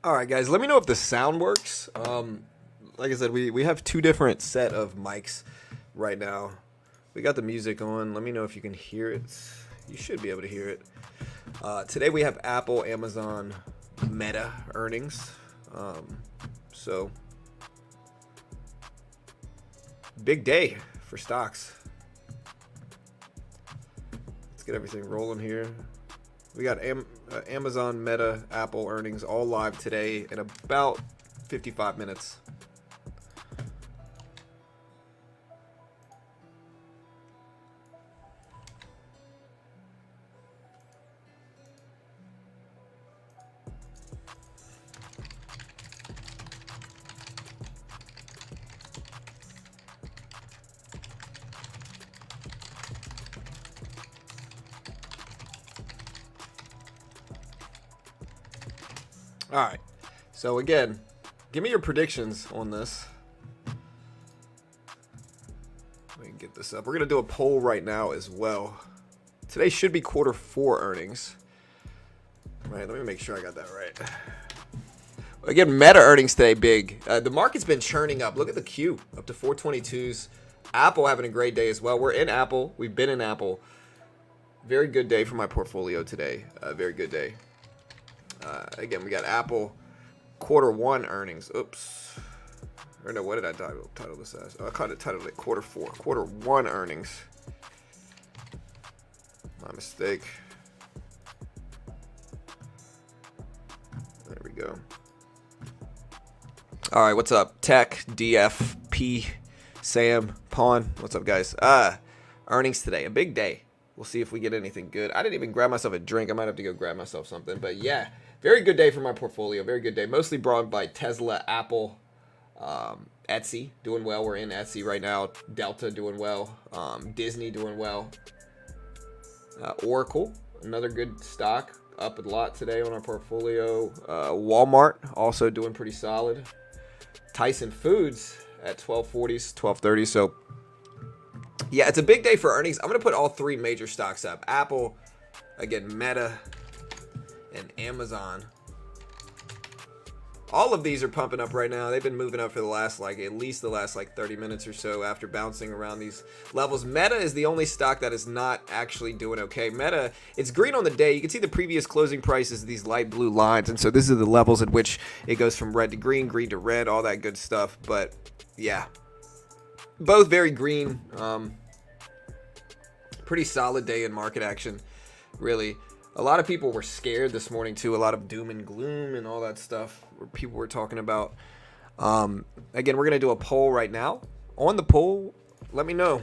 All right, guys, let me know if the sound works. Like I said, we have two different set of mics right now. We got the music on. Let me know if you can hear it. You should be able to hear it. Today we have Apple, Amazon, Meta earnings. So big day for stocks. Let's get everything rolling here. We got Amazon, Meta, Apple earnings all live today in about 55 minutes. All right. So again, give me your predictions on this. Let me get this up. We're going to do a poll right now as well. Today should be quarter four earnings. Right, let me make sure I got that right. Again, Meta earnings today big. The market's been churning up. Look at the Q, up to 422s. Apple having a great day as well. We're in Apple. We've been in Apple. Very good day for my portfolio today. Very good day. Again, we got Apple quarter one earnings. Oops. Or no, what did I title this as? I caught it titled it quarter four. Quarter one earnings. My mistake. There we go. All right, what's up? Tech, DFP, Sam, Pawn. What's up, guys? Earnings today. A big day. We'll see if we get anything good. I didn't even grab myself a drink. I might have to go grab myself something. But yeah, very good day for my portfolio. Very good day. Mostly brought by Tesla, Apple, Etsy doing well. We're in Etsy right now. Delta doing well. Disney doing well. Oracle, another good stock. Up a lot today on our portfolio. Walmart also doing pretty solid. Tyson Foods at 1240s, 1230s. So yeah, it's a big day for earnings. I'm going to put all three major stocks up. Apple, again, Meta, and Amazon. All of these are pumping up right now. They've been moving up for the last, at least the last 30 minutes or so after bouncing around these levels. Meta is the only stock that is not actually doing okay. Meta, it's green on the day. You can see the previous closing prices, these light blue lines. And so these are the levels at which it goes from red to green to red, all that good stuff. But yeah, both very green. Pretty solid day in market action, really. A lot of people were scared this morning too. A lot of doom and gloom and all that stuff where people were talking about. Again, we're going to do a poll right now. On the poll, let me know.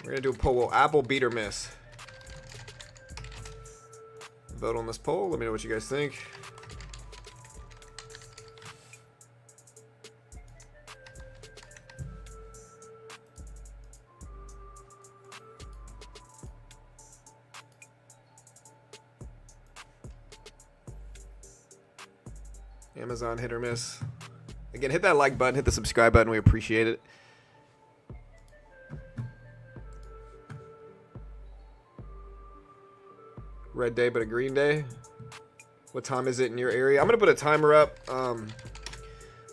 We're going to do a poll. Will Apple beat or miss? Vote on this poll. Let me know what you guys think. Amazon hit or miss. Again, hit that like button, hit the subscribe button. We appreciate it. Red day, but a green day. What time is it in your area? I'm going to put a timer up.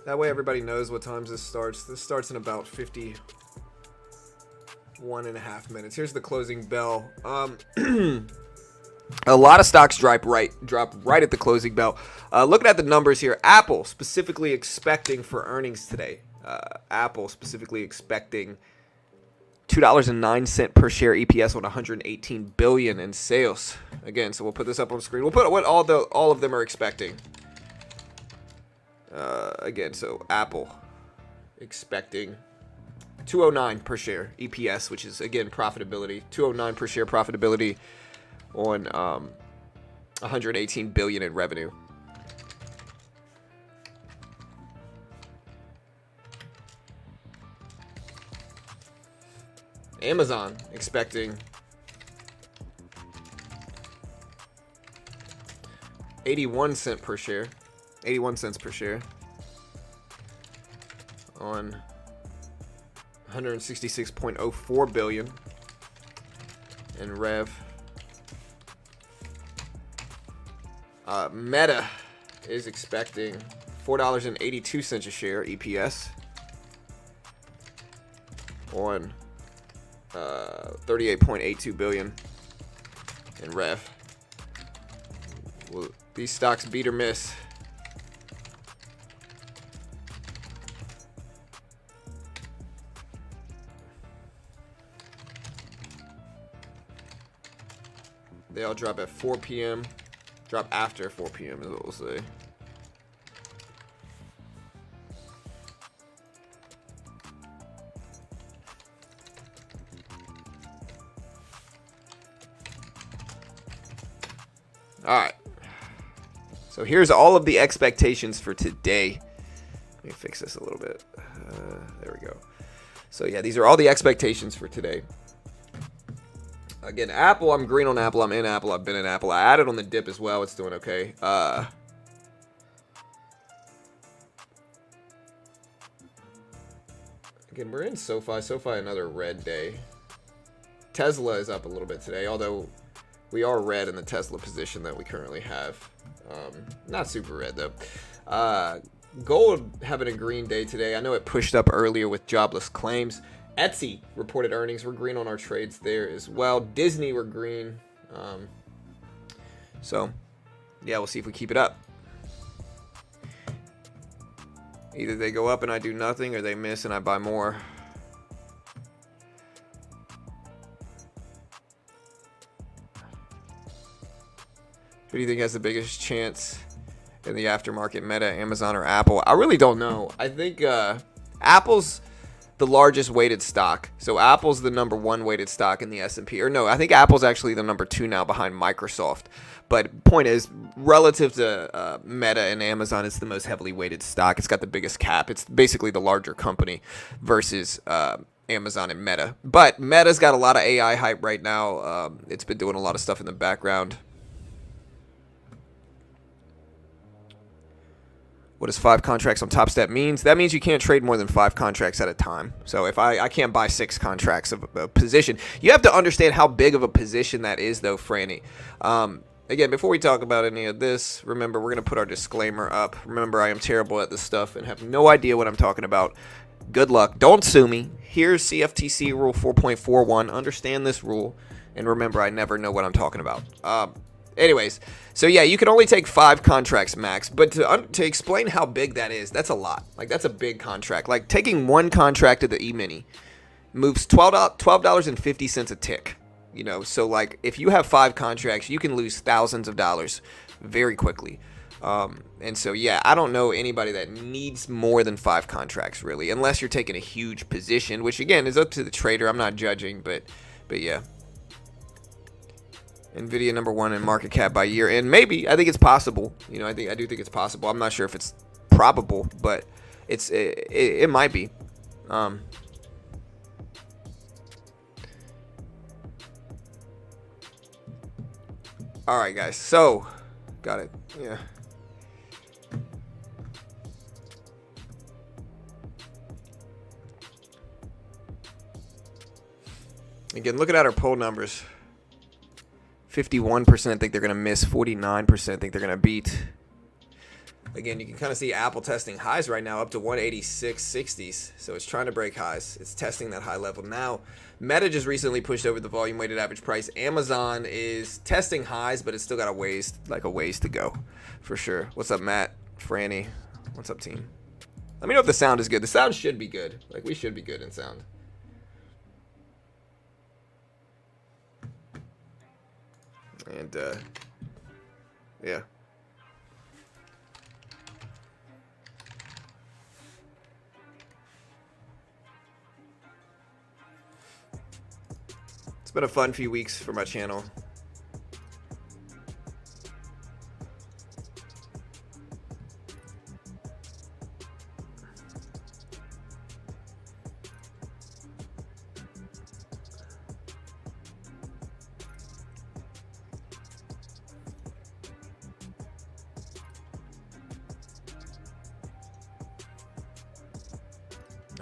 That way everybody knows what times this starts. This starts in about 51 and a half minutes. Here's the closing bell. A lot of stocks drop right at the closing bell. Looking at the numbers here, Apple specifically expecting for earnings today. Apple specifically expecting $2.09 per share EPS on 118 billion in sales. Again, so we'll put this up on screen. We'll put what all of them are expecting. Again, so Apple expecting 209 per share EPS, which is again profitability. 209 per share profitability on 118 billion in revenue. Amazon expecting 81 cents per share. 81 cents per share. On 166.04 billion in rev. Meta is expecting $4.82 a share EPS on 38.82 billion in rev. Will these stocks beat or miss? They all drop at 4 p.m. Drop after 4 p.m. is what we'll say. All right. So here's all of the expectations for today. Let me fix this a little bit. There we go. So yeah, these are all the expectations for today. Again, Aapl, I'm green on Aapl. I'm in Aapl. I've been in Aapl. I added on the dip as well. It's doing okay. Again, we're in SoFi. SoFi, another red day. Tesla is up a little bit today, although we are red in the Tesla position that we currently have. Not super red, though. Gold having a green day today. I know it pushed up earlier with jobless claims. Etsy reported earnings. We're green on our trades there as well. Disney, we're green. So, yeah, we'll see if we keep it up. Either they go up and I do nothing, or they miss and I buy more. Who do you think has the biggest chance in the aftermarket? Meta, Amazon, or Apple? I really don't know. I think Apple's the largest weighted stock. So Apple's the number 1 weighted stock in the S&P. Or no, I think Apple's actually the number 2 now behind Microsoft. But point is, relative to Meta and Amazon, it's the most heavily weighted stock. It's got the biggest cap. It's basically the larger company versus Amazon and Meta. But Meta's got a lot of AI hype right now. It's been doing a lot of stuff in the background. What does 5 contracts on Top Step means? That means you can't trade more than 5 contracts at a time. So if I can't buy 6 contracts of a position. You have to understand how big of a position that is, though, Franny. Again, before we talk about any of this, remember, we're going to put our disclaimer up. Remember, I am terrible at this stuff and have no idea what I'm talking about. Good luck. Don't sue me. Here's CFTC Rule 4.41. Understand this rule. And remember, I never know what I'm talking about. Anyways, so yeah, you can only take 5 contracts max, but to explain how big that is, that's a lot. Like, that's a big contract. Like, taking 1 contract of the E-mini moves $12.50 a tick. You know, so like, if you have 5 contracts, you can lose thousands of dollars very quickly. And so yeah, I don't know anybody that needs more than 5 contracts really, unless you're taking a huge position, which again is up to the trader. I'm not judging, but yeah. Nvidia number 1 in market cap by year end. Maybe. I think it's possible. You know, I do think it's possible. I'm not sure if it's probable, but it might be. All right, guys. So, got it. Yeah. Again, looking at our poll numbers. 51% think they're going to miss. 49% think they're going to beat. Again, you can kind of see Apple testing highs right now up to 186.60s. So it's trying to break highs. It's testing that high level now. Meta just recently pushed over the volume weighted average price. Amazon is testing highs, but it's still got a ways to go for sure. What's up, Matt? Franny? What's up, team? Let me know if the sound is good. The sound should be good. Like, we should be good in sound. And, yeah. It's been a fun few weeks for my channel.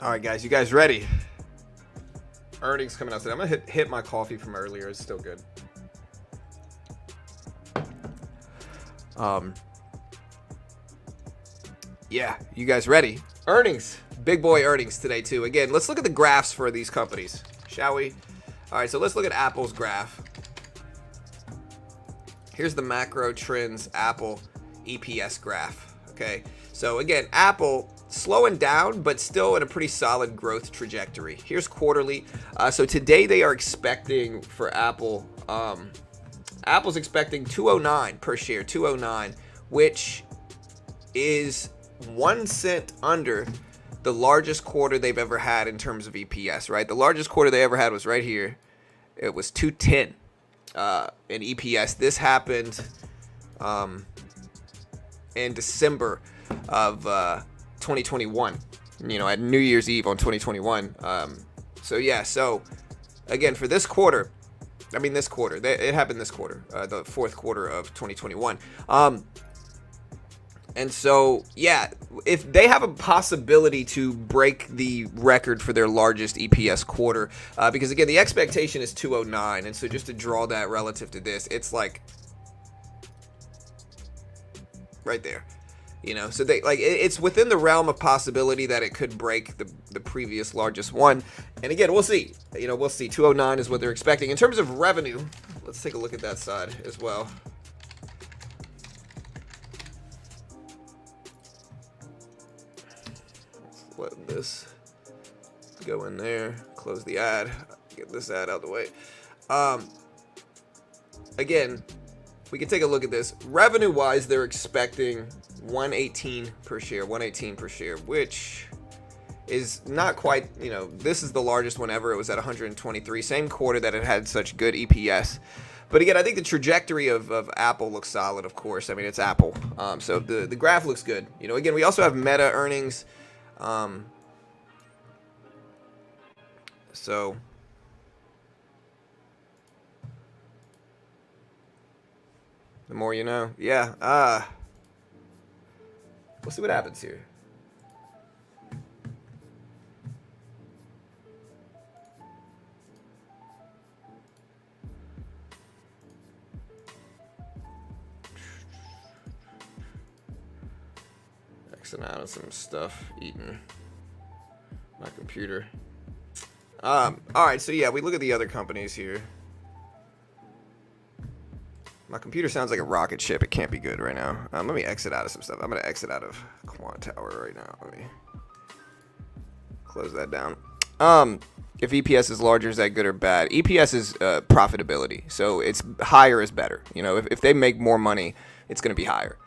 All right, guys, you guys ready? Earnings coming out today. I'm gonna hit my coffee from earlier. It's still good. Yeah, you guys ready? Earnings, big boy earnings today too. Again, let's look at the graphs for these companies, shall we? All right, so let's look at Apple's graph. Here's the macro trends Apple EPS graph. Okay, so again, Apple slowing down, but still in a pretty solid growth trajectory. Here's quarterly. So today they are expecting for Apple, Apple's expecting 209 per share, 209, which is 1 cent under the largest quarter they've ever had in terms of EPS, right? The largest quarter they ever had was right here. It was 210 in EPS. This happened in December of 2021, at New Year's Eve on 2021. So yeah, so again, for this quarter, it happened this quarter, the fourth quarter of 2021. And so, yeah, if they have a possibility to break the record for their largest EPS quarter, because again, the expectation is 209. And so just to draw that relative to this, it's like right there, so they it's within the realm of possibility that it could break the previous largest one. And again, we'll see, we'll see. 209 is what they're expecting. In terms of revenue, let's take a look at that side as well. Let this go in there, close the ad, get this ad out of the way. Again, we can take a look at this. Revenue wise, they're expecting 118 per share, which is not quite, this is the largest one ever. It was at 123, same quarter that it had such good EPS. But again, I think the trajectory of Apple looks solid, of course. I mean, it's Apple. So the graph looks good. Again, we also have Meta earnings. So the more you know. Yeah. We'll see what happens here. Xing out of some stuff, eating my computer. All right, so yeah, we look at the other companies here. My computer sounds like a rocket ship. It can't be good right now. Let me exit out of some stuff. I'm gonna exit out of Quant Tower right now. Let me close that down. If EPS is larger, is that good or bad? EPS is profitability, so it's higher is better. If they make more money, it's gonna be higher.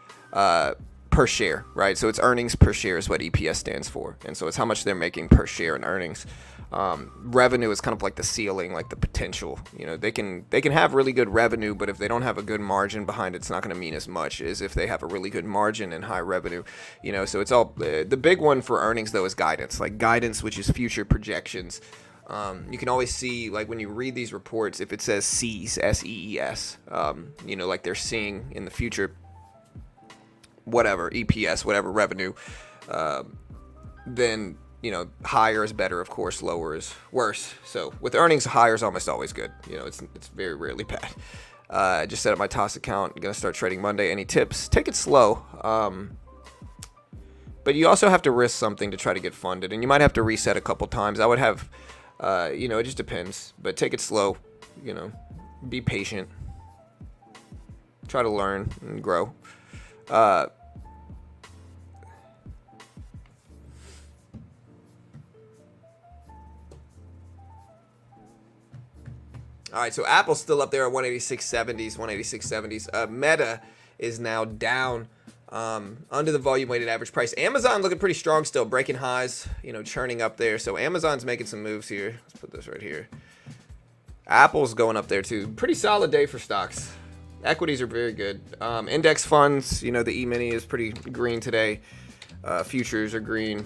Per share, right? So it's earnings per share is what EPS stands for, and so it's how much they're making per share in earnings. Revenue is kind of like the ceiling, like the potential. They can have really good revenue, but if they don't have a good margin behind it, it's not going to mean as much as if they have a really good margin and high revenue. So it's all the big one for earnings though is guidance, which is future projections. You can always see, like when you read these reports, if it says C's, S-E-E-S, like they're seeing in the future. Whatever EPS, whatever revenue, then higher is better, of course. Lower is worse. So with earnings, higher is almost always good. It's very rarely bad. I just set up my TOS account. Gonna start trading Monday. Any tips? Take it slow. But you also have to risk something to try to get funded, and you might have to reset a couple times. I would have, it just depends. But take it slow. Be patient. Try to learn and grow. All right, so Apple's still up there at 186.70s. Meta is now down under the volume weighted average price. Amazon looking pretty strong still, breaking highs, churning up there. So Amazon's making some moves here. Let's put this right here. Apple's going up there too. Pretty solid day for stocks. Equities are very good. Index funds, the E-mini is pretty green today. Futures are green.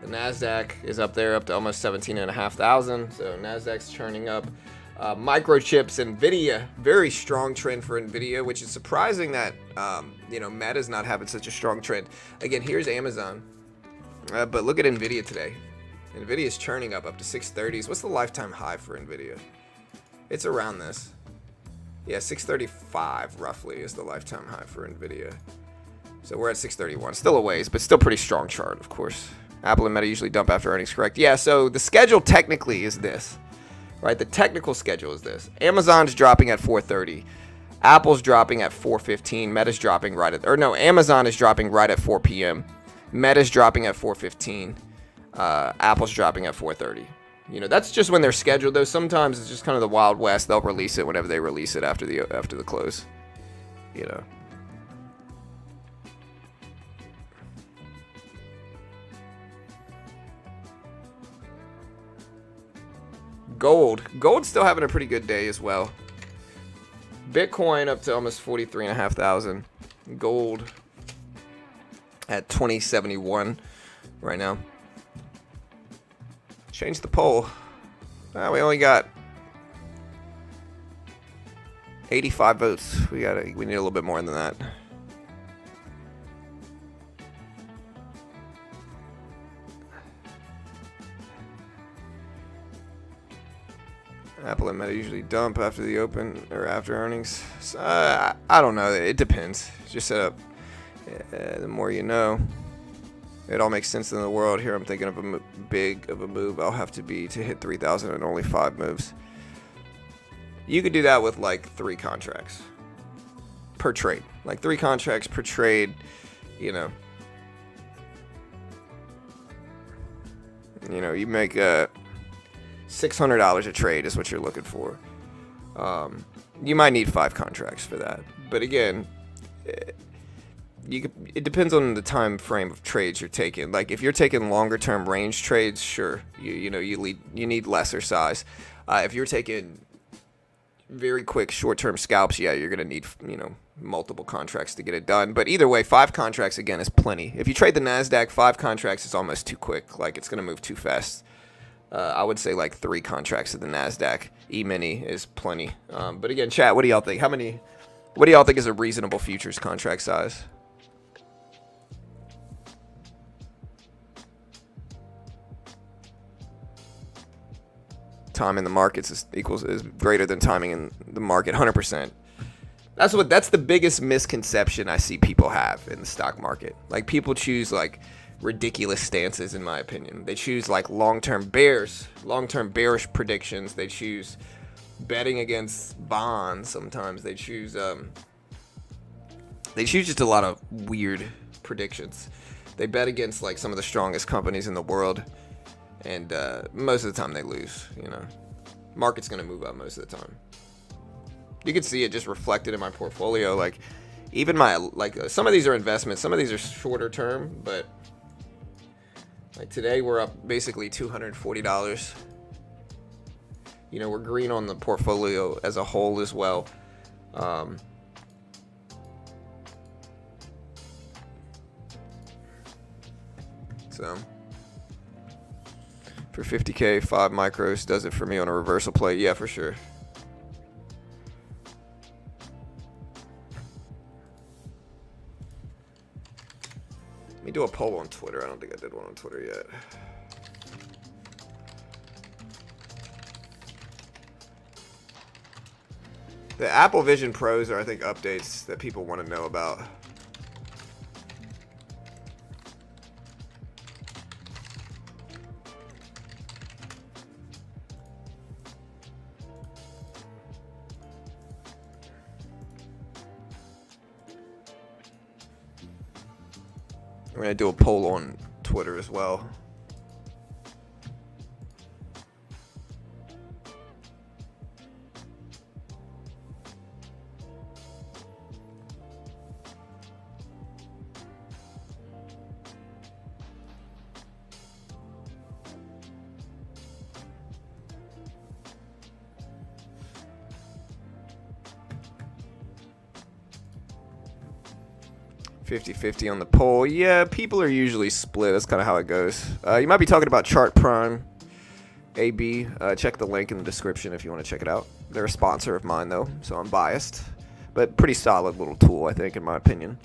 The NASDAQ is up there, up to almost 17,500. So NASDAQ's churning up. Microchips, Nvidia, very strong trend for Nvidia, which is surprising that Meta's not having such a strong trend. Again, here's Amazon, but look at Nvidia today. Nvidia is churning up to 630s. What's the lifetime high for Nvidia? It's around this. Yeah, 635 roughly is the lifetime high for Nvidia. So we're at 631. Still a ways, but still pretty strong chart, of course. Apple and Meta usually dump after earnings, correct? Yeah, so the schedule technically is this. Right, the technical schedule is this. Amazon's dropping at 4:30. Apple's dropping at 4:15. Meta's dropping Amazon is dropping right at 4 p.m. Meta's dropping at 4:15. Apple's dropping at 4:30. That's just when they're scheduled, though. Sometimes it's just kind of the Wild West. They'll release it whenever they release it after the close. Gold's still having a pretty good day as well. Bitcoin up to almost 43,500. Gold at 2071 right now. Change the poll. We only got 85 votes. We need a little bit more than that. Apple and Meta usually dump after the open or after earnings. So, I don't know. It depends. Just set up. The more you know. It all makes sense in the world. Here I'm thinking of big of a move I'll have to hit 3,000 and only 5 moves. You could do that with like 3 contracts per trade. Like 3 contracts per trade, you make $600 a trade is what you're looking for. You might need 5 contracts for that. But again, it depends on the time frame of trades you're taking. Like if you're taking longer term range trades, sure, you need lesser size. If you're taking very quick short term scalps, yeah, you're gonna need multiple contracts to get it done. But either way, 5 contracts again is plenty. If you trade the Nasdaq, 5 contracts is almost too quick. Like it's gonna move too fast. I would say like 3 contracts of the Nasdaq E-mini is plenty. But again, chat, what do y'all think? What do y'all think is a reasonable futures contract size? Time in the markets is greater than timing in the market, 100%. That's the biggest misconception I see people have in the stock market. Like people choose like ridiculous stances, in my opinion. They choose like long-term bearish predictions. They choose betting against bonds. Sometimes they choose just a lot of weird predictions. They bet against like some of the strongest companies in the world. And most of the time they lose, Market's going to move up most of the time. You can see it just reflected in my portfolio. Like, even some of these are investments. Some of these are shorter term. But, like, today we're up basically $240. We're green on the portfolio as a whole as well. For 50K, 5 micros does it for me on a reversal play. Yeah, for sure. Let me do a poll on Twitter. I don't think I did one on Twitter yet. The Apple Vision Pros are, I think, updates that people want to know about. I'm going to do a poll on Twitter as well. $50-50 on the poll. Yeah, people are usually split. That's kind of how it goes. You might be talking about Chart Prime. AB. Check the link in the description if you want to check it out. They're a sponsor of mine, though, so I'm biased. But pretty solid little tool, I think, in my opinion.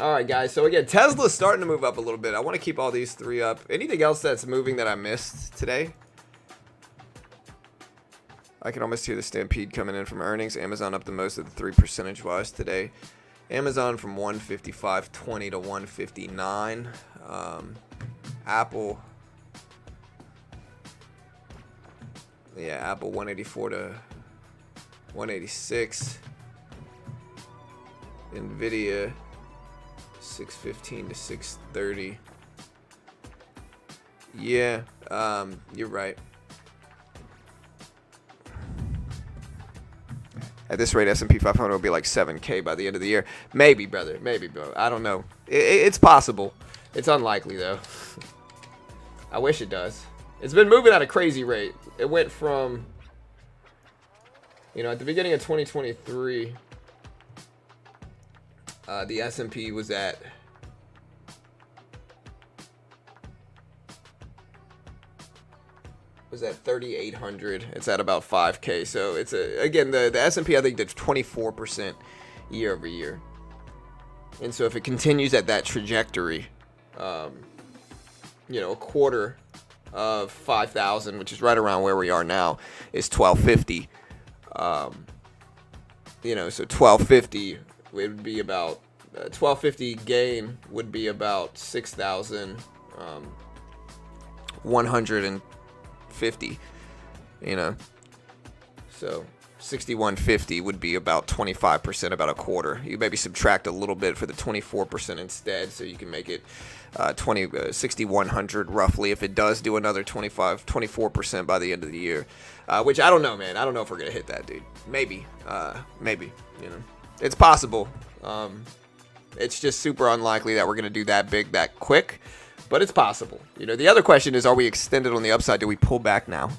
All right, guys. So again, Tesla's starting to move up a little bit. I want to keep all these three up. Anything else that's moving that I missed today? I can almost hear the stampede coming in from earnings. Amazon up the most of the 3 percentage-wise today. Amazon from 155.20 to 159. Apple. Yeah, Apple 184 to 186. Nvidia 615 to 630. Yeah, you're right. At this rate, S&P 500 will be like 7K by the end of the year. Maybe, brother. Maybe, bro. I don't know. It's possible. It's unlikely, though. I wish it does. It's been moving at a crazy rate. It went from, at the beginning of 2023, the S&P was at 3,800. It's at about 5K. So it's again the S&P, I think, did 24% year over year. And so if it continues at that trajectory, a quarter of 5,000, which is right around where we are now, is 1,250. So 1,250 would be about 1,250 gain would be about 6,150. So 6,150 would be about 25%, about a quarter. You maybe subtract a little bit for the 24% instead, so you can make it 6,100 roughly if it does do another 24% by the end of the year. Which I don't know, man. I don't know if we're gonna hit that, dude. Maybe. It's possible. It's just super unlikely that we're gonna do that big that quick, but it's possible. The other question is, are we extended on the upside? Do we pull back now?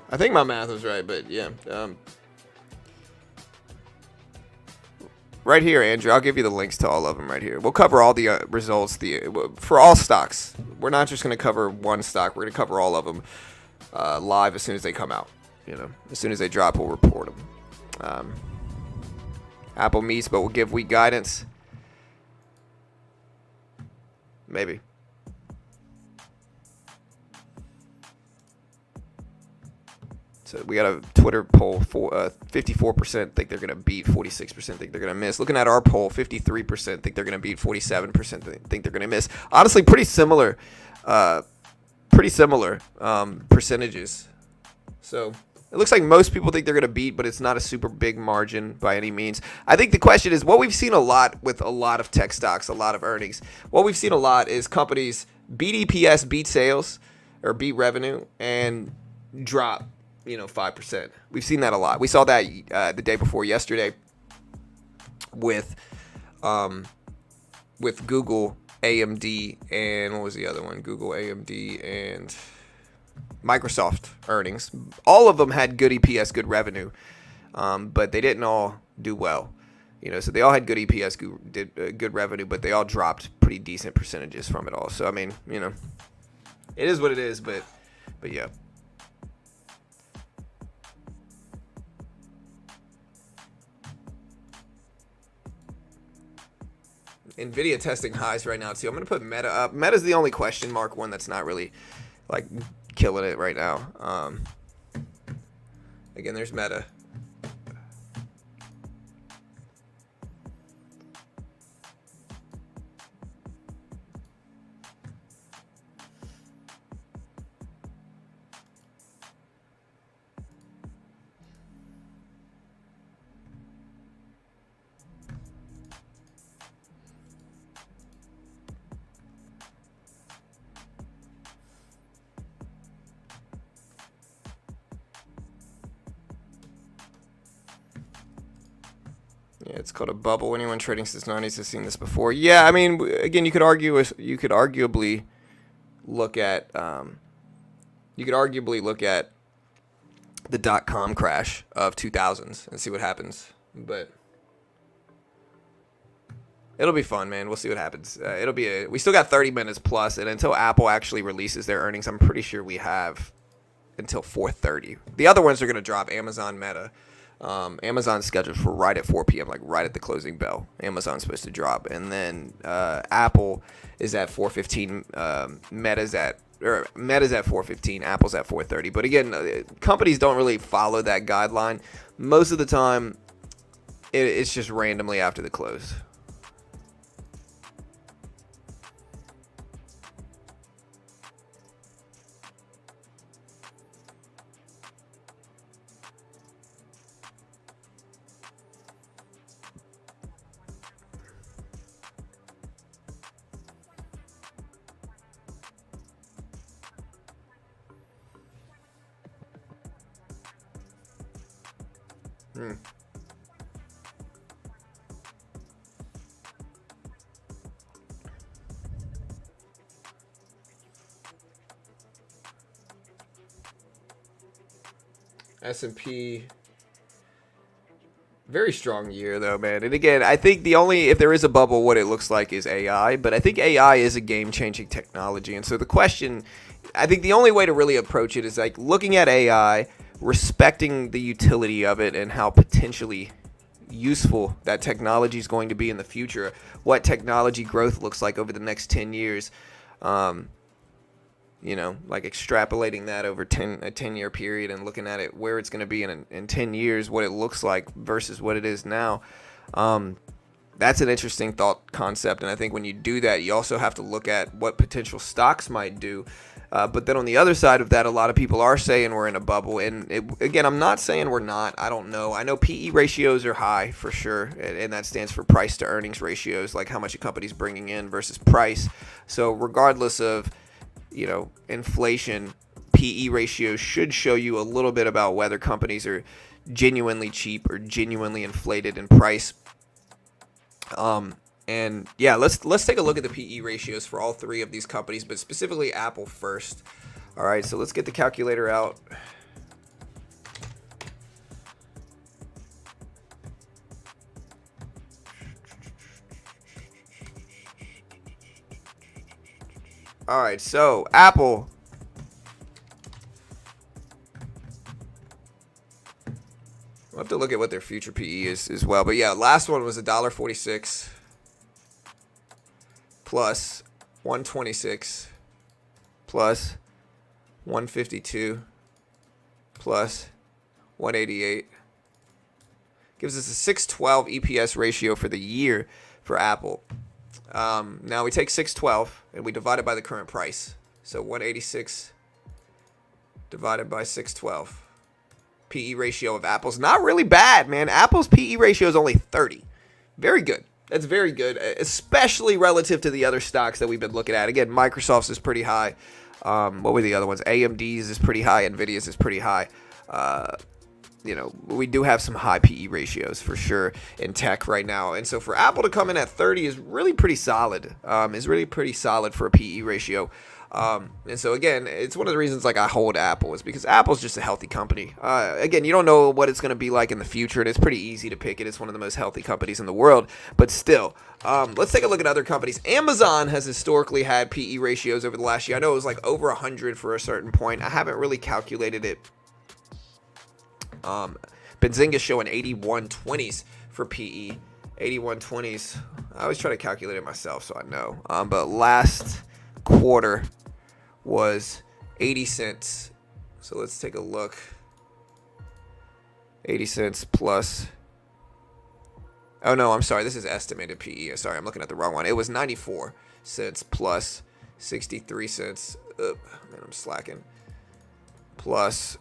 I think my math was right, but yeah. Right here, Andrew, I'll give you the links to all of them right here. We'll cover all the results for all stocks. We're not just going to cover one stock. We're going to cover all of them live as soon as they come out. As soon as they drop, we'll report them. Apple meets, but we'll give weak guidance. Maybe. So we got a Twitter poll for 54% think they're going to beat, 46% think they're going to miss. Looking at our poll, 53% think they're going to beat, 47% think they're going to miss. Honestly, pretty similar percentages. So it looks like most people think they're going to beat, but it's not a super big margin by any means. I think the question is, what we've seen a lot with a lot of tech stocks, a lot of earnings, what we've seen a lot is companies beat EPS, beat sales, or beat revenue, and drop 5%. We've seen that a lot. We saw that the day before yesterday with Google, AMD, and what was the other one? Google, AMD, and Microsoft earnings. All of them had good EPS, good revenue, but they didn't all do well. So they all had good EPS, good revenue, but they all dropped pretty decent percentages from it all. So I mean, it is what it is, but yeah. Nvidia testing highs right now too. I'm gonna put Meta up. Meta's the only question mark one that's not really like killing it right now. Again, there's Meta. Yeah, it's called a bubble. Anyone trading since '90s has seen this before. Yeah, I mean, again, you could arguably look at the .com crash of 2000s and see what happens. But it'll be fun, man. We'll see what happens. We still got 30 minutes plus, and until Apple actually releases their earnings, I'm pretty sure we have until 4:30. The other ones are going to drop. Amazon, Meta. Amazon's scheduled for right at 4 p.m., like right at the closing bell. Amazon's supposed to drop. And then Apple is at 4:15. Meta's at 4:15. Apple's at 4:30. But again, companies don't really follow that guideline. Most of the time, it's just randomly after the close. S&P, very strong year though, man. And again, I think if there is a bubble, what it looks like is AI. But I think AI is a game-changing technology. And so the question, I think the only way to really approach it is like looking at AI, respecting the utility of it and how potentially useful that technology is going to be in the future, what technology growth looks like over the next 10 years. Like extrapolating that over a 10-year period and looking at it where it's going to be in 10 years, what it looks like versus what it is now. That's an interesting thought concept. And I think when you do that, you also have to look at what potential stocks might do. But then on the other side of that, a lot of people are saying we're in a bubble. And again, I'm not saying we're not. I don't know. I know PE ratios are high for sure. And that stands for price to earnings ratios, like how much a company's bringing in versus price. So regardless of inflation, PE ratios should show you a little bit about whether companies are genuinely cheap or genuinely inflated in price. And yeah, let's take a look at the PE ratios for all three of these companies, but specifically Apple first. All right, so let's get the calculator out. All right, so Apple. We'll have to look at what their future PE is as well. But yeah, last one was $1.46 plus 126 plus 152 plus 188. Gives us a 612 EPS ratio for the year for Apple. Now we take 612 and we divide it by the current price. So 186 divided by 612. PE ratio of Apple's not really bad, man. Apple's PE ratio is only 30. Very good. That's very good, especially relative to the other stocks that we've been looking at. Again, Microsoft's is pretty high. What were the other ones? AMD's is pretty high. Nvidia's is pretty high. We do have some high PE ratios for sure in tech right now. And so for Apple to come in at 30 is really pretty solid. Is really pretty solid for a PE ratio. And so again, it's one of the reasons like I hold Apple is because Apple's just a healthy company. Again, you don't know what it's going to be like in the future, and it's pretty easy to pick it. It's one of the most healthy companies in the world. But still, let's take a look at other companies. Amazon has historically had PE ratios over the last year. I know it was like over 100 for a certain point. I haven't really calculated it. Benzinga's showing 81.20s for PE. 81.20s. I always try to calculate it myself so I know. But last quarter was 80 cents. So let's take a look. 80 cents plus. Oh no, I'm sorry. This is estimated PE. Sorry, I'm looking at the wrong one. It was 94 cents plus 63 cents. Man, I'm slacking. Plus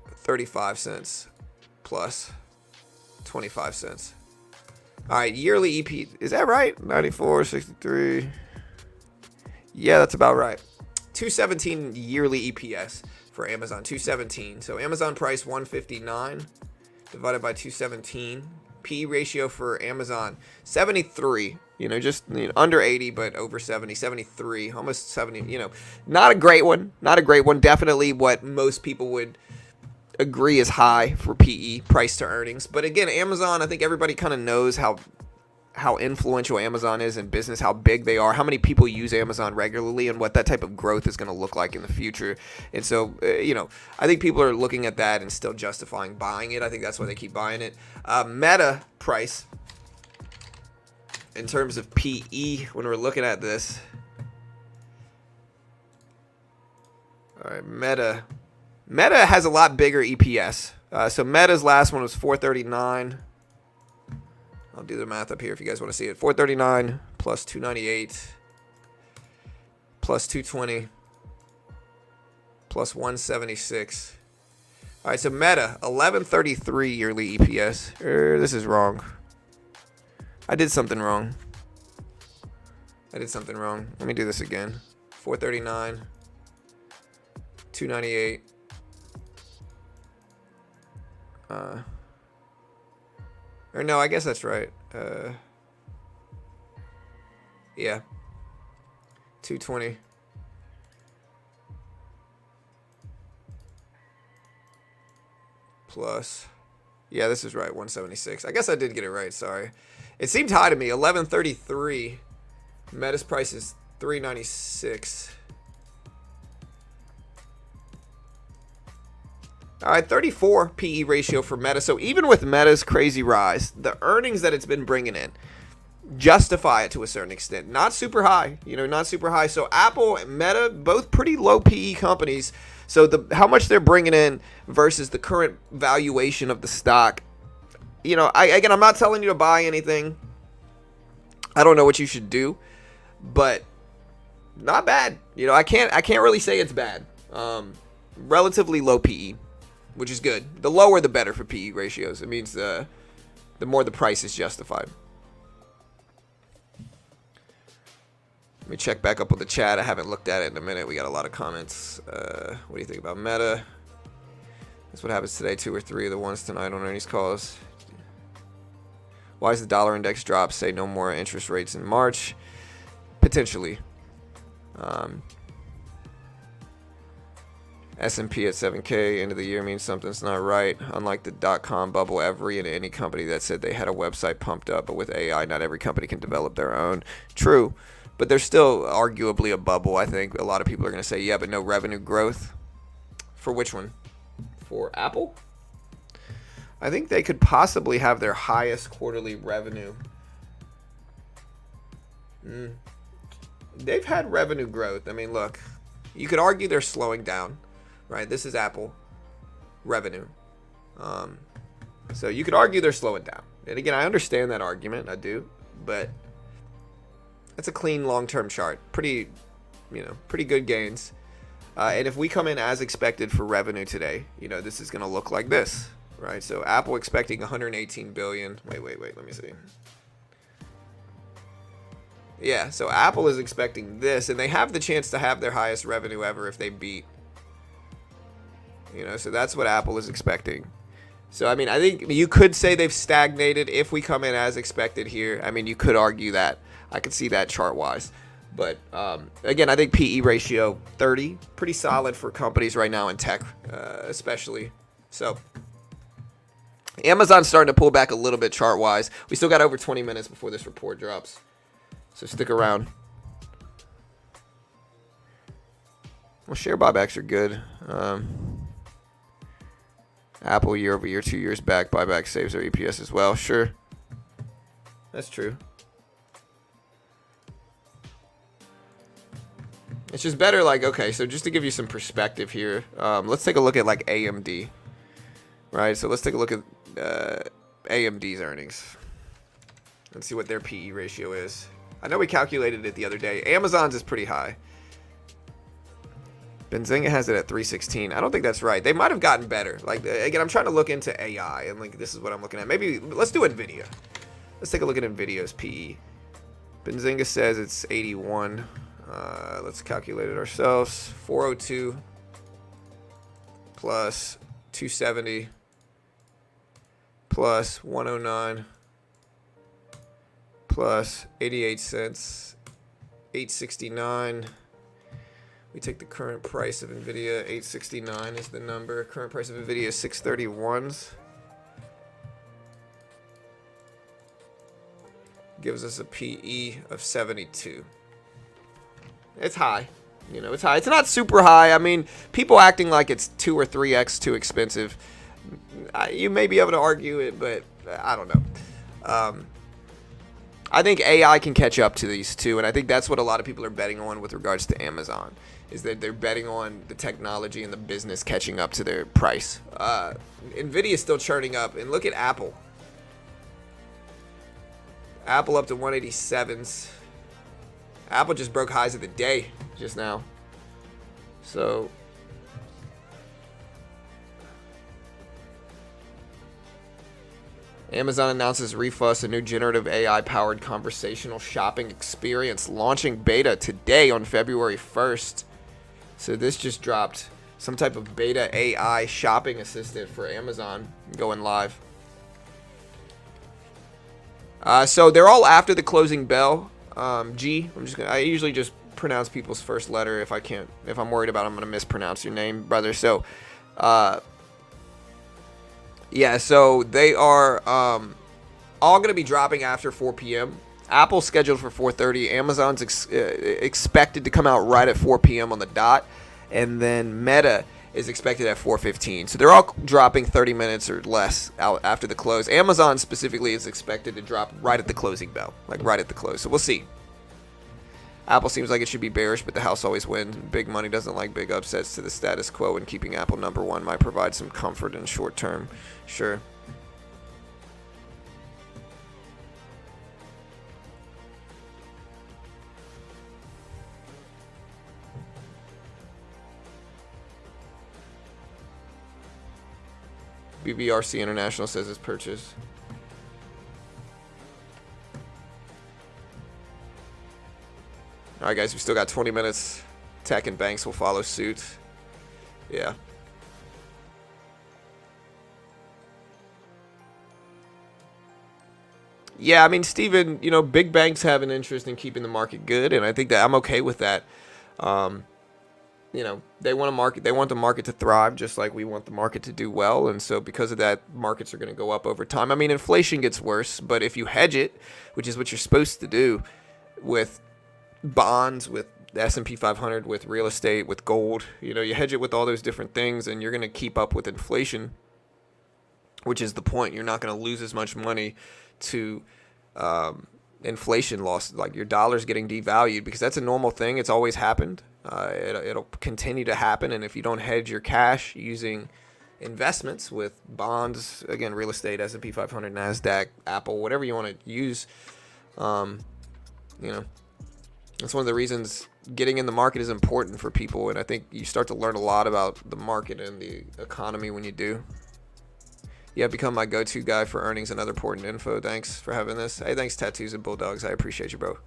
35 cents plus 25 cents. All right, yearly EP. Is that right? 94, 63. Yeah, that's about right. 217 yearly EPS for Amazon. 217. So Amazon price 159 divided by 217 PE ratio for Amazon, 73. Just under 80, but over 70, 73, almost 70. Not a great one. Not a great one. Definitely what most people would agree is high for PE, price to earnings. But again, Amazon, I think everybody kind of knows how influential Amazon is in business, how big they are, how many people use Amazon regularly, and what that type of growth is going to look like in the future. And so, I think people are looking at that and still justifying buying it. I think that's why they keep buying it. Meta price, in terms of PE, when we're looking at this. All right, Meta. Meta has a lot bigger EPS. So Meta's last one was 439. I'll do the math up here if you guys want to see it. 439 plus 298 plus 220 plus 176. All right, so Meta, 1133 yearly EPS. This is wrong. I did something wrong. Let me do this again. 439, 298. Or no, I guess that's right. Yeah. 220. Plus. Yeah, this is right. 176. I guess I did get it right. Sorry. It seemed high to me. 1133. Meta's price is 396. All right, 34 PE ratio for Meta. So even with Meta's crazy rise, the earnings that it's been bringing in justify it to a certain extent. Not super high, not super high. So Apple and Meta, both pretty low PE companies. So how much they're bringing in versus the current valuation of the stock. I'm not telling you to buy anything. I don't know what you should do, but not bad. I can't really say it's bad. Relatively low PE. Which is good. The lower, the better for PE ratios. It means the more the price is justified. Let me check back up with the chat. I haven't looked at it in a minute. We got a lot of comments. What do you think about Meta? That's what happens today. 2 or 3 of the ones tonight on earnings calls. Why does the dollar index drop? Say no more interest rates in March. Potentially. S&P at 7K, end of the year means something's not right. Unlike the dot-com bubble, any company that said they had a website pumped up, but with AI, not every company can develop their own. True, but there's still arguably a bubble. I think a lot of people are going to say, yeah, but no revenue growth. For which one? For Apple? I think they could possibly have their highest quarterly revenue. They've had revenue growth. I mean, look, you could argue they're slowing down. Right, this is Apple revenue. So you could argue they're slowing down. And again, I understand that argument, I do, but that's a clean long-term chart. Pretty good gains. And if we come in as expected for revenue today, this is going to look like this, right? So Apple expecting 118 billion. Wait, let me see. Yeah, so Apple is expecting this, and they have the chance to have their highest revenue ever if they beat. So that's what Apple is expecting. So, I mean, I think you could say they've stagnated if we come in as expected here. I mean, you could argue that. I could see that chart-wise. But, again, I think PE ratio 30, pretty solid for companies right now in tech, especially. So, Amazon's starting to pull back a little bit chart-wise. We still got over 20 minutes before this report drops. So, stick around. Well, share buybacks are good. Apple year over year, 2 years back, buyback saves their EPS as well. Sure. That's true. It's just better, okay, so just to give you some perspective here, let's take a look at, AMD. Right, so let's take a look at AMD's earnings. Let's see what their PE ratio is. I know we calculated it the other day. Amazon's is pretty high. Benzinga has it at 316. I don't think that's right. They might have gotten better. Again, I'm trying to look into AI, and this is what I'm looking at. Maybe let's do NVIDIA. Let's take a look at NVIDIA's PE. Benzinga says it's 81. Let's calculate it ourselves. 402 plus 270 plus 109 plus 88 cents, 869. We take the current price of NVIDIA, 869 is the number. Current price of NVIDIA is 631s. Gives us a PE of 72. It's high. You know, it's high. It's not super high. I mean, people acting like it's 2 or 3x too expensive. You may be able to argue it, but I don't know. I think AI can catch up to these two, and I think that's what a lot of people are betting on with regards to Amazon, is that they're betting on the technology and the business catching up to their price. NVIDIA is still churning up, and look at Apple. Apple up to 187s. Apple just broke highs of the day just now. So Amazon announces Refus, a new generative AI-powered conversational shopping experience, launching beta today on February 1st. So this just dropped. Some type of beta AI shopping assistant for Amazon going live. So they're all after the closing bell. G. I usually just pronounce people's first letter if I'm worried about I'm gonna mispronounce your name, brother. So, yeah. So they are all gonna be dropping after 4 p.m. Apple's scheduled for 4:30. Amazon's expected to come out right at 4 p.m. on the dot, and then Meta is expected at 4:15. So they're all dropping 30 minutes or less out after the close. Amazon specifically is expected to drop right at the closing bell, like right at the close. So we'll see. Apple seems like it should be bearish, but the house always wins. Big money doesn't like big upsets to the status quo, and keeping Apple number one might provide some comfort in short term. Sure. BBRC International says it's purchase. All right, guys, we still got 20 minutes. Tech and banks will follow suit. Yeah. Yeah, I mean, Steven, you know, big banks have an interest in keeping the market good, and I think that I'm okay with that. You know, they want the market to thrive just like we want the market to do well. And so because of that, markets are going to go up over time. I mean, inflation gets worse, but if you hedge it, which is what you're supposed to do with bonds, with the S&P 500, with real estate, with gold, you know, you hedge it with all those different things and you're going to keep up with inflation, which is the point. You're not going to lose as much money to inflation loss, like your dollar's getting devalued, because that's a normal thing. It's always happened. It'll continue to happen, and if you don't hedge your cash using investments with bonds, again, real estate, S&P 500, NASDAQ, Apple, whatever you want to use, you know, that's one of the reasons getting in the market is important for people, and I think you start to learn a lot about the market and the economy when you do. You have become my go-to guy for earnings and other important info. Thanks for having this. Hey, thanks, Tattoos and Bulldogs. I appreciate you, bro.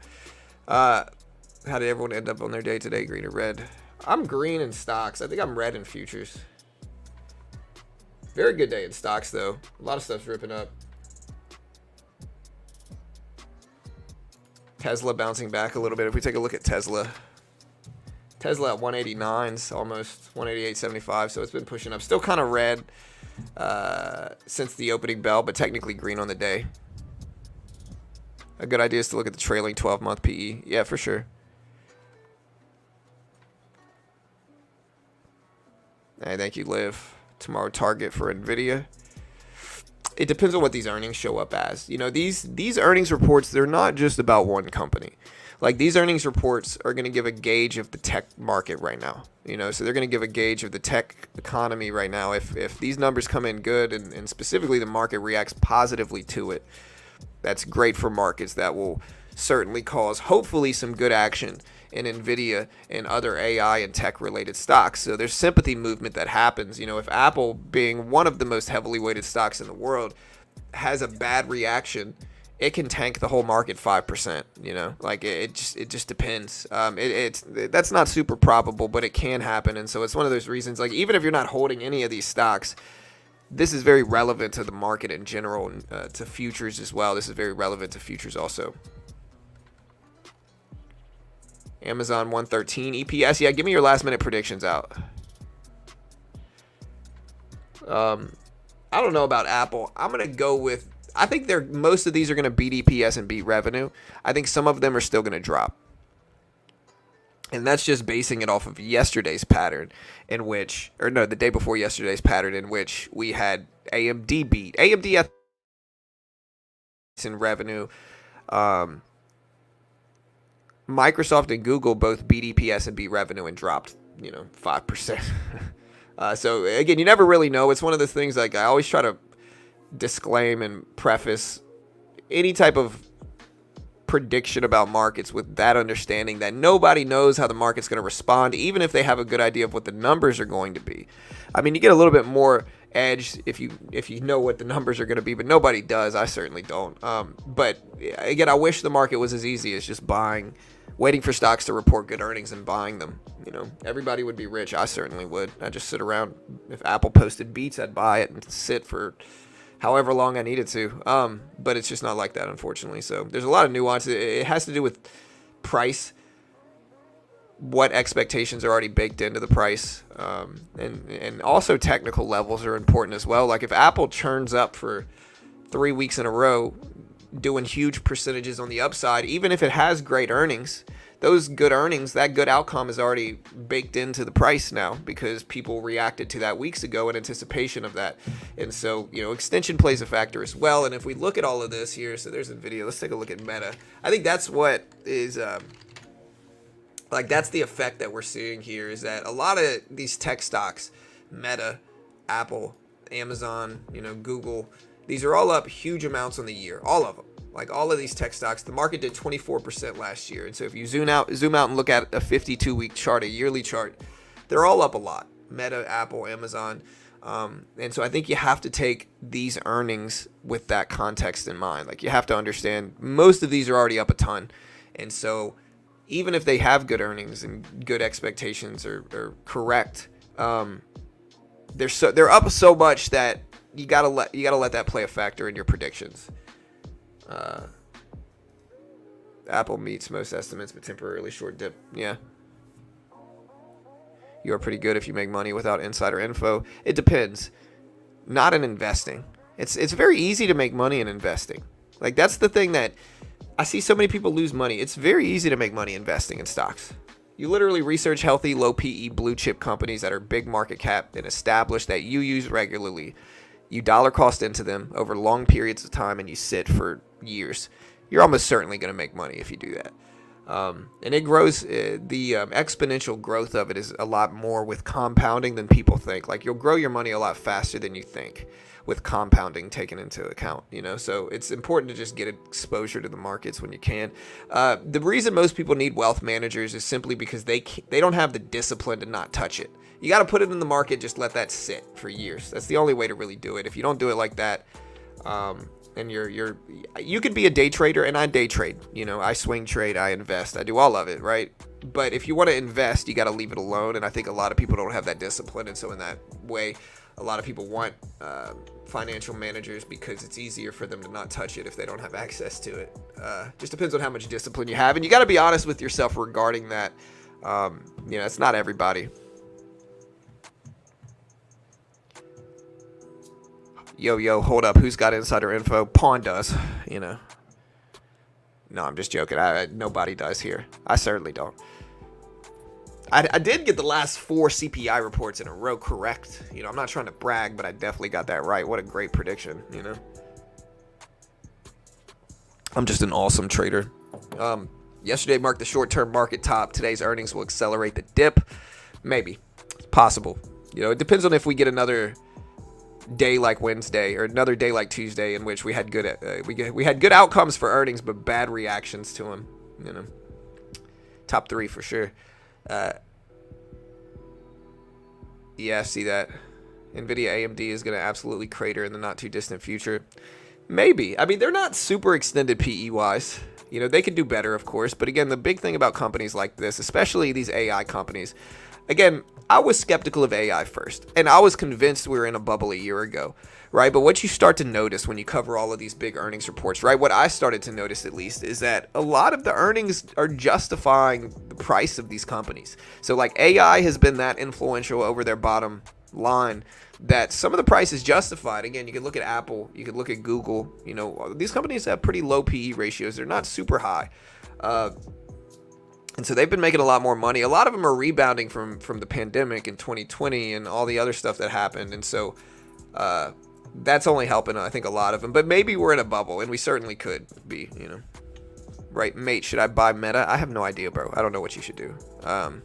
How did everyone end up on their day today, green or red? I'm green in stocks. I think I'm red in futures. Very good day in stocks, though. A lot of stuff's ripping up. Tesla bouncing back a little bit. If we take a look at Tesla at 189s, almost 188.75, so it's been pushing up. Still kind of red since the opening bell, but technically green on the day. A good idea is to look at the trailing 12-month PE. Yeah, for sure. Hey, thank you, Liv. Tomorrow target for NVIDIA. It depends on what these earnings show up as. You know, these earnings reports, they're not just about one company. Like, these earnings reports are going to give a gauge of the tech market right now. You know, so they're going to give a gauge of the tech economy right now. If these numbers come in good and specifically the market reacts positively to it, that's great for markets. That will certainly cause, hopefully, some good action in NVIDIA and other AI and tech-related stocks. So there's sympathy movement that happens. You know, if Apple, being one of the most heavily weighted stocks in the world, has a bad reaction, it can tank the whole market 5%. You know, like it just depends. That's not super probable, but it can happen. And so it's one of those reasons. Like, even if you're not holding any of these stocks, this is very relevant to the market in general, and to futures as well. This is very relevant to futures also. Amazon 113 EPS. Yeah, give me your last minute predictions out. I don't know about Apple. I'm gonna go with. I think most of these are gonna beat EPS and beat revenue. I think some of them are still gonna drop, and that's just basing it off of yesterday's pattern, the day before yesterday's pattern, in which we had AMD beat. AMD in revenue. Microsoft and Google both beat EPS and beat revenue and dropped, 5%. So again, you never really know. It's one of those things, like, I always try to disclaim and preface any type of prediction about markets with that understanding that nobody knows how the market's going to respond, even if they have a good idea of what the numbers are going to be. I mean, you get a little bit more edge if you know what the numbers are going to be, but nobody does. I certainly don't. But again, I wish the market was as easy as just waiting for stocks to report good earnings and buying them. Everybody would be rich. I certainly would. I'd just sit around. If Apple posted beats, I'd buy it and sit for however long I needed to. But it's just not like that, unfortunately. So there's a lot of nuance. It has to do with price, what expectations are already baked into the price, and also technical levels are important as well. Like, if Apple churns up for 3 weeks in a row, doing huge percentages on the upside, even if it has great earnings, those good earnings, that good outcome is already baked into the price now, because people reacted to that weeks ago in anticipation of that. And so, extension plays a factor as well. And if we look at all of this here, so there's a video, let's take a look at Meta. I think that's what is, that's the effect that we're seeing here, is that a lot of these tech stocks, Meta, Apple, Amazon, Google, these are all up huge amounts on the year, all of them. Like, all of these tech stocks, the market did 24% last year. And so if you zoom out and look at a 52-week chart, a yearly chart, they're all up a lot. Meta, Apple, Amazon. And so I think you have to take these earnings with that context in mind. Like, you have to understand most of these are already up a ton. And so even if they have good earnings and good expectations are correct, they're up so much that you gotta let that play a factor in your predictions. Apple meets most estimates, but temporarily short dip. Yeah. You are pretty good if you make money without insider info. It depends. Not in investing. It's very easy to make money in investing. Like, that's the thing that I see so many people lose money. It's very easy to make money investing in stocks. You literally research healthy, low PE, blue chip companies that are big market cap and established that you use regularly. You dollar cost into them over long periods of time, and you sit for years. You're almost certainly going to make money if you do that. And it grows. The exponential growth of it is a lot more with compounding than people think. Like, you'll grow your money a lot faster than you think with compounding taken into account. So it's important to just get exposure to the markets when you can. The reason most people need wealth managers is simply because they don't have the discipline to not touch it. You got to put it in the market, just let that sit for years. That's the only way to really do it. If you don't do it like that, and you could be a day trader, and I day trade. I swing trade, I invest, I do all of it, right? But if you want to invest, you got to leave it alone. And I think a lot of people don't have that discipline, and so in that way, a lot of people want financial managers because it's easier for them to not touch it if they don't have access to it. Just depends on how much discipline you have, and you got to be honest with yourself regarding that. It's not everybody. Yo, hold up. Who's got insider info? Pawn does, No, I'm just joking. Nobody does here. I certainly don't. I did get the last 4 CPI reports in a row correct. I'm not trying to brag, but I definitely got that right. What a great prediction, I'm just an awesome trader. Yesterday marked the short-term market top. Today's earnings will accelerate the dip. Maybe. It's possible. It depends on if we get another day like Wednesday or another day like Tuesday in which we had good we had good outcomes for earnings but bad reactions to them. Top 3 for sure. Yeah, see that. Nvidia AMD is going to absolutely crater in the not too distant future. Maybe. I mean, they're not super extended PE wise. They could do better, of course, but again, the big thing about companies like this, especially these AI companies, again, I was skeptical of AI first, and I was convinced we were in a bubble a year ago, right? But what you start to notice when you cover all of these big earnings reports, right? What I started to notice, at least, is that a lot of the earnings are justifying the price of these companies. So like AI has been that influential over their bottom line that some of the price is justified. Again, you could look at Apple, you could look at Google. You know, these companies have pretty low PE ratios. They're not super high. And so they've been making a lot more money. A lot of them are rebounding from the pandemic in 2020 and all the other stuff that happened. And so that's only helping, I think, a lot of them. But maybe we're in a bubble, and we certainly could be, you know. Right, mate, should I buy Meta? I have no idea, bro. I don't know what you should do. Well,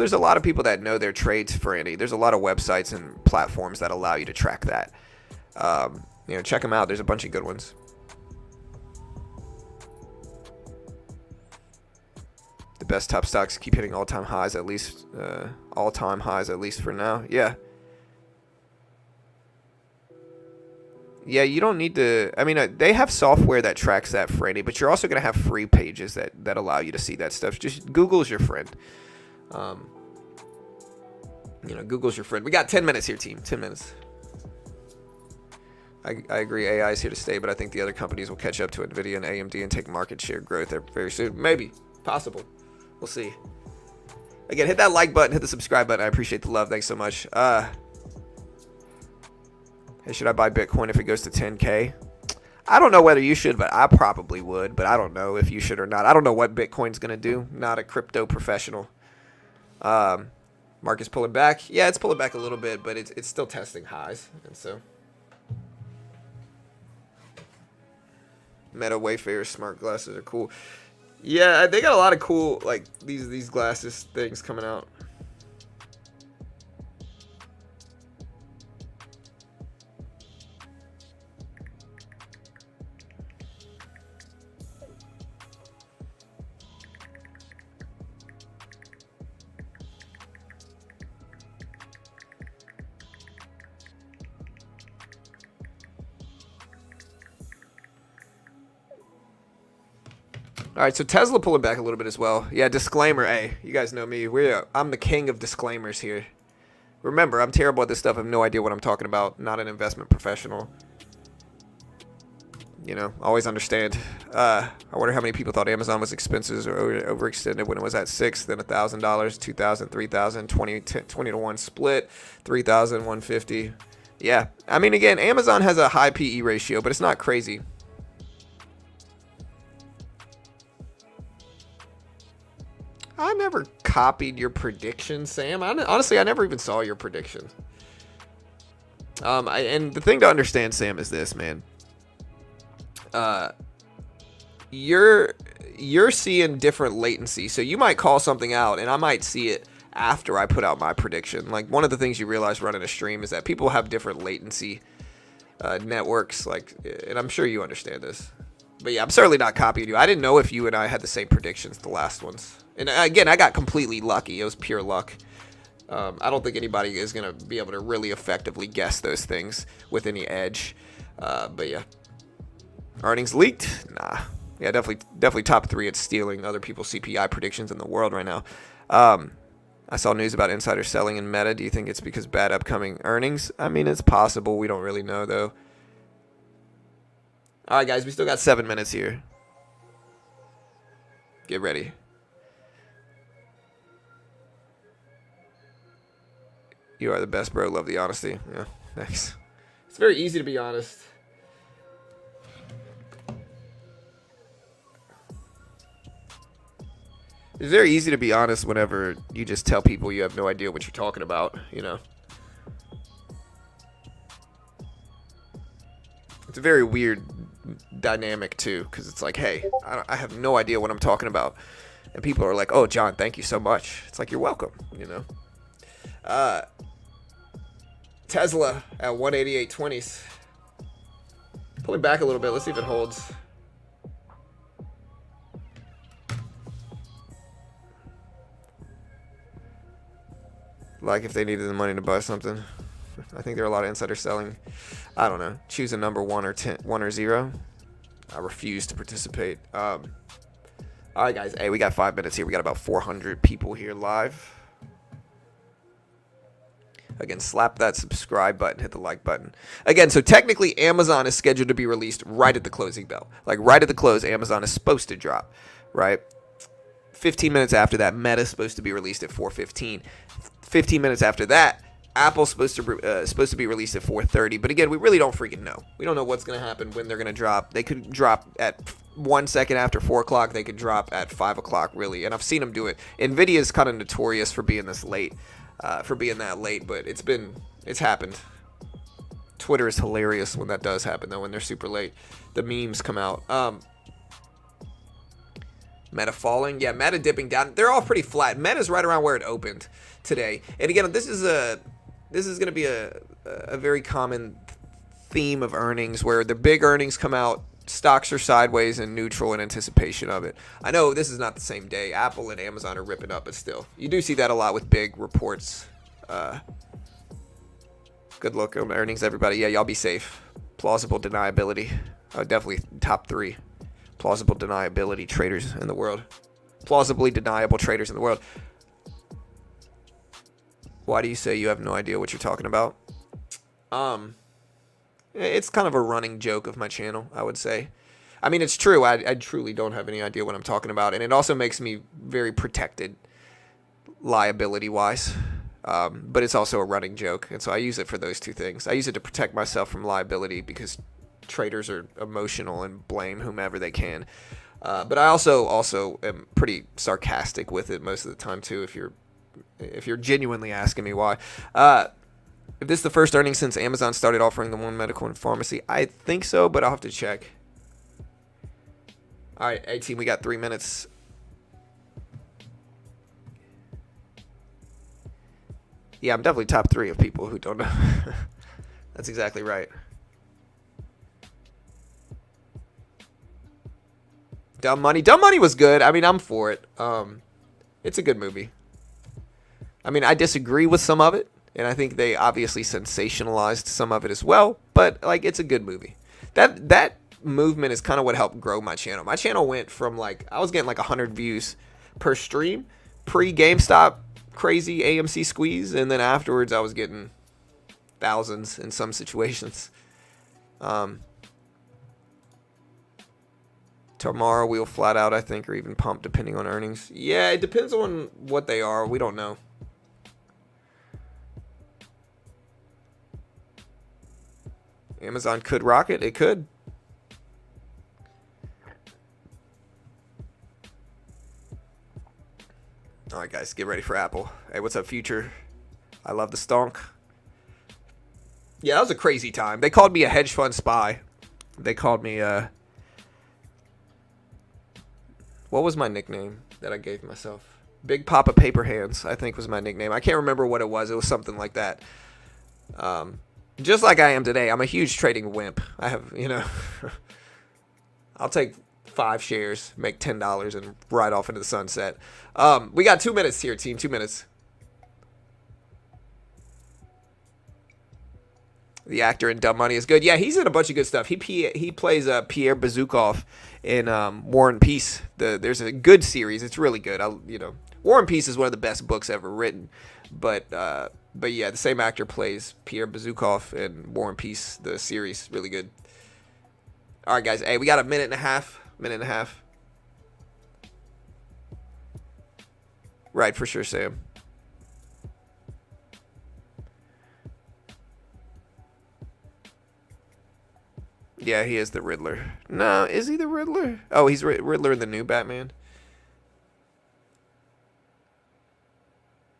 there's a lot of people that know their trades, Franny. There's a lot of websites and platforms that allow you to track that. You know, check them out. There's a bunch of good ones. The best top stocks keep hitting all-time highs, at least all-time highs, at least for now. Yeah. Yeah, you don't need to. I mean, they have software that tracks that, Franny, but you're also going to have free pages that allow you to see that stuff. Just Google's your friend. You know, Google's your friend. We got 10 minutes here, team. 10 minutes. I agree. AI is here to stay, but I think the other companies will catch up to NVIDIA and AMD and take market share growth there very soon. Maybe. Possible. We'll see. Again, hit that like button, hit the subscribe button. I appreciate the love. Thanks so much. Hey, should I buy Bitcoin if it goes to 10K? I don't know whether you should, but I probably would. But I don't know if you should or not. I don't know what Bitcoin's going to do. Not a crypto professional. Market's pulling back. Yeah, it's pulling back a little bit, but it's still testing highs. And so, Meta, Wayfair, smart glasses are cool. Yeah, they got a lot of cool, like, these glasses things coming out. All right, so Tesla pulling back a little bit as well. Yeah, disclaimer. Hey, you guys know me. I'm the king of disclaimers here. Remember, I'm terrible at this stuff. I have no idea what I'm talking about. Not an investment professional. You know, always understand. I wonder how many people thought Amazon was expensive or overextended when it was at $6, then $1,000, $2,000, $3,000, 20 to 1 split, $3,000, $150. Yeah, I mean, again, Amazon has a high PE ratio, but it's not crazy. I never copied your prediction, Sam. Honestly, I never even saw your prediction. And the thing to understand, Sam, is this, man. You're seeing different latency. So you might call something out, and I might see it after I put out my prediction. Like, one of the things you realize running a stream is that people have different latency networks. Like, and I'm sure you understand this. But yeah, I'm certainly not copying you. I didn't know if you and I had the same predictions, the last ones. And again, I got completely lucky. It was pure luck. I don't think anybody is going to be able to really effectively guess those things with any edge. But yeah. Earnings leaked? Nah. Yeah, definitely top 3 at stealing other people's CPI predictions in the world right now. I saw news about insider selling in Meta. Do you think it's because bad upcoming earnings? I mean, it's possible. We don't really know, though. All right, guys, we still got 7 minutes here. Get ready. You are the best, bro. Love the honesty. Yeah, thanks. It's very easy to be honest. It's very easy to be honest whenever you just tell people you have no idea what you're talking about, you know. It's a very weird dynamic, too, because it's like, hey, I have no idea what I'm talking about. And people are like, oh, John, thank you so much. It's like, you're welcome, you know. Tesla at 188.20s. Pulling back a little bit. Let's see if it holds. Like if they needed the money to buy something. I think there are a lot of insider selling. I don't know. Choose a number 1 or 0. I refuse to participate. All right, guys. Hey, we got 5 minutes here. We got about 400 people here live. Again, slap that subscribe button, hit the like button. Again, so technically Amazon is scheduled to be released right at the closing bell. Like right at the close, Amazon is supposed to drop, right? 15 minutes after that, Meta is supposed to be released at 4:15. 15 minutes after that, Apple's supposed to be released at 4:30. But again, we really don't freaking know. We don't know what's going to happen, when they're going to drop. They could drop at 1 second after 4 o'clock. They could drop at 5 o'clock, really. And I've seen them do it. NVIDIA is kind of notorious for being this late. That late, but it's happened. Twitter is hilarious when that does happen, though, when they're super late. The memes come out. Meta falling, yeah, Meta dipping down. They're all pretty flat. Meta's right around where it opened today. And again, this is going to be a very common theme of earnings, where the big earnings come out, stocks are sideways and neutral in anticipation of it. I know this is not the same day. Apple and Amazon are ripping up, but still. You do see that a lot with big reports. Good luck on earnings, everybody. Yeah, y'all be safe. Plausible deniability. Definitely top 3 plausible deniability traders in the world. Plausibly deniable traders in the world. Why do you say you have no idea what you're talking about? It's kind of a running joke of my channel, I would say. I mean, it's true. I truly don't have any idea what I'm talking about. And it also makes me very protected liability-wise. But it's also a running joke. And so I use it for those two things. I use it to protect myself from liability, because traders are emotional and blame whomever they can. But I also am pretty sarcastic with it most of the time, too, if you're genuinely asking me why. If this is the first earnings since Amazon started offering the One Medical and Pharmacy, I think so, but I'll have to check. All right, 18, we got 3 minutes. Yeah, I'm definitely top 3 of people who don't know. That's exactly right. Dumb Money. Dumb Money was good. I mean, I'm for it. It's a good movie. I mean, I disagree with some of it. And I think they obviously sensationalized some of it as well. But, like, it's a good movie. That movement is kind of what helped grow my channel. My channel went from, like, I was getting, like, 100 views per stream. Pre-GameStop crazy AMC squeeze. And then afterwards, I was getting thousands in some situations. Tomorrow, we'll flat out, I think, or even pump, depending on earnings. Yeah, it depends on what they are. We don't know. Amazon could rocket. It could. All right, guys, get ready for Apple. Hey, what's up, Future? I love the stonk. Yeah, that was a crazy time. They called me a hedge fund spy. They called me, what was my nickname that I gave myself? Big Papa Paper Hands, I think was my nickname. I can't remember what it was. It was something like that. Just like I am today, I'm a huge trading wimp. I have, I'll take 5 shares, make $10, and ride off into the sunset. We got 2 minutes here, team. 2 minutes. The actor in Dumb Money is good. Yeah, he's in a bunch of good stuff. He plays Pierre Bezukhov in War and Peace. There's a good series. It's really good. War and Peace is one of the best books ever written. But yeah, the same actor plays Pierre Bezukhov in War and Peace, the series. Really good. All right, guys. Hey, we got a minute and a half. Right, for sure, Sam. Yeah, he is the Riddler. No, is he the Riddler? Oh, he's Riddler in the new Batman.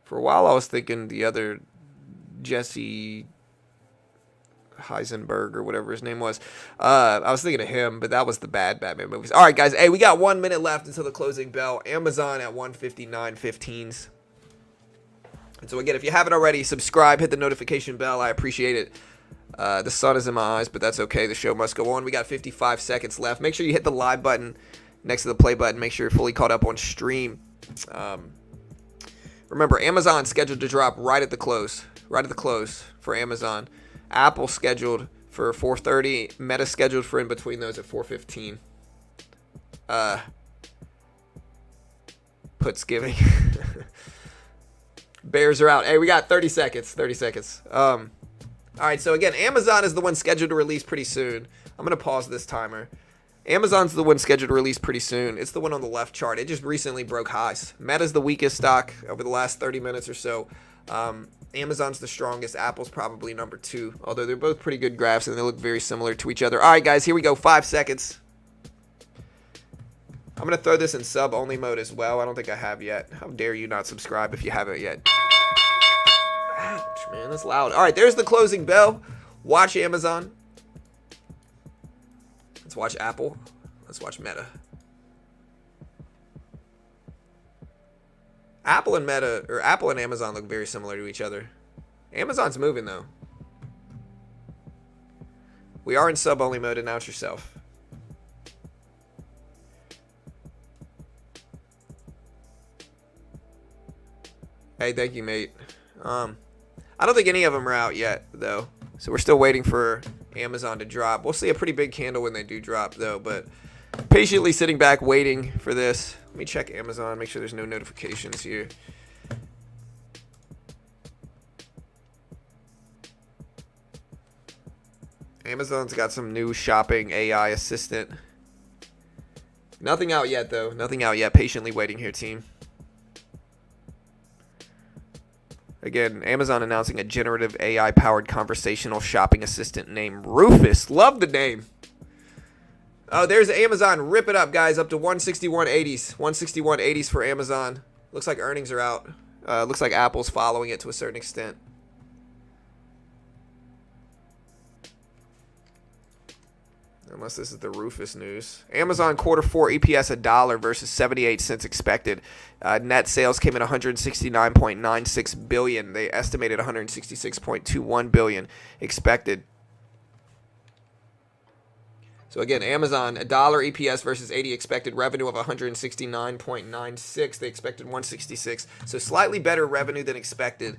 For a while, I was thinking the other Jesse Heisenberg or whatever his name was. I was thinking of him, but that was the bad Batman movies. All right, guys. Hey, we got 1 minute left until the closing bell. Amazon at 159.15s. And so again, if you haven't already, subscribe, hit the notification bell. I appreciate it. The sun is in my eyes, but that's okay. The show must go on. We got 55 seconds left. Make sure you hit the live button next to the play button. Make sure you're fully caught up on stream. Remember, Amazon scheduled to drop right at the close for Amazon. Apple scheduled for 4:30. Meta scheduled for in between those at 4:15. puts giving. Bears are out. Hey, we got 30 seconds. 30 seconds. All right, so again, Amazon is the one scheduled to release pretty soon. I'm going to pause this timer. Amazon's the one scheduled to release pretty soon. It's the one on the left chart. It just recently broke highs. Meta's the weakest stock over the last 30 minutes or so. Amazon's the strongest. Apple's probably number 2, although they're both pretty good graphs and they look very similar to each other. All right, guys, here we go. 5 seconds. I'm going to throw this in sub-only mode as well. I don't think I have yet. How dare you not subscribe if you haven't yet. Ouch, man, that's loud. All right, there's the closing bell. Watch Amazon. Let's watch Apple. Let's watch Meta. Apple and Amazon look very similar to each other. Amazon's moving though. We are in sub-only mode. Announce yourself. Hey, thank you, mate. I don't think any of them are out yet, though. So we're still waiting for Amazon to drop. We'll see a pretty big candle when they do drop, though. But patiently sitting back waiting for this. Let me check Amazon, make sure there's no notifications here. Amazon's got some new shopping AI assistant. Nothing out yet, though. Nothing out yet. Patiently waiting here, team. Again, Amazon announcing a generative AI-powered conversational shopping assistant named Rufus. Love the name. Oh, there's Amazon. Rip it up, guys. Up to 161.80s. 161.80s for Amazon. Looks like earnings are out. Looks like Apple's following it to a certain extent. Unless this is the Rufus news. Amazon Q4 EPS $1 versus 78 cents expected. Net sales came in 169.96 billion. They estimated 166.21 billion expected. So again, Amazon $1 EPS versus 80 expected. Revenue of 169.96. They expected 166. So slightly better revenue than expected.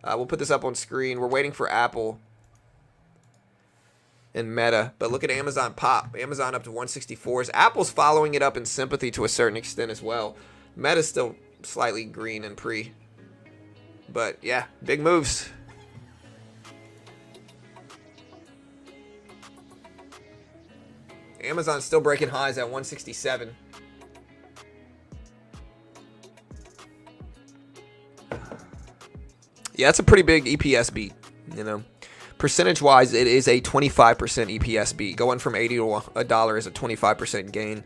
We'll put this up on screen. We're waiting for Apple and Meta, but look at Amazon pop. Amazon up to 164s. Apple's following it up in sympathy to a certain extent as well. Meta's still slightly green and pre, but yeah, big moves. Amazon's still breaking highs at 167. Yeah, that's a pretty big EPS beat, you know. Percentage-wise, it is a 25% EPS beat. Going from 80 to $1 is a 25% gain.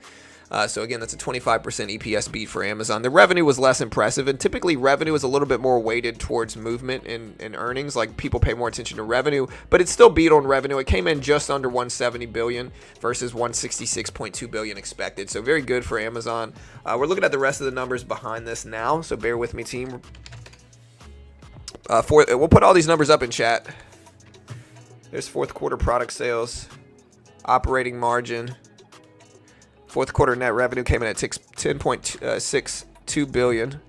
So again, that's a 25% EPS beat for Amazon. The revenue was less impressive, and typically revenue is a little bit more weighted towards movement in earnings. Like people pay more attention to revenue, but it still beat on revenue. It came in just under 170 billion versus 166.2 billion expected. So very good for Amazon. We're looking at the rest of the numbers behind this now, so bear with me, team. We'll put all these numbers up in chat. There's fourth quarter product sales, operating margin. Fourth quarter net revenue came in at 10.62 billion.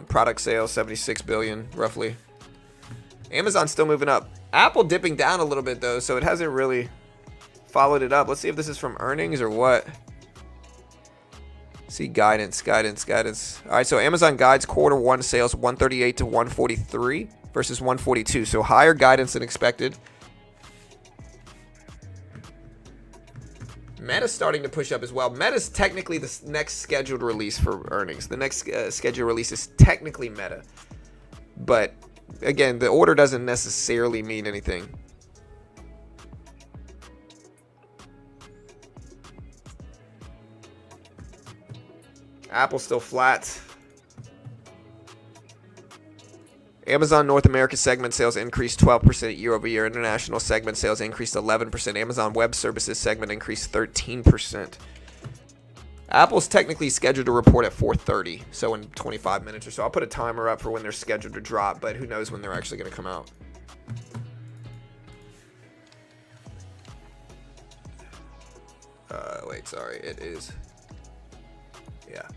Product sales 76 billion roughly. Amazon's still moving up. Apple dipping down a little bit though, so it hasn't really followed it up. Let's see if this is from earnings or what. See guidance. All right, so Amazon guides Q1 sales 138 to 143 versus 142, so higher guidance than expected. Meta's starting to push up as well. Meta's technically the next scheduled release for earnings. The next scheduled release is technically Meta, but again, the order doesn't necessarily mean anything. Apple's still flat. Amazon North America segment sales increased 12% year over year. International segment sales increased 11%. Amazon Web Services segment increased 13%. Apple's technically scheduled to report at 4:30, so in 25 minutes or so. I'll put a timer up for when they're scheduled to drop, but who knows when they're actually going to come out. Wait, sorry, it is. Yeah.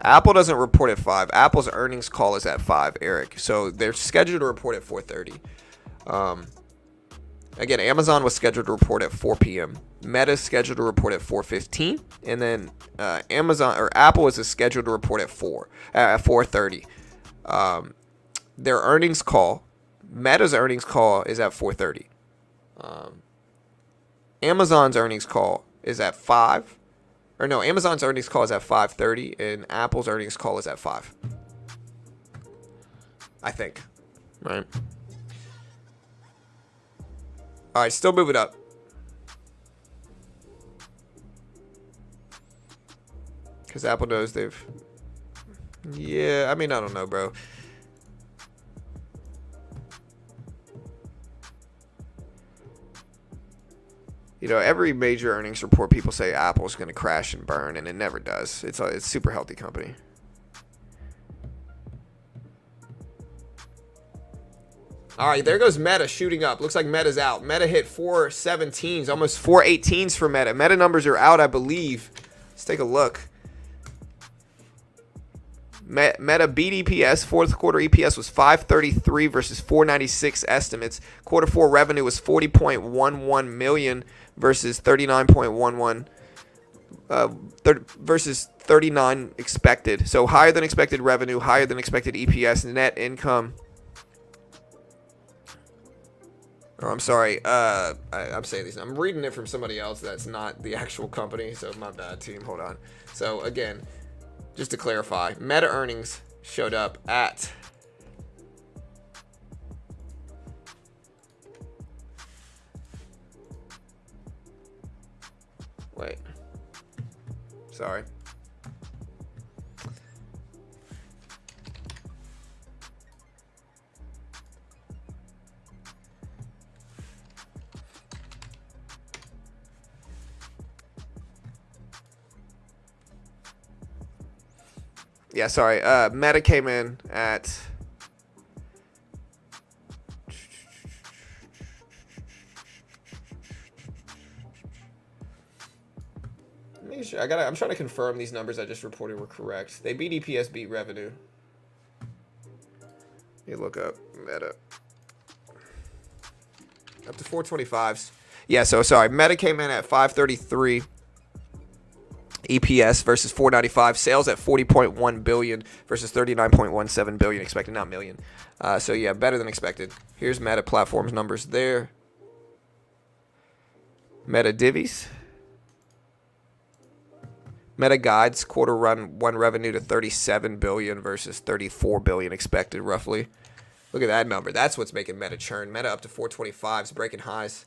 Apple doesn't report at 5. Apple's earnings call is at 5, Eric. So they're scheduled to report at 4:30. Again, Amazon was scheduled to report at 4 p.m. Meta's scheduled to report at 4:15, and then Apple is scheduled to report at 4:30. Their earnings call, Meta's earnings call is at 4:30. Amazon's earnings call is at 5. Or no, Amazon's earnings call is at 5:30, and Apple's earnings call is at 5. I think, right? All right, still moving up. Because Apple knows they've... Yeah, I mean, I don't know, bro. You know, every major earnings report, people say Apple's going to crash and burn, and it never does. It's a super healthy company. All right, there goes Meta shooting up. Looks like Meta's out. Meta hit 417s, almost 418s for Meta. Meta numbers are out, I believe. Let's take a look. Meta beat EPS. Fourth quarter EPS was 533 versus 496 estimates. Quarter 4 revenue was 40.11 million versus 39.11 versus 39 expected. So higher than expected revenue, higher than expected EPS. Net income. Oh, I'm sorry. I'm saying these. I'm reading it from somebody else that's not the actual company. So my bad, team. Hold on. So again, just to clarify, Meta earnings showed up at sorry. Yeah, sorry. Meta came in at I'm trying to confirm these numbers I just reported were correct. They beat EPS, beat revenue. You look up Meta. Up to 425s. Yeah, so sorry. Meta came in at 533 EPS versus 495. Sales at 40.1 billion versus 39.17 billion expected, not million. So yeah, better than expected. Here's Meta Platforms numbers there. Meta Divvies. Meta guides quarter one revenue to 37 billion versus 34 billion expected roughly. Look at that number. That's what's making Meta churn. Meta up to 425s, breaking highs.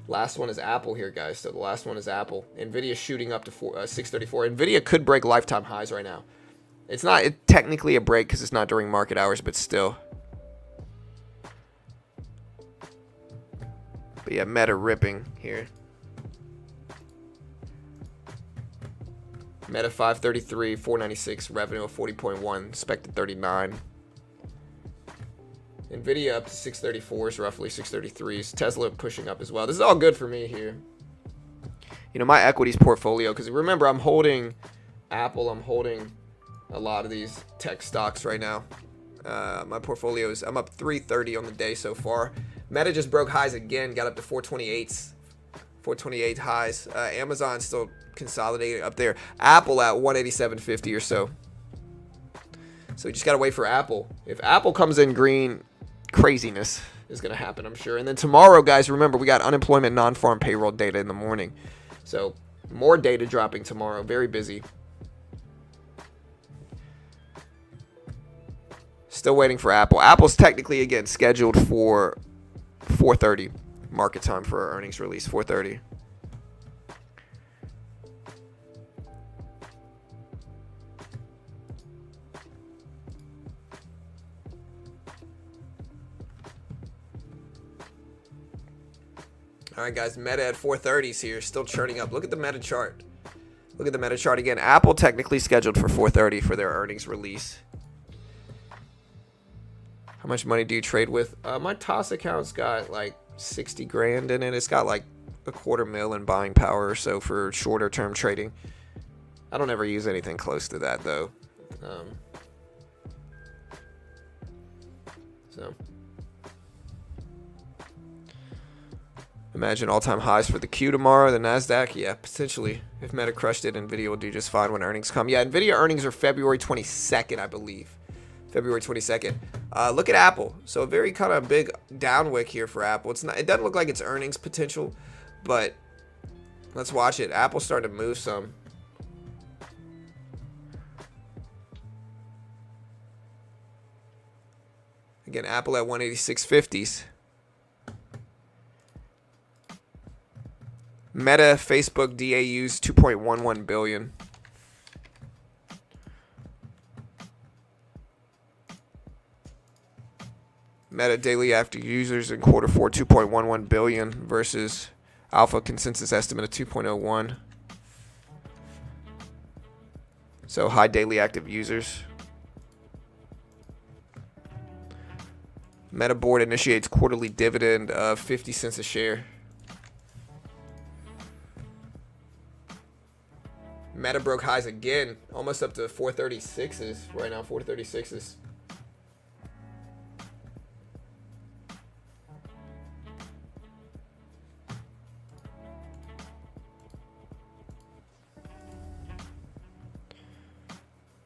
Last one is Apple here, guys. So the last one is Apple. Nvidia shooting up to 634. Nvidia could break lifetime highs right now. It's not technically a break because it's not during market hours, but still. But yeah, Meta ripping here. Meta 533, 496, revenue of 40.1, expected 39. Nvidia up to 634s, roughly 633s. Tesla pushing up as well. This is all good for me here. You know, my equities portfolio, because remember, I'm holding Apple. I'm holding a lot of these tech stocks right now. My portfolio is, I'm up 330 on the day so far. Meta just broke highs again, got up to 428s. 428 highs. Amazon still consolidating up there. Apple at 187.50 or so. So we just got to wait for Apple. If Apple comes in green, craziness is going to happen, I'm sure. And then tomorrow, guys, remember, we got unemployment non-farm payroll data in the morning. So more data dropping tomorrow. Very busy. Still waiting for Apple. Apple's technically, again, scheduled for 4:30 market time for our earnings release, 4:30. All right, guys, Meta at 430s here, still churning up. Look at the Meta chart. Look at the Meta chart again. Apple technically scheduled for 4:30 for their earnings release. How much money do you trade with? My TOS account's got like 60 grand in it. It's got like $250,000 in buying power or so for shorter term trading. I don't ever use anything close to that though. So imagine all-time highs for the Q tomorrow. The NASDAQ, yeah, potentially. If Meta crushed it, NVIDIA will do just fine when earnings come. Yeah, NVIDIA earnings are February 22nd, I believe. February 22nd. Look at Apple. So a very kind of big downwick here for Apple. It's not. It doesn't look like it's earnings potential, but let's watch it. Apple's starting to move some. Again, Apple at 186.50s. Meta, Facebook DAUs 2.11 billion. Meta daily active users in quarter 4 2.11 billion versus alpha consensus estimate of 2.01. So high daily active users. Meta board initiates quarterly dividend of 50 cents a share. Meta broke highs again, almost up to 436s right now, 436s.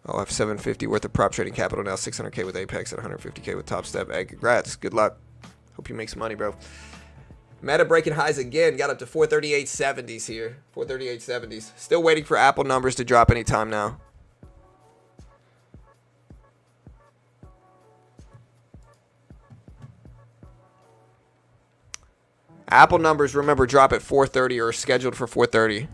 I'll have 750 worth of prop trading capital now, 600K with Apex, and 150K with Top Step. Hey, congrats. Good luck. Hope you make some money, bro. Meta breaking highs again. Got up to 438.70s here. 438.70s. Still waiting for Apple numbers to drop anytime now. Apple numbers, remember, drop at 4:30 or are scheduled for 4:30.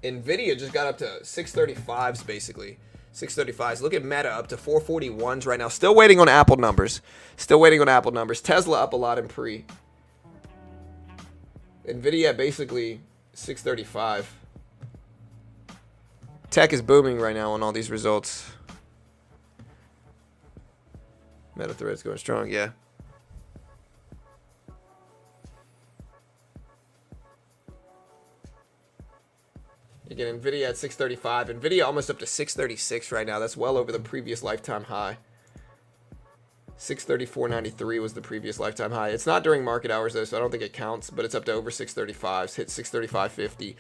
NVIDIA just got up to 635s, basically. 635s. Look at Meta up to 441s right now. Still waiting on Apple numbers. Still waiting on Apple numbers. Tesla up a lot in pre. NVIDIA basically 635. Tech is booming right now on all these results. Meta thread's going strong, yeah. Again, NVIDIA at 635. NVIDIA almost up to 636 right now. That's well over the previous lifetime high. 634.93 was the previous lifetime high. It's not during market hours, though, so I don't think it counts, but it's up to over 635s. Hit 635.50.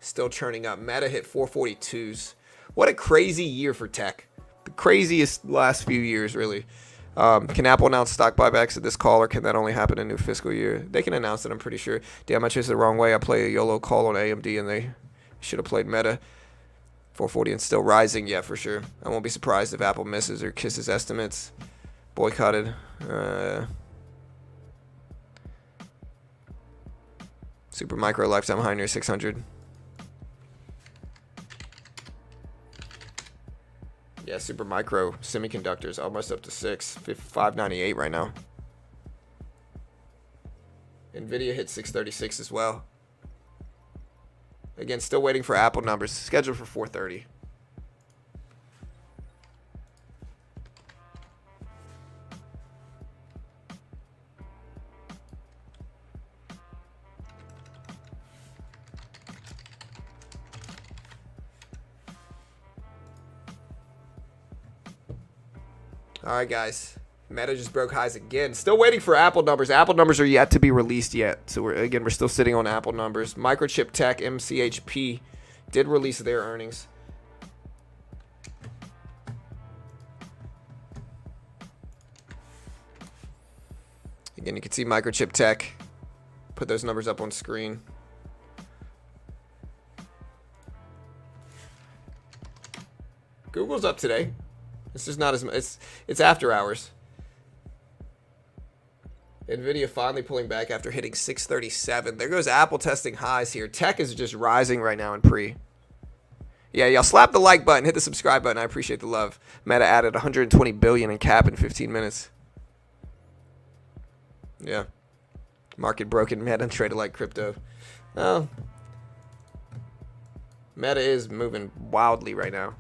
Still churning up. Meta hit 442s. What a crazy year for tech. The craziest last few years, really. Can Apple announce stock buybacks at this call, or can that only happen in new fiscal year? They can announce it, I'm pretty sure. Damn, I chose the wrong way. I play a YOLO call on AMD, and they should have played Meta. 440 and still rising, yeah, for sure. I won't be surprised if Apple misses or kisses estimates. Boycotted. Super micro lifetime high near 600. Yeah, super micro semiconductors almost up to 598 right now. NVIDIA hit 636 as well. Again, still waiting for Apple numbers. Scheduled for 4:30. All right, guys. Meta just broke highs again. Still waiting for Apple numbers. Apple numbers are yet to be released yet. So we're still sitting on Apple numbers. Microchip Tech, MCHP, did release their earnings. Again, you can see Microchip Tech. Put those numbers up on screen. Google's up today. It's just not as much. It's after hours. NVIDIA finally pulling back after hitting 637. There goes Apple testing highs here. Tech is just rising right now in pre. Yeah, y'all slap the like button, hit the subscribe button. I appreciate the love. Meta added 120 billion in cap in 15 minutes. Yeah. Market broken Meta and traded like crypto. Oh, Meta is moving wildly right now.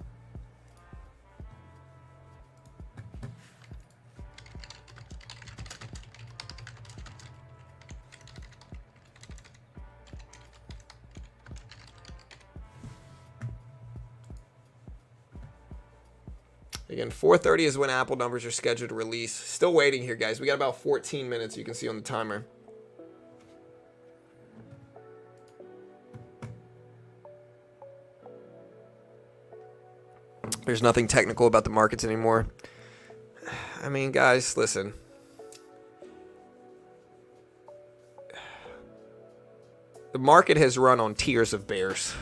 Again, 4:30 is when Apple numbers are scheduled to release. Still waiting here, guys. We got about 14 minutes, you can see on the timer. There's nothing technical about the markets anymore. I mean, guys, listen. The market has run on tiers of bears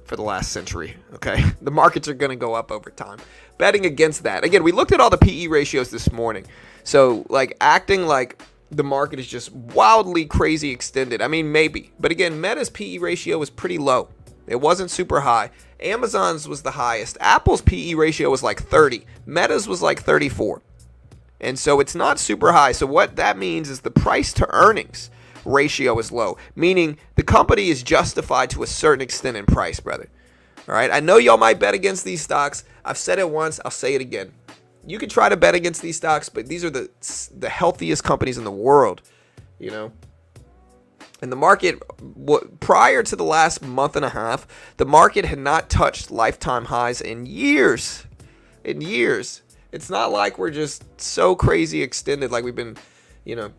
for the last century, okay? The markets are going to go up over time. Betting against that. Again, we looked at all the PE ratios this morning. So, like, acting like the market is just wildly crazy extended. I mean, maybe. But again, Meta's PE ratio was pretty low. It wasn't super high. Amazon's was the highest. Apple's PE ratio was like 30. Meta's was like 34. And so it's not super high. So what that means is the price to earnings ratio is low, meaning the company is justified to a certain extent in price, brother. All right. I know y'all might bet against these stocks. I've said it once. I'll say it again. You can try to bet against these stocks, but these are the healthiest companies in the world, you know. And the market, prior to the last month and a half, the market had not touched lifetime highs in years. In years. It's not like we're just so crazy extended like we've been, you know,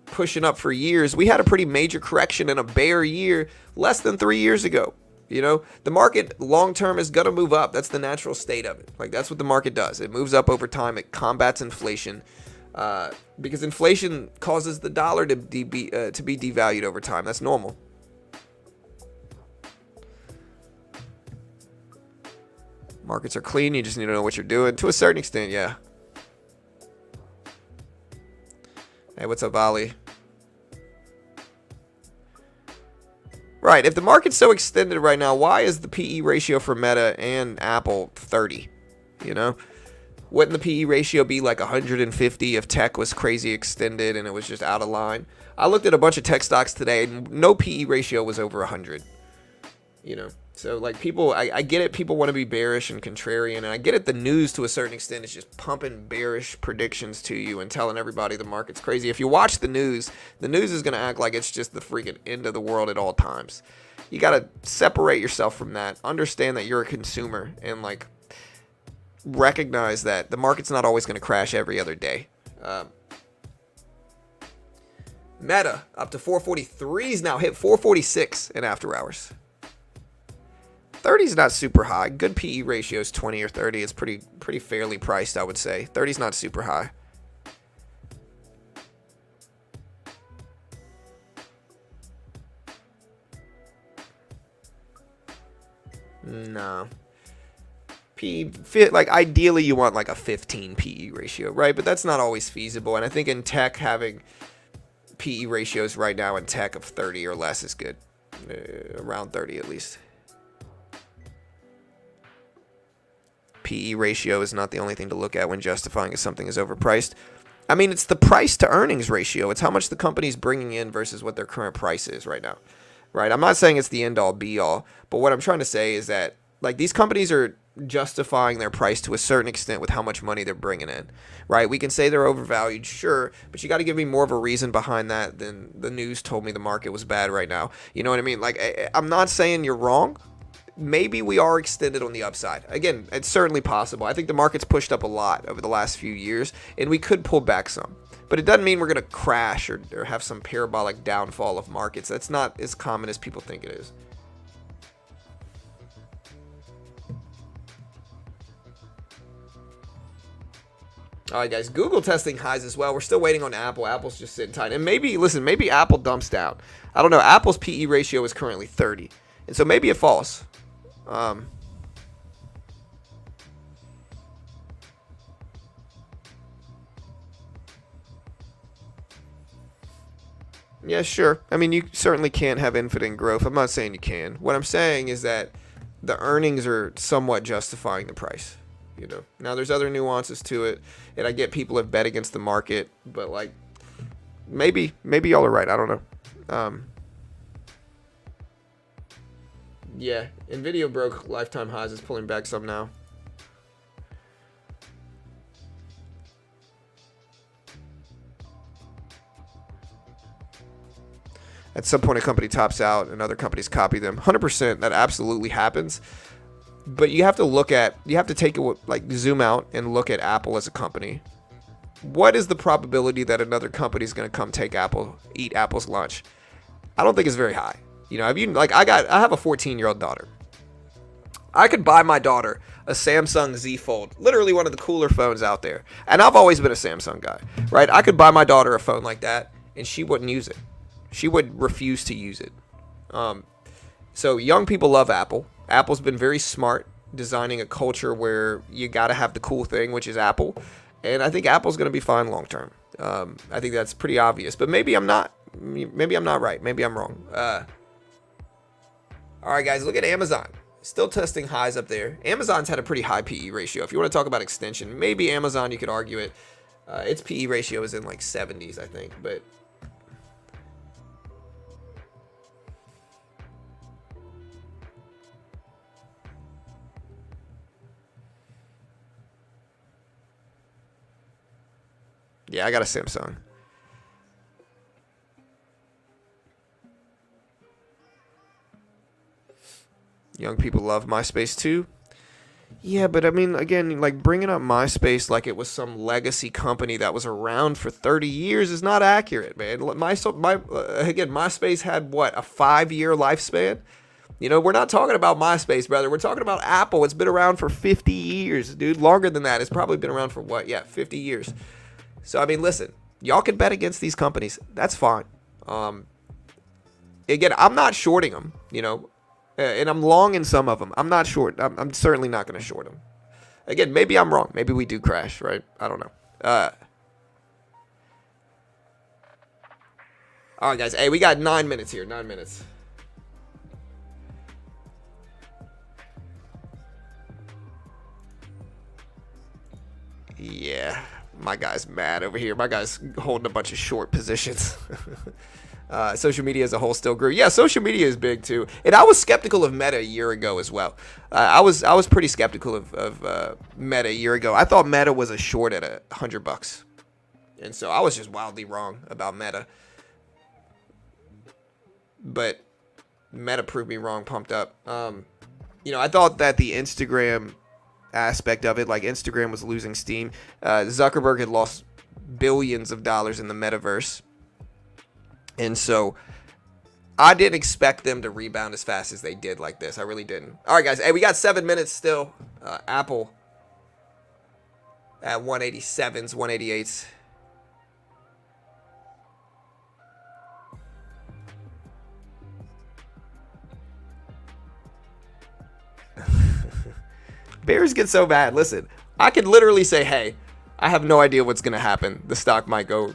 pushing up for years. We had a pretty major correction in a bear year less than 3 years ago. You know, the market long term is going to move up. That's the natural state of it. Like, that's what the market does. It moves up over time. It combats inflation because inflation causes the dollar to be devalued over time. That's normal. Markets are clean. You just need to know what you're doing to a certain extent. Yeah. Hey, what's up, Ali? Right, if the market's so extended right now, why is the PE ratio for Meta and Apple 30? You know? Wouldn't the PE ratio be like 150 if tech was crazy extended and it was just out of line? I looked at a bunch of tech stocks today and no PE ratio was over 100. You know? So, like, people, I get it, people want to be bearish and contrarian, and I get it, the news to a certain extent is just pumping bearish predictions to you and telling everybody the market's crazy. If you watch the news is going to act like it's just the freaking end of the world at all times. You got to separate yourself from that, understand that you're a consumer, and, like, recognize that the market's not always going to crash every other day. Meta, up to 443s now, hit 446 in after hours. 30 is not super high. Good PE ratio is 20 or 30. It's pretty fairly priced, I would say. 30 is not super high. No. PE, like, ideally you want like a 15 PE ratio, right? But that's not always feasible. And I think in tech, having PE ratios right now in tech of 30 or less is good. Around 30 at least. PE ratio is not the only thing to look at when justifying if something is overpriced. I mean, it's the price to earnings ratio. It's how much the company's bringing in versus what their current price is right now. Right? I'm not saying it's the end all be all, but what I'm trying to say is that, like, these companies are justifying their price to a certain extent with how much money they're bringing in. Right? We can say they're overvalued, sure, but you got to give me more of a reason behind that than the news told me the market was bad right now. You know what I mean? Like, I'm not saying you're wrong. Maybe we are extended on the upside. Again, it's certainly possible. I think the market's pushed up a lot over the last few years, and we could pull back some. But it doesn't mean we're going to crash or have some parabolic downfall of markets. That's not as common as people think it is. All right, guys. Google testing highs as well. We're still waiting on Apple. Apple's just sitting tight. And maybe, listen, maybe Apple dumps down. I don't know. Apple's PE ratio is currently 30. And so maybe it falls. Yeah, sure. I mean, you certainly can't have infinite growth. I'm not saying you can. What I'm saying is that the earnings are somewhat justifying the price. You know. Now, there's other nuances to it, and I get people have bet against the market, but, like, maybe y'all are right. I don't know. Yeah, Nvidia broke lifetime highs. It's pulling back some now. At some point, a company tops out and other companies copy them. 100%, that absolutely happens. But you have to take it, like, zoom out and look at Apple as a company. What is the probability that another company is going to come eat Apple's lunch? I don't think it's very high. You know, I have a 14-year-old daughter. I could buy my daughter a Samsung Z Fold, literally one of the cooler phones out there. And I've always been a Samsung guy, right? I could buy my daughter a phone like that, and she wouldn't use it. She would refuse to use it. So young people love Apple. Apple's been very smart designing a culture where you got to have the cool thing, which is Apple. And I think Apple's going to be fine long term. I think that's pretty obvious. But maybe I'm not. Maybe I'm not right. Maybe I'm wrong. All right, guys, look at Amazon. Still testing highs up there. Amazon's had a pretty high PE ratio. If you want to talk about extension, maybe Amazon, you could argue it. Its PE ratio is in like 70s, I think. But yeah, I got a Samsung. Young people love MySpace too. Yeah, but I mean, again, like bringing up MySpace like it was some legacy company that was around for 30 years is not accurate, man. Again, MySpace had what, a 5-year lifespan? You know, we're not talking about MySpace, brother. We're talking about Apple. It's been around for 50 years, dude. Longer than that. It's probably been around for what? Yeah, 50 years. So, I mean, listen, y'all can bet against these companies. That's fine. Again, I'm not shorting them, you know. And I'm long in some of them. I'm not short. I'm certainly not going to short them. Again, maybe I'm wrong. Maybe we do crash, right? I don't know. All right, guys. Hey, we got 9 minutes here. 9 minutes. Yeah. My guy's mad over here. My guy's holding a bunch of short positions. Social media as a whole still grew. Yeah, social media is big too. And I was skeptical of Meta a year ago as well. I was pretty skeptical of Meta a year ago. I thought Meta was a short at $100, and so I was just wildly wrong about Meta. But Meta proved me wrong. Pumped up. You know, I thought that the Instagram aspect of it, like Instagram was losing steam. Zuckerberg had lost billions of dollars in the metaverse. And so I didn't expect them to rebound as fast as they did like this. I really didn't. All right, guys. Hey, we got 7 minutes still. Apple at 187s, 188s. Bears get so bad. Listen, I could literally say, hey, I have no idea what's going to happen. The stock might go,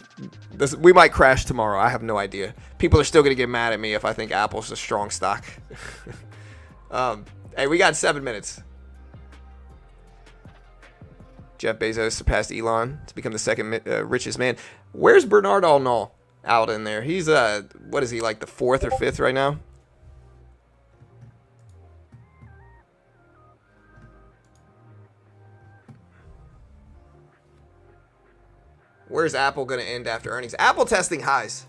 we might crash tomorrow. I have no idea. People are still going to get mad at me if I think Apple's a strong stock. Hey, we got 7 minutes. Jeff Bezos surpassed Elon to become the second richest man. Where's Bernard Arnault out in there? He's, what is he, like the 4th or 5th right now? Where's Apple going to end after earnings? Apple testing highs.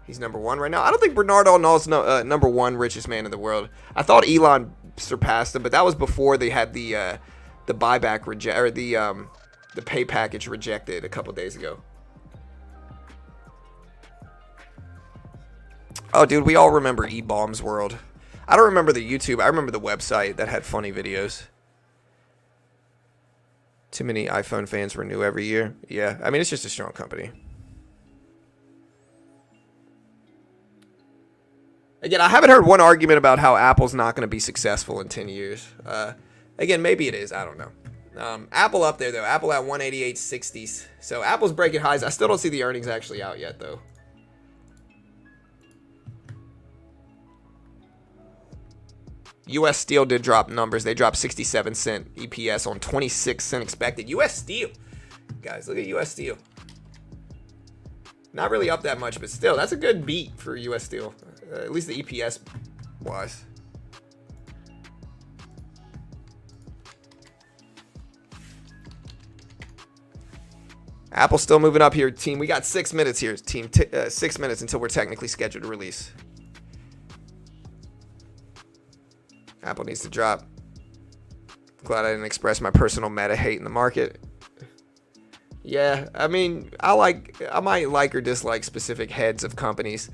He's number 1 right now. I don't think Bernard Arnault's number 1 richest man in the world. I thought Elon surpassed him, but that was before they had the buyback the pay package rejected a couple days ago. Oh, dude, we all remember E-Bombs World. I don't remember the YouTube. I remember the website that had funny videos. Too many iPhone fans renew every year. Yeah, I mean, it's just a strong company. Again, I haven't heard one argument about how Apple's not going to be successful in 10 years. Again, maybe it is. I don't know. Apple up there, though. Apple at 188.60s. So Apple's breaking highs. I still don't see the earnings actually out yet, though. U.S. Steel did drop numbers. They dropped 67 cent EPS on 26 cent expected. U.S. Steel. guys. Look at US Steel. Not really up that much, but still, that's a good beat for US Steel. At least the EPS wise. Apple's still moving up here, team. We got 6 minutes here, team. 6 minutes until we're technically scheduled to release. Apple needs to drop. Glad I didn't express my personal meta hate in the market. Yeah, I mean, I might like or dislike specific heads of companies,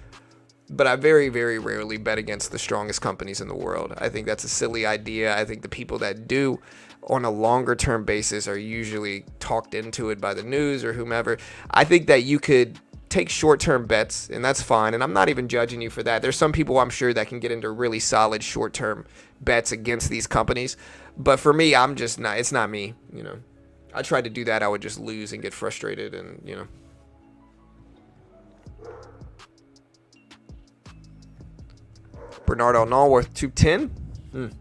but I very, very rarely bet against the strongest companies in the world. I think that's a silly idea. I think the people that do on a longer term basis are usually talked into it by the news or whomever. I think that you could take short-term bets, and that's fine, and I'm not even judging you for that. There's some people I'm sure that can get into really solid short-term bets against these companies, but for me, I'm just not. It's not me, you know. I tried to do that, I would just lose and get frustrated, and you know. Bernard Arnault worth 210.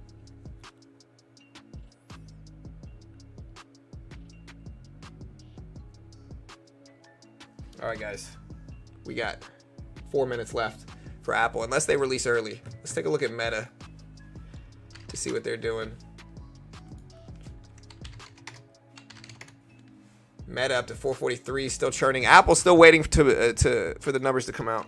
All right, guys. We got 4 minutes left for Apple, unless they release early. Let's take a look at Meta to see what they're doing. Meta up to 443, still churning. Apple still waiting for the numbers to come out.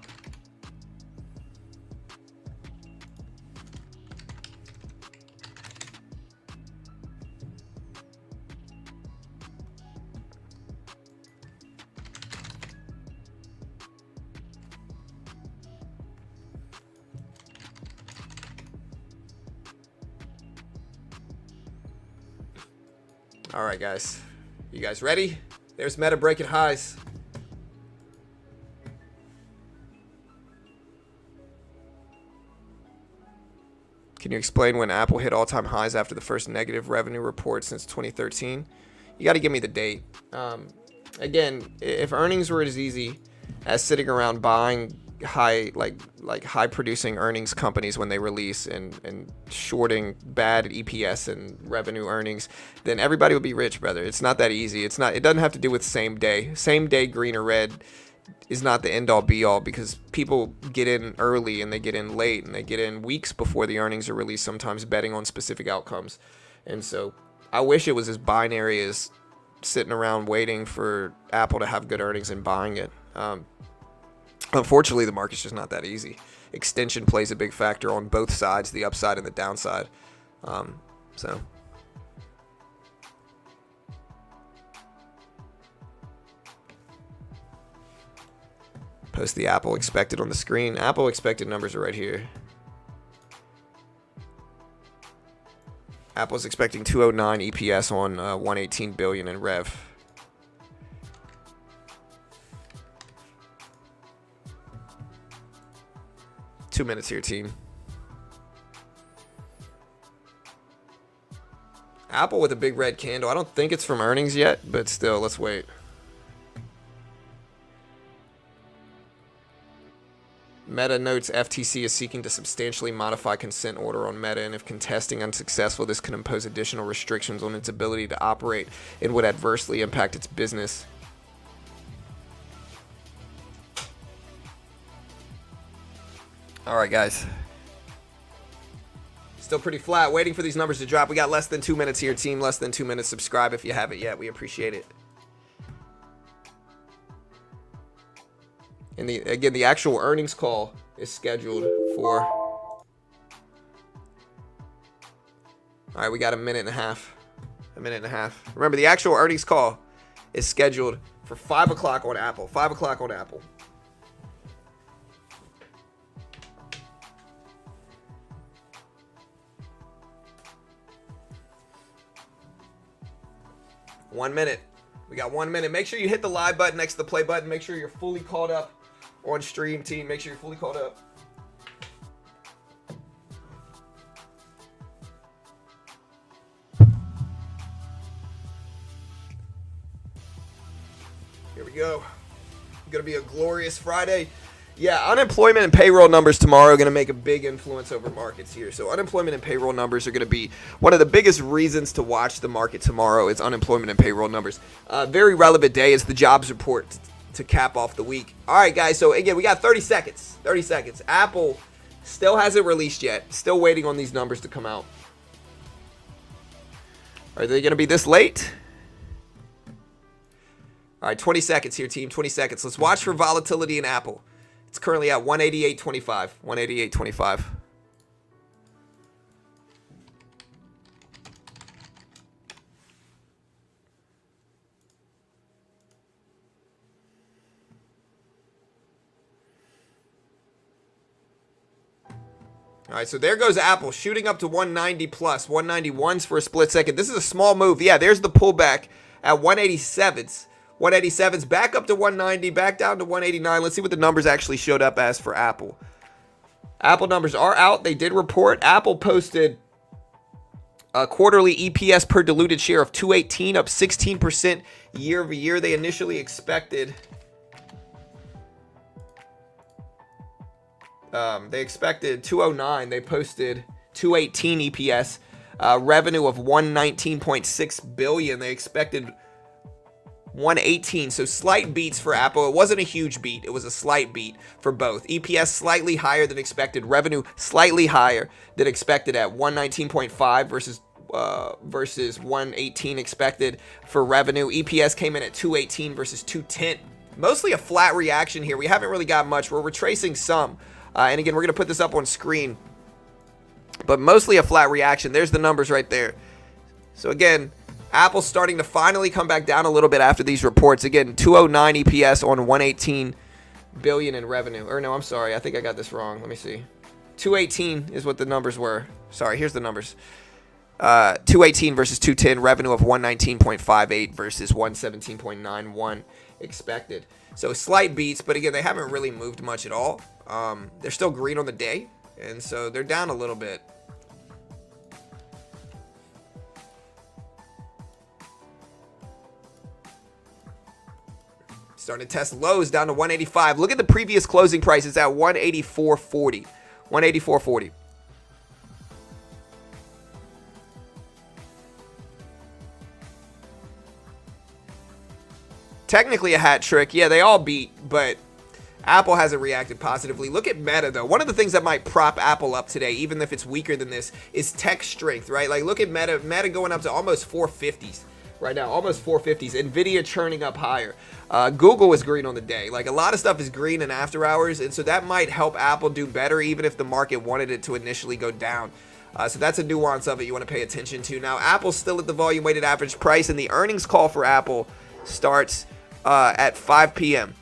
All right, guys. You guys ready? There's Meta breaking highs. Can you explain when Apple hit all-time highs after the first negative revenue report since 2013? You got to give me the date. Again, if earnings were as easy as sitting around buying high producing earnings companies when they release and shorting bad EPS and revenue earnings, then everybody would be rich, brother. It's not that easy. It doesn't have to do with same day green or red is not the end all be all, because people get in early and they get in late and they get in weeks before the earnings are released, sometimes betting on specific outcomes. And so I wish it was as binary as sitting around waiting for Apple to have good earnings and buying it. Unfortunately, the market's just not that easy. Extension plays a big factor on both sides, the upside and the downside. So post the Apple expected on the screen. Apple expected numbers are right here. Apple's expecting 209 EPS on 118 billion in rev. Two minutes here, team. Apple with a big red candle. I don't think it's from earnings yet, but still, let's wait. Meta notes FTC is seeking to substantially modify consent order on Meta, and if contesting unsuccessful, this could impose additional restrictions on its ability to operate and would adversely impact its business. All right, guys. Still pretty flat. Waiting for these numbers to drop. We got less than 2 minutes here, team. Less than 2 minutes. Subscribe if you haven't yet. We appreciate it. And again, the actual earnings call is scheduled for... All right, we got a minute and a half. A minute and a half. Remember, the actual earnings call is scheduled for 5 o'clock on Apple. 5 o'clock on Apple. One minute. We got 1 minute. Make sure you hit the live button next to the play button. Make sure you're fully caught up on stream, team. Make sure you're fully caught up. Here we go. Gonna be a glorious Friday. Yeah, unemployment and payroll numbers tomorrow are going to make a big influence over markets here. So unemployment and payroll numbers are going to be one of the biggest reasons to watch the market tomorrow is unemployment and payroll numbers. Very relevant day is the jobs report to cap off the week. All right, guys. So, again, we got 30 seconds. 30 seconds. Apple still hasn't released yet. Still waiting on these numbers to come out. Are they going to be this late? All right, 20 seconds here, team. 20 seconds. Let's watch for volatility in Apple. It's currently at 188.25. 188.25. All right, so there goes Apple shooting up to 190 plus. 191s for a split second. This is a small move. Yeah, there's the pullback at 187s. 187s back up to 190, back down to 189. Let's see what the numbers actually showed up as for Apple. Apple numbers are out. They did report. Apple posted a quarterly EPS per diluted share of 218, up 16% year over year. They initially expected 209. They posted 218 EPS. Revenue of 119.6 billion. They expected 118, so slight beats for Apple. It wasn't a huge beat. It was a slight beat for both. EPS slightly higher than expected. Revenue slightly higher than expected at 119.5 versus 118 expected for revenue. EPS came in at 218 versus 210. Mostly a flat reaction here. We haven't really got much. We're retracing some. And again, we're going to put this up on screen. But mostly a flat reaction. There's the numbers right there. So again, Apple's starting to finally come back down a little bit after these reports. Again, 209 EPS on 118 billion in revenue. Or no, I'm sorry. I think I got this wrong. Let me see. 218 is what the numbers were. Sorry, here's the numbers. 218 versus 210. Revenue of 119.58 versus 117.91 expected. So slight beats, but again, they haven't really moved much at all. They're still green on the day, and so they're down a little bit. Starting to test lows down to 185. Look at the previous closing price. It's at 184.40. 184.40. Technically a hat trick. Yeah, they all beat, but Apple hasn't reacted positively. Look at Meta, though. One of the things that might prop Apple up today, even if it's weaker than this, is tech strength, right? Like, look at Meta. Meta going up to almost 450s. Right now, almost 450s. Nvidia churning up higher. Google is green on the day. Like, a lot of stuff is green in after hours, and so that might help Apple do better, even if the market wanted it to initially go down. So that's a nuance of it you want to pay attention to. Now, Apple's still at the volume-weighted average price, and the earnings call for Apple starts at 5 p.m.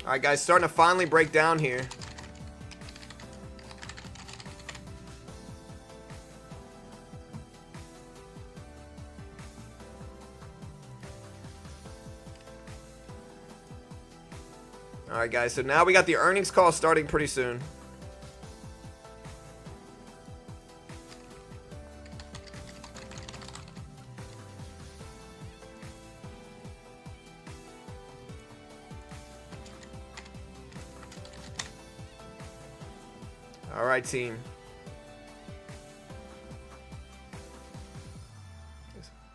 All right, guys, starting to finally break down here. All right, guys, so now we got the earnings call starting pretty soon. All right, team.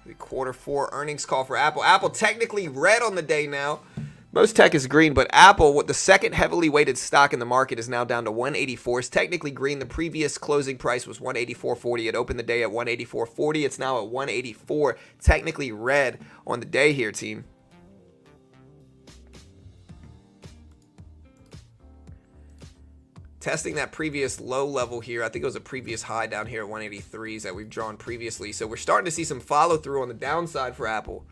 The Q4 earnings call for Apple. Apple technically red on the day now. Most tech is green, but Apple, with the second heavily weighted stock in the market, is now down to 184. It's technically green. The previous closing price was 184.40. It opened the day at 184.40. It's now at 184. Technically red on the day here, team. Testing that previous low level here. I think it was a previous high down here at 183s that we've drawn previously. So we're starting to see some follow through on the downside for Apple.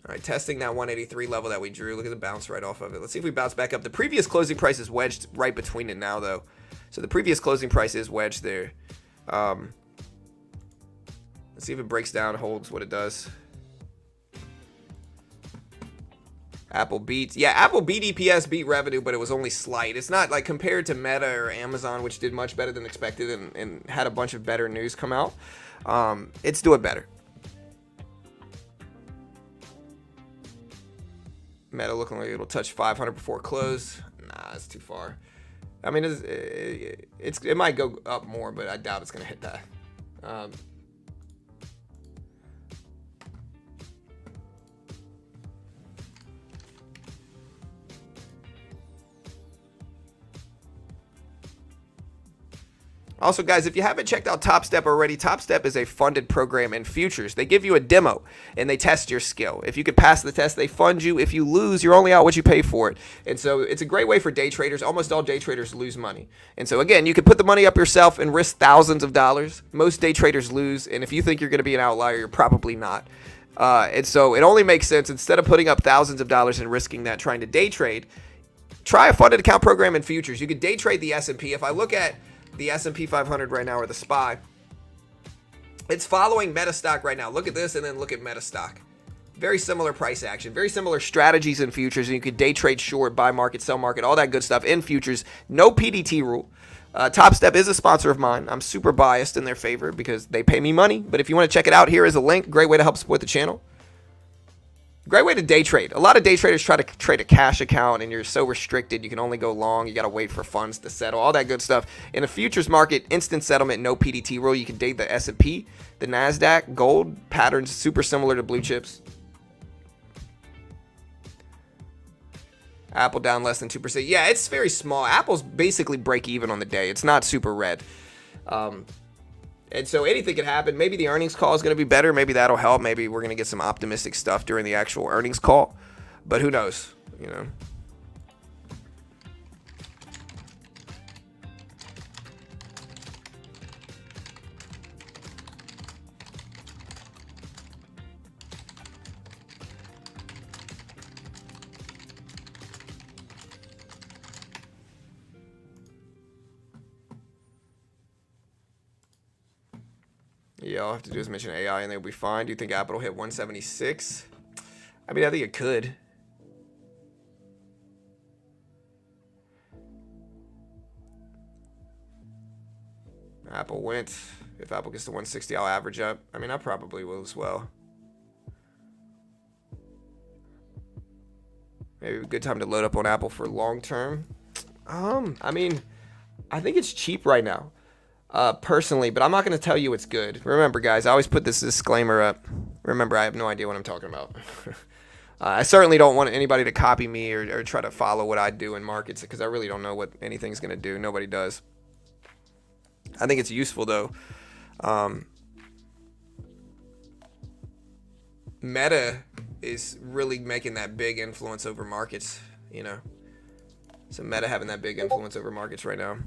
All right, testing that 183 level that we drew. Look at the bounce right off of it. Let's see if we bounce back up. The previous closing price is wedged right between it now, though. So the previous closing price is wedged there. Let's see if it breaks down, holds what it does. Apple beats. Yeah, Apple beat EPS, beat revenue, but it was only slight. It's not like compared to Meta or Amazon, which did much better than expected and had a bunch of better news come out. It's doing better. Meta looking like it'll touch 500 before close. Nah, it's too far. I mean, it might go up more, but I doubt it's going to hit that. Also, guys, if you haven't checked out Top Step already, Top Step is a funded program in futures. They give you a demo, and they test your skill. If you can pass the test, they fund you. If you lose, you're only out what you pay for it. And so it's a great way for day traders. Almost all day traders lose money. And so, again, you can put the money up yourself and risk thousands of dollars. Most day traders lose, and if you think you're going to be an outlier, you're probably not. And so it only makes sense, instead of putting up thousands of dollars and risking that trying to day trade, try a funded account program in futures. You could day trade the S&P. If I look at the S&P 500 right now, or the SPY, it's following Meta stock right now. Look at this and then look at Meta stock. Very similar price action, very similar strategies in futures. And you could day trade short, buy market, sell market, all that good stuff in futures. No PDT rule. Top Step is a sponsor of mine. I'm super biased in their favor because they pay me money. But if you want to check it out, here is a link. Great way to help support the channel. Great way to day trade. A lot of day traders try to trade a cash account, and you're so restricted. You can only go long. You got to wait for funds to settle, all that good stuff. In a futures market, instant settlement, no PDT rule. You can day the S&P, the NASDAQ, gold patterns, super similar to blue chips. Apple down less than 2%. Yeah, it's very small. Apple's basically break even on the day. It's not super red. And so anything could happen. Maybe the earnings call is going to be better. Maybe that'll help. Maybe we're going to get some optimistic stuff during the actual earnings call. But who knows, you know. Yeah, all I have to do is mention AI and they'll be fine. Do you think Apple will hit 176? I mean, I think it could. Apple went. If Apple gets to 160, I'll average up. I mean, I probably will as well. Maybe a good time to load up on Apple for long term. I mean, I think it's cheap right now. Personally, but I'm not going to tell you it's good. Remember, guys, I always put this disclaimer up. Remember, I have no idea what I'm talking about. I certainly don't want anybody to copy me or try to follow what I do in markets, because I really don't know what anything's going to do. Nobody does. I think it's useful, though. Meta is really making that big influence over markets, you know. So Meta having that big influence over markets right now.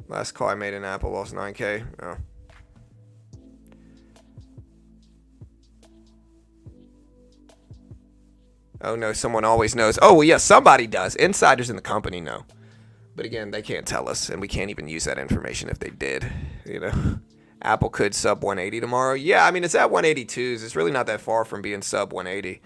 Last call I made in Apple lost 9K. Oh. Oh no, someone always knows. Oh, well, yeah, somebody does. Insiders in the company know. But again, they can't tell us, and we can't even use that information if they did. You know, Apple could sub 180 tomorrow. Yeah, I mean, it's at 182s. It's really not that far from being sub 180.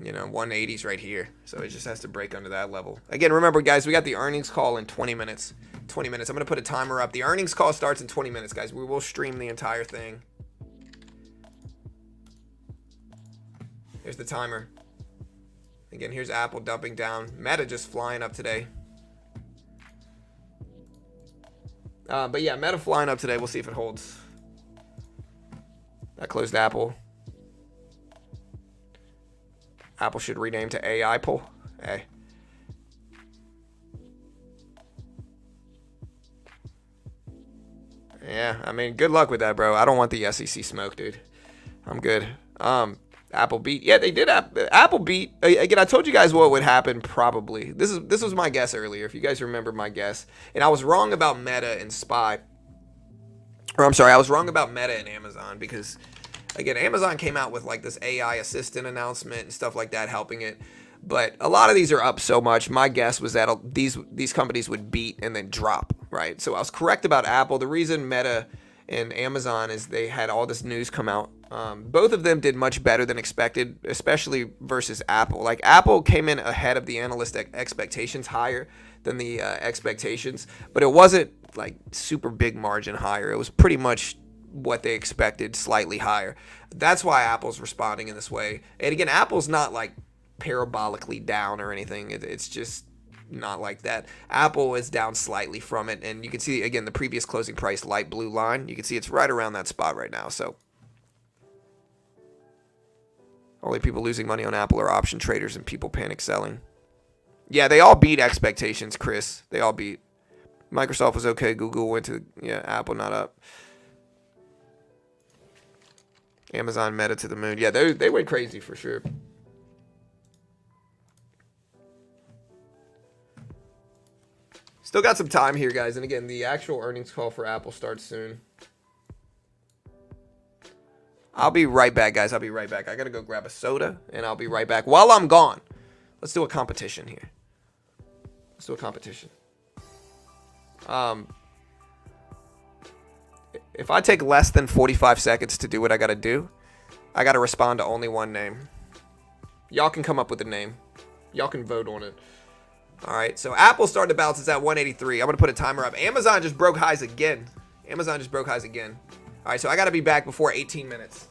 You know, 180's right here. So it just has to break under that level. Again, remember, guys, we got the earnings call in 20 minutes. 20 minutes. I'm going to put a timer up. The earnings call starts in 20 minutes, guys. We will stream the entire thing. Here's the timer. Again, here's Apple dumping down. Meta just flying up today. But yeah, Meta flying up today. We'll see if it holds. That closed Apple. Apple should rename to Aapl. Hey. Yeah, I mean, good luck with that, bro. I don't want the SEC smoke, dude. I'm good. Apple beat. Yeah, they did. Apple beat. Again, I told you guys what would happen probably. This was my guess earlier, if you guys remember my guess. And I was wrong about Meta and SPY. Or I'm sorry, I was wrong about Meta and Amazon because, Again, Amazon came out with like this AI assistant announcement and stuff like that, helping it. But a lot of these are up so much. My guess was that these companies would beat and then drop, right? So I was correct about Apple. The reason Meta and Amazon is they had all this news come out. Both of them did much better than expected, especially versus Apple. Like Apple came in ahead of the analyst expectations, higher than the expectations, but it wasn't like super big margin higher. It was pretty much what they expected, slightly higher. That's why Apple's responding in this way. And again, Apple's not like parabolically down or anything. It's just not like that. Apple is down slightly from it, and you can see again the previous closing price, light blue line. You can see it's right around that spot right now. So only people losing money on Apple are option traders and people panic selling. Yeah, they all beat expectations, Chris. They all beat. Microsoft was okay. Google went to, Apple not up. Amazon, Meta to the moon. Yeah, they went crazy for sure. Still got some time here, guys. And again, the actual earnings call for Apple starts soon. I'll be right back, guys. I'll be right back. I got to go grab a soda, and I'll be right back. While I'm gone, let's do a competition here. Let's do a competition. If I take less than 45 seconds to do what I got to do, I got to respond to only one name. Y'all can come up with a name. Y'all can vote on it. All right, so Apple started to bounce. It's at 183. I'm going to put a timer up. Amazon just broke highs again. Amazon just broke highs again. All right, so I got to be back before 18 minutes.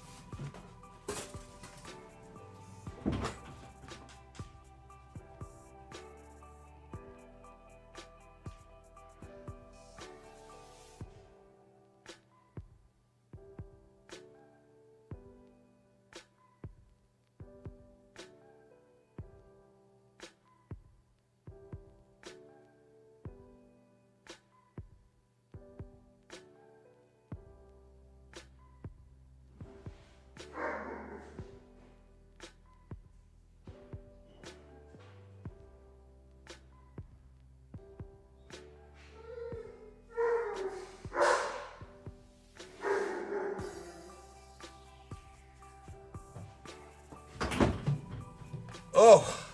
Oh,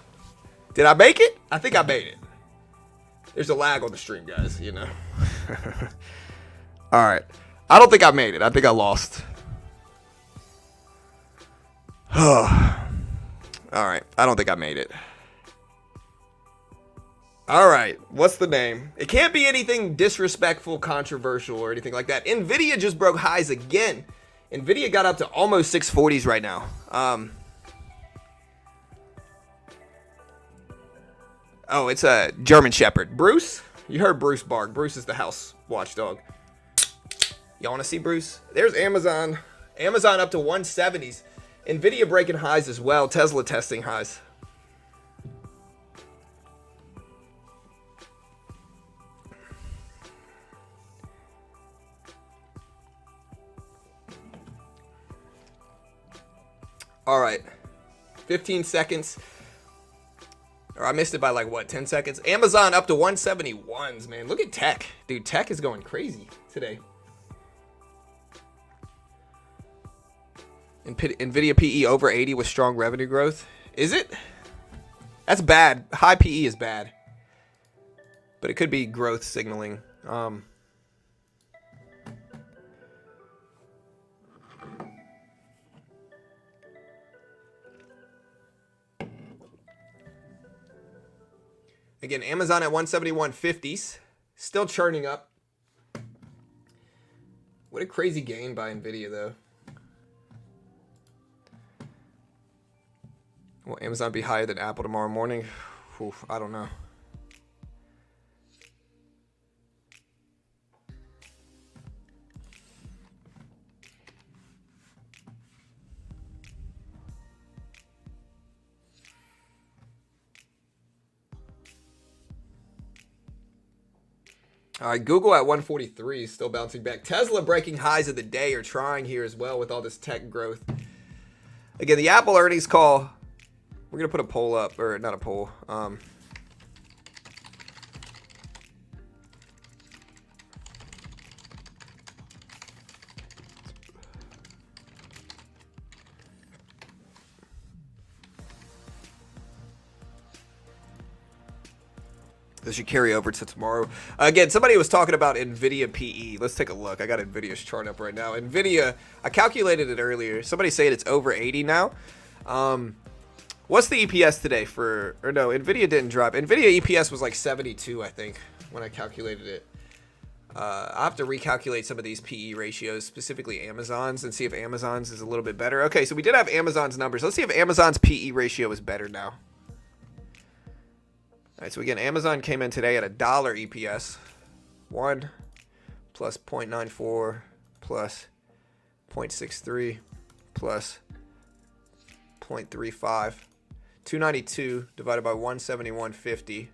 did I make it? I think I made it. There's a lag on the stream, guys, All right. I don't think I made it. I think I lost. All right. I don't think I made it. All right. What's the name? It can't be anything disrespectful, controversial, or anything like that. Nvidia just broke highs again. Nvidia got up to almost 640s right now. Oh, it's a German Shepherd. Bruce? You heard Bruce bark. Bruce is the house watchdog. Y'all want to see Bruce? There's Amazon. Amazon up to 170s. Nvidia breaking highs as well. Tesla testing highs. All right. 15 seconds. Or I missed it by like, what, 10 seconds? Amazon up to 171s, man. Look at tech. Dude, tech is going crazy today. Nvidia PE over 80 with strong revenue growth. Is it? That's bad. High PE is bad. But it could be growth signaling. Again, Amazon at 171.50s. Still churning up. What a crazy gain by Nvidia, though. Will Amazon be higher than Apple tomorrow morning? Oof, I don't know. All right, Google at 143, still bouncing back. Tesla breaking highs of the day, or trying here as well with all this tech growth. Again, the Apple earnings call. We're going to put a poll up, or not a poll. This should carry over to tomorrow. Again, somebody was talking about NVIDIA PE. Let's take a look. I got NVIDIA's chart up right now. NVIDIA, I calculated it earlier. Somebody saying it's over 80 now. What's the EPS today for, or no, NVIDIA didn't drop. NVIDIA EPS was like 72, I think, when I calculated it. I'll have to recalculate some of these PE ratios, specifically Amazon's, and see if Amazon's is a little bit better. Okay, so we did have Amazon's numbers. Let's see if Amazon's PE ratio is better now. All right, so again, Amazon came in today at $1 EPS. 1 plus 0.94 plus 0.63 plus 0.35. 292 divided by 171.50.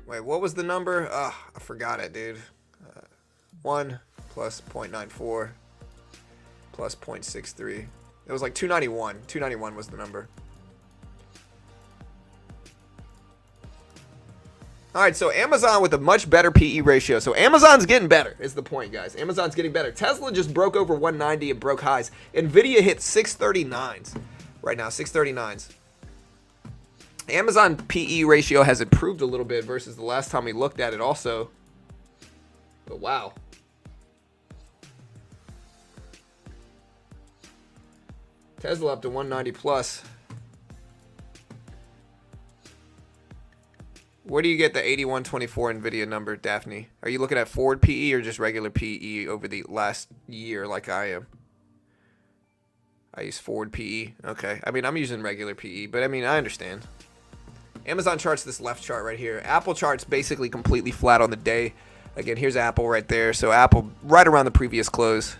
Wait, what was the number? I forgot it, dude. 1 plus 0.94 plus 0.63. It was like 291. 291 was the number. All right, so Amazon with a much better PE ratio. So Amazon's getting better is the point, guys. Amazon's getting better. Tesla just broke over 190 and broke highs. NVIDIA hit 639s right now, 639s. Amazon PE ratio has improved a little bit versus the last time we looked at it also. But wow. Tesla up to 190 plus. Where do you get the 8124 NVIDIA number, Daphne? Are you looking at forward PE or just regular PE over the last year like I am? I use forward PE. Okay. I mean, I'm using regular PE, but I mean, I understand. Amazon charts this left chart right here. Apple charts basically completely flat on the day. Again, here's Apple right there. So Apple right around the previous close.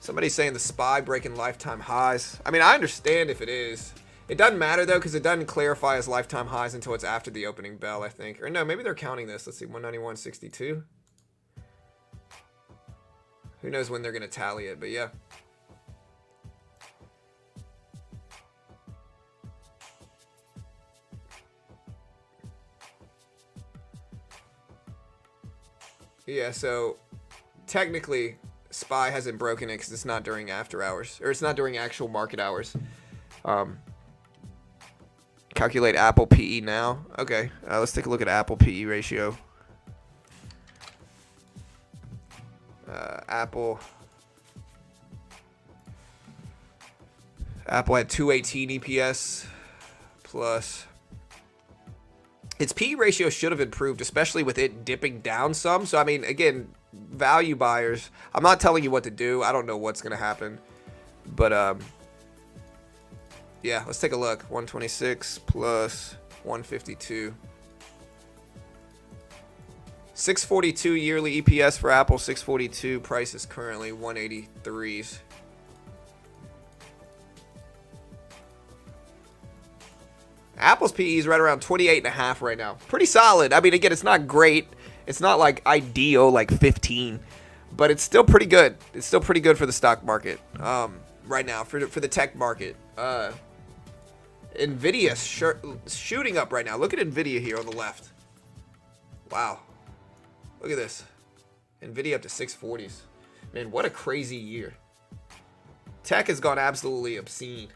Somebody's saying the SPY breaking lifetime highs. I mean, I understand if it is. It doesn't matter, though, because it doesn't clarify as lifetime highs until it's after the opening bell, I think. Or no, maybe they're counting this. Let's see, 191.62. Who knows when they're going to tally it, but yeah. Yeah, so technically, SPY hasn't broken it because it's not during after hours. Or it's not during actual market hours. Calculate Apple PE now. Okay, let's take a look at Apple PE ratio. Apple had 218 EPS plus. Its PE ratio should have improved, especially with it dipping down some. So, I mean, again, value buyers, I'm not telling you what to do. I don't know what's going to happen. But, yeah, let's take a look. 126 plus 152. 642 yearly EPS for Apple. 642. Price is currently 183s. Apple's PE is right around 28.5 right now. Pretty solid. I mean, again, it's not great. It's not like ideal, like 15. But it's still pretty good. It's still pretty good for the stock market right now, for the tech market. NVIDIA shooting up right now. Look at NVIDIA here on the left. Wow. Look at this. NVIDIA up to 640s. Man, what a crazy year. Tech has gone absolutely obscene.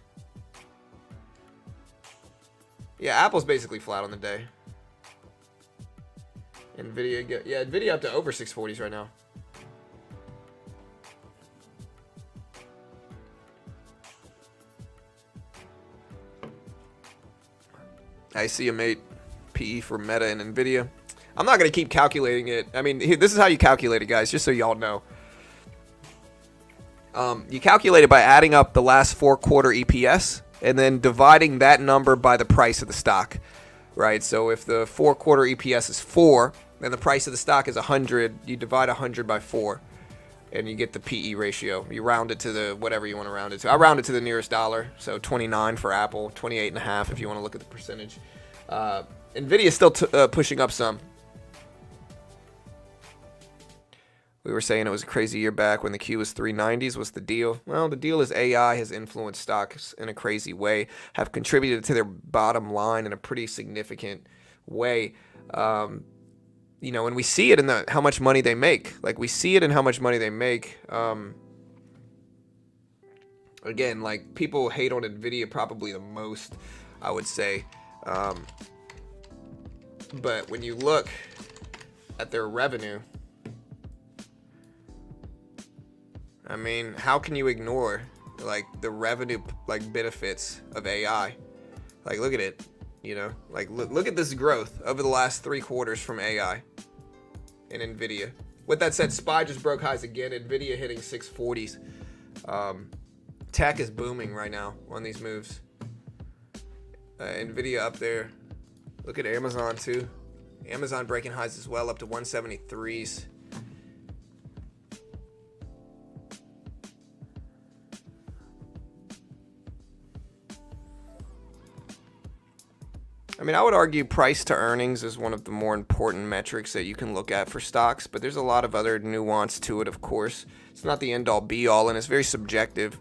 Yeah, Apple's basically flat on the day. NVIDIA up to over 640s right now. I see a mate PE for Meta and NVIDIA. I'm not going to keep calculating it. I mean, this is how you calculate it, guys, just so y'all know. You calculate it by adding up the last 4-quarter EPS and then dividing that number by the price of the stock, right? So if the 4-quarter EPS is 4, then the price of the stock is 100. You divide 100 by 4, and you get the PE ratio. You round it to the whatever you want to round it to. I round it to the nearest dollar, so 29 for Apple, 28.5 if you want to look at the percentage. NVIDIA is still pushing up some. We were saying it was a crazy year back when the Q was 390s. What's the deal? Well, the deal is AI has influenced stocks in a crazy way, have contributed to their bottom line in a pretty significant way. you know, and we see it in how much money they make. Like, we see it in how much money they make. Again, like, people hate on Nvidia probably the most, I would say. But when you look at their revenue, I mean, how can you ignore, like, the revenue, like, benefits of AI? Like, look at it, you know? Like, look at this growth over the last 3 quarters from AI and Nvidia. With that said, SPY just broke highs again. Nvidia hitting 640s. Tech is booming right now on these moves. Nvidia up there. Look at Amazon too. Amazon breaking highs as well, up to 173s. I mean, I would argue price to earnings is one of the more important metrics that you can look at for stocks, but there's a lot of other nuance to it, of course. It's not the end-all be-all, and it's very subjective.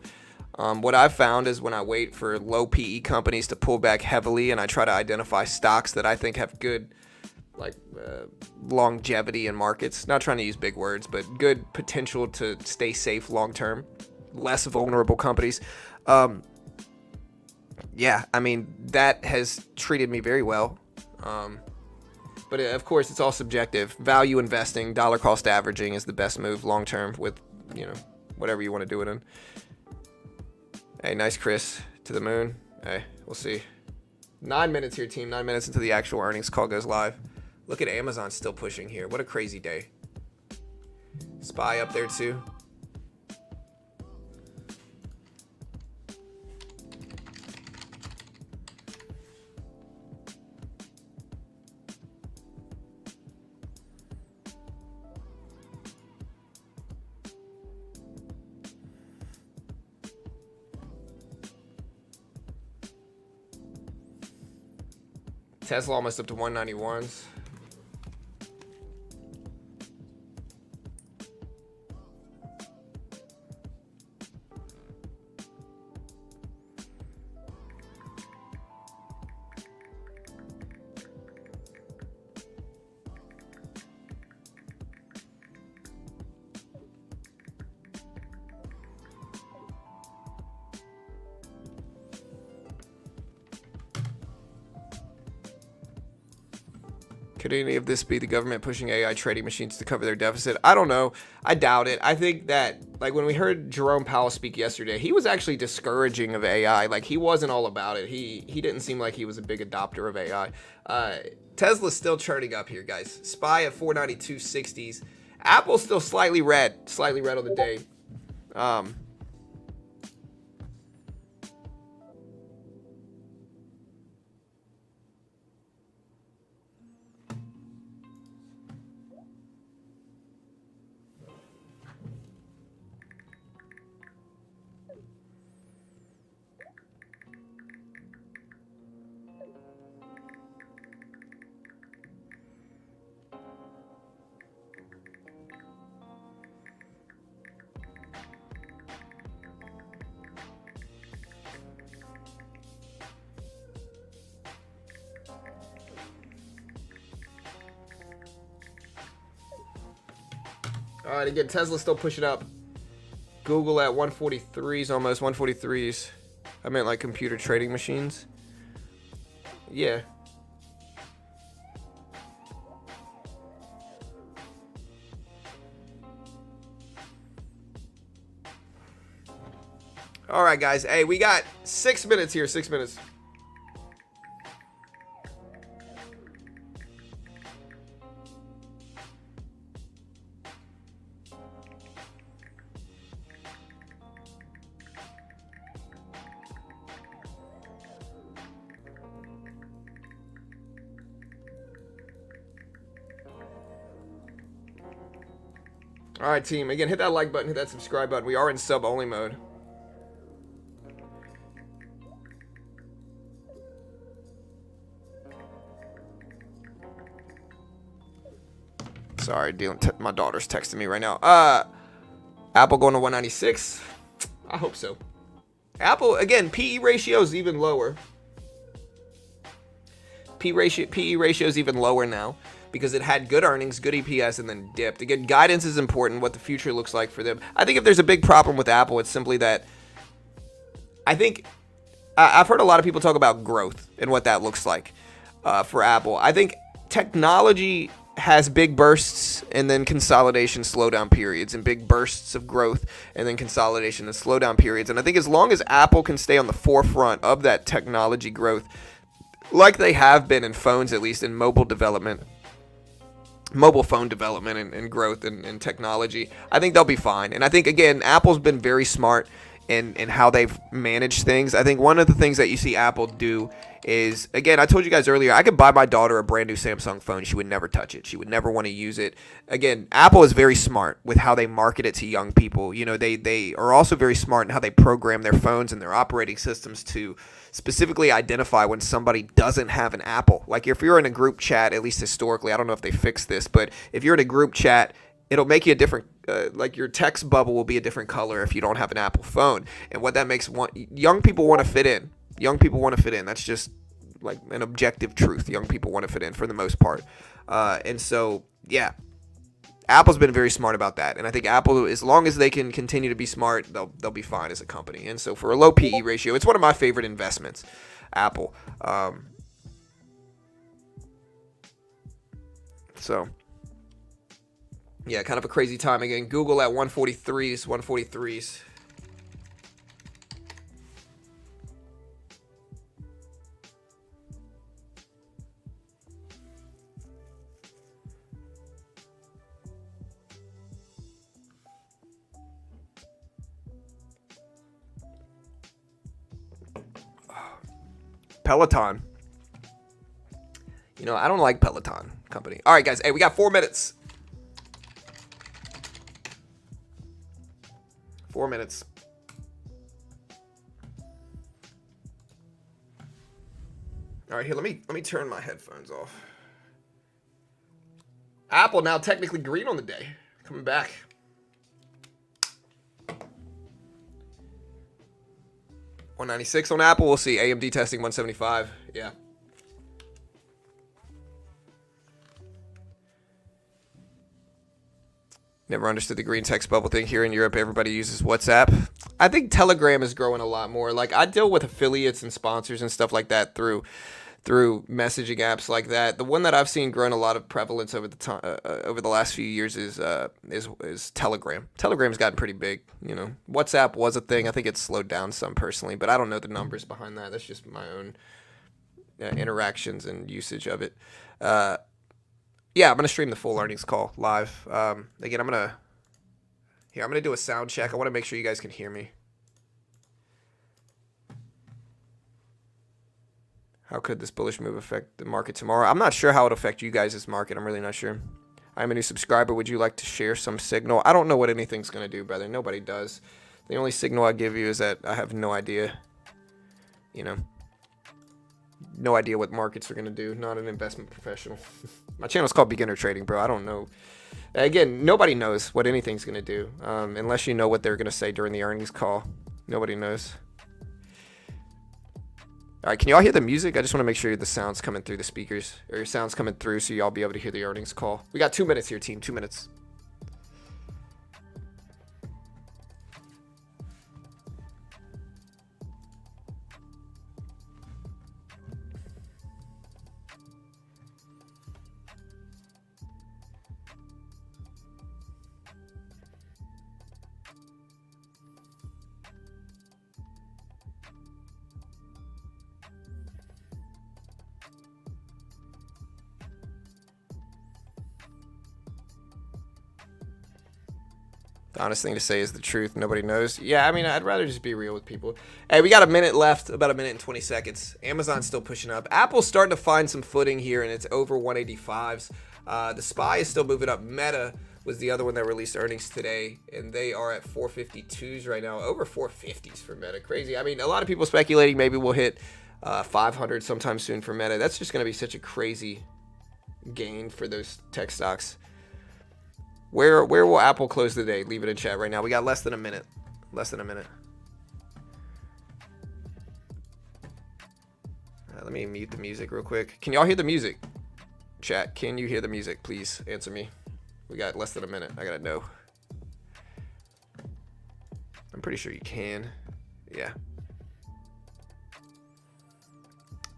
What I've found is when I wait for low PE companies to pull back heavily and I try to identify stocks that I think have good, like, longevity in markets, not trying to use big words, but good potential to stay safe long-term, less vulnerable companies. Yeah, I mean, that has treated me very well. But of course, it's all subjective. Value investing, dollar cost averaging is the best move long-term with, you know, whatever you want to do it in. Hey, nice Chris to the moon. Hey, we'll see. 9 minutes here, team. 9 minutes until the actual earnings call goes live. Look at Amazon still pushing here. What a crazy day. SPY up there too. Tesla almost up to 191s. Could any of this be the government pushing AI trading machines to cover their deficit? I don't know. I doubt it. I think that, like, when we heard Jerome Powell speak yesterday, he was actually discouraging of AI. Like, he wasn't all about it. He didn't seem like he was a big adopter of AI. Tesla's still churning up here, guys. SPY at 492.60s. Apple's still slightly red on the day. All right, again, Tesla's still pushing up. Google at 143s, almost 143s. I meant like computer trading machines. Yeah. All right, guys. Hey, we got 6 minutes here. 6 minutes. All right, team. Again, hit that like button, hit that subscribe button. We are in sub-only mode. Sorry, my daughter's texting me right now. Apple going to 196. I hope so. Apple, again, PE ratio is even lower. PE ratio is even lower now. because it had good earnings, good EPS, and then dipped. Again, guidance is important, what the future looks like for them. I think if there's a big problem with Apple, it's simply that I think I've heard a lot of people talk about growth and what that looks like for Apple. I think technology has big bursts and then consolidation, slowdown periods, and big bursts of growth and then consolidation and slowdown periods. And I think as long as Apple can stay on the forefront of that technology growth, like they have been in phones, at least in mobile development, mobile phone development and growth and technology, I think they'll be fine. And I think, again, Apple's been very smart in how they've managed things. I think one of the things that you see Apple do is, again, I told you guys earlier, I could buy my daughter a brand new Samsung phone. She would never touch it. She would never want to use it. Again, Apple is very smart with how they market it to young people. You know, they are also very smart in how they program their phones and their operating systems to specifically identify when somebody doesn't have an Apple. Like if you're in a group chat, at least historically, I don't know if they fixed this, but if you're in a group chat, it'll make you a different, like your text bubble will be a different color if you don't have an Apple phone. And what that makes young people want to fit in. Young people want to fit in. That's just like an objective truth. Young people want to fit in for the most part. And so, yeah, Apple's been very smart about that. And I think Apple, as long as they can continue to be smart, they'll be fine as a company. And so for a low PE ratio, it's one of my favorite investments, Apple. So, yeah, kind of a crazy time again. Google at 143s. Peloton. You know, I don't like Peloton company. All right, guys. Hey, we got 4 minutes. 4 minutes. All right, here, let me turn my headphones off. Apple now technically green on the day. Coming back. $196 on Apple. We'll see. AMD testing $175. Yeah. Never understood the green text bubble thing. Here in Europe, everybody uses WhatsApp. I think Telegram is growing a lot more. Like, I deal with affiliates and sponsors and stuff like that through messaging apps like that. The one that I've seen growing a lot of prevalence over the last few years is Telegram. Telegram's gotten pretty big. You know, WhatsApp was a thing. I think it's slowed down some personally, but I don't know the numbers behind that. That's just my own interactions and usage of it. Yeah, I'm going to stream the full earnings call live. Again, I'm going to do a sound check. I want to make sure you guys can hear me. How could this bullish move affect the market tomorrow? I'm not sure how it affect you guys' market. I'm really not sure. I'm a new subscriber. Would you like to share some signal? I don't know what anything's going to do, brother. Nobody does. The only signal I give you is that I have no idea. You know. No idea what markets are going to do. Not an investment professional. My channel's called Beginner Trading, bro. I don't know. Again, nobody knows what anything's going to do. Unless you know what they're going to say during the earnings call. Nobody knows. All right, can y'all hear the music? I just want to make sure the sound's coming through the speakers. Or your sound's coming through so y'all be able to hear the earnings call. We got 2 minutes here, team. 2 minutes. The honest thing to say is the truth. Nobody knows. Yeah, I mean, I'd rather just be real with people. Hey, we got a minute left, about a minute and 20 seconds. Amazon's still pushing up. Apple's starting to find some footing here, and it's over 185s. The SPY is still moving up. Meta was the other one that released earnings today, and they are at 452s right now. Over 450s for Meta. Crazy. I mean, a lot of people speculating maybe we'll hit 500 sometime soon for Meta. That's just going to be such a crazy gain for those tech stocks. Where will Apple close the day? Leave it in chat right now. We got less than a minute. Less than a minute. Let me mute the music real quick. Can y'all hear the music? Chat, can you hear the music? Please answer me. We got less than a minute. I gotta know. I'm pretty sure you can. Yeah.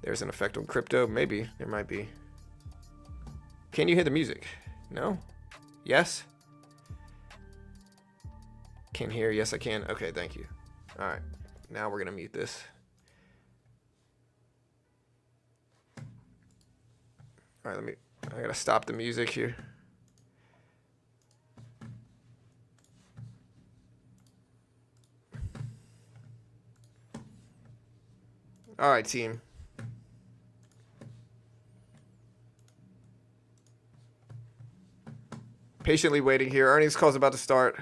There's an effect on crypto. Maybe. There might be. Can you hear the music? No? Yes? Can hear. Yes, I can. Okay, thank you. All right. Now we're going to mute this. All right, I got to stop the music here. All right, team. Patiently waiting here. Earnings call's about to start.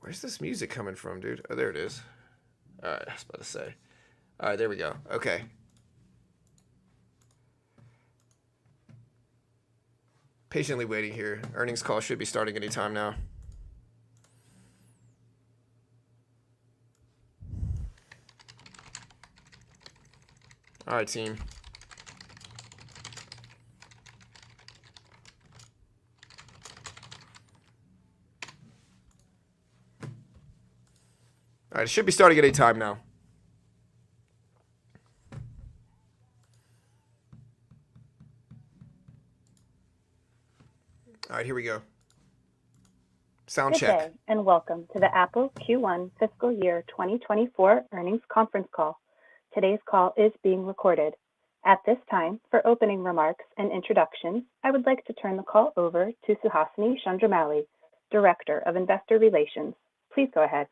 Where's this music coming from, dude? Oh, there it is. All right, I was about to say. All right, there we go. Okay. Patiently waiting here. Earnings call should be starting anytime now. All right, team. All right, it should be starting at any time now. All right, here we go. Sound Good check. day, and welcome to the Aapl Q1 Fiscal Year 2024 Earnings Conference Call. Today's call is being recorded. At this time, for opening remarks and introductions, I would like to turn the call over to Suhasini Chandramouli, Director of Investor Relations. Please go ahead. ...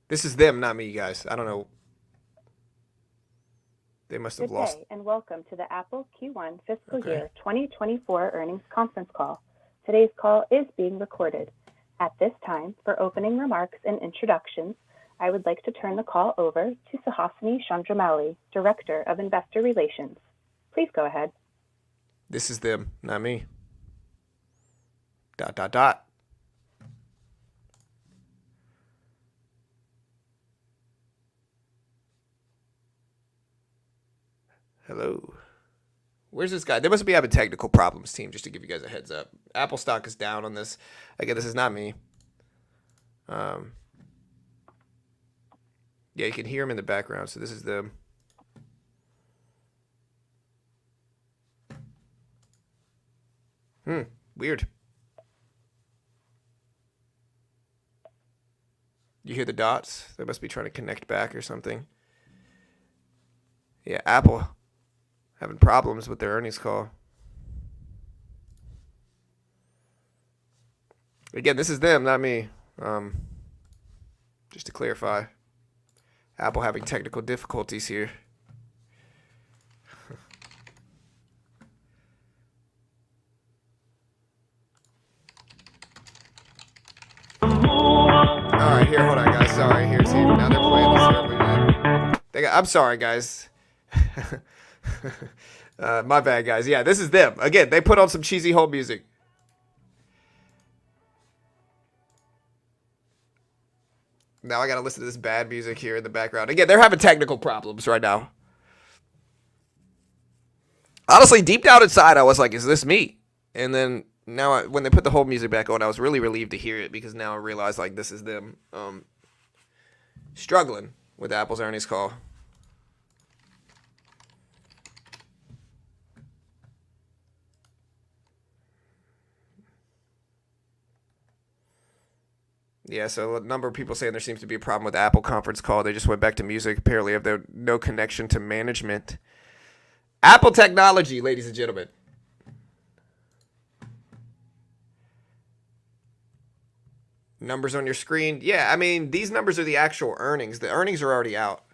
This is them, not me, guys. I don't know. They must have lost. Good day, and welcome to the Aapl Q1 Fiscal Year 2024 Earnings Conference Call. Today's call is being recorded. At this time, for opening remarks and introductions, I would like to turn the call over to Suhasini Chandramouli, Director of Investor Relations. Please go ahead. This is them, not me. ... Hello. Where's this guy? They must be having technical problems, team, just to give you guys a heads up. Apple stock is down on this. Again, this is not me. Yeah, you can hear him in the background, so this is them. Weird. You hear the dots? They must be trying to connect back or something. Yeah, Apple having problems with their earnings call. Again, this is them, not me. Just to clarify. Apple having technical difficulties here. Alright, here, hold on, guys. Sorry, here's here. Now they're playing this. I'm sorry, guys. My bad, guys. Yeah, this is them. Again, they put on some cheesy home music. Now I gotta listen to this bad music here in the background. Again, they're having technical problems right now. Honestly, deep down inside, I was like, is this me? And then now when they put the whole music back on, I was really relieved to hear it, because now I realize, like, this is them struggling with Apple's earnings call. Yeah, so a number of people saying there seems to be a problem with the Apple conference call. They just went back to music. Apparently, have no connection to management. Apple technology, ladies and gentlemen. Numbers on your screen. Yeah, I mean, these numbers are the actual earnings. The earnings are already out.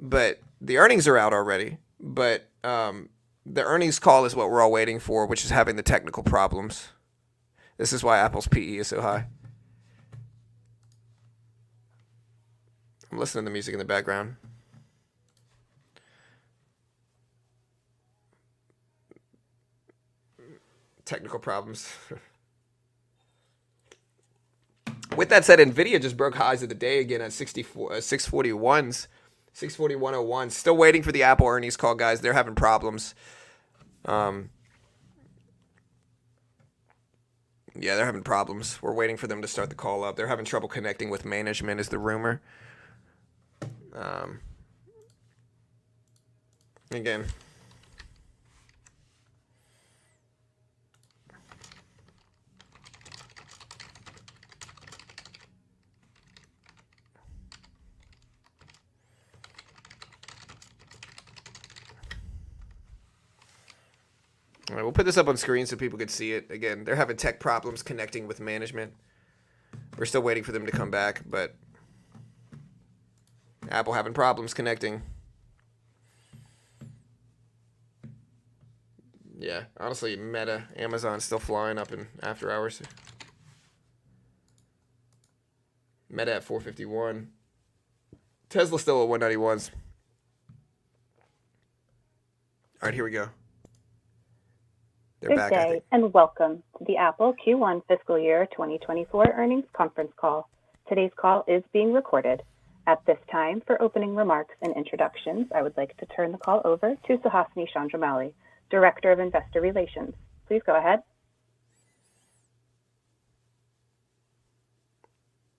But the earnings are out already. But the earnings call is what we're all waiting for, which is having the technical problems. This is why Apple's PE is so high. I'm listening to the music in the background. technical problems. With that said, Nvidia just broke highs of the day again at 641s, 641.01. Still waiting for the Apple earnings call, guys. They're having problems. Yeah, they're having problems. We're waiting for them to start the call up. They're having trouble connecting with management is the rumor. Again. All right, we'll put this up on screen so people could see it. Again, they're having tech problems connecting with management. We're still waiting for them to come back, but Apple having problems connecting. Yeah, honestly, Meta, Amazon still flying up in after hours. Meta at 451. Tesla still at 191s. All right, here we go. They're Good back, day, and welcome to the Apple Q1 Fiscal Year 2024 Earnings Conference Call. Today's call is being recorded. At this time, for opening remarks and introductions, I would like to turn the call over to Suhasini Chandramouli, Director of Investor Relations. Please go ahead.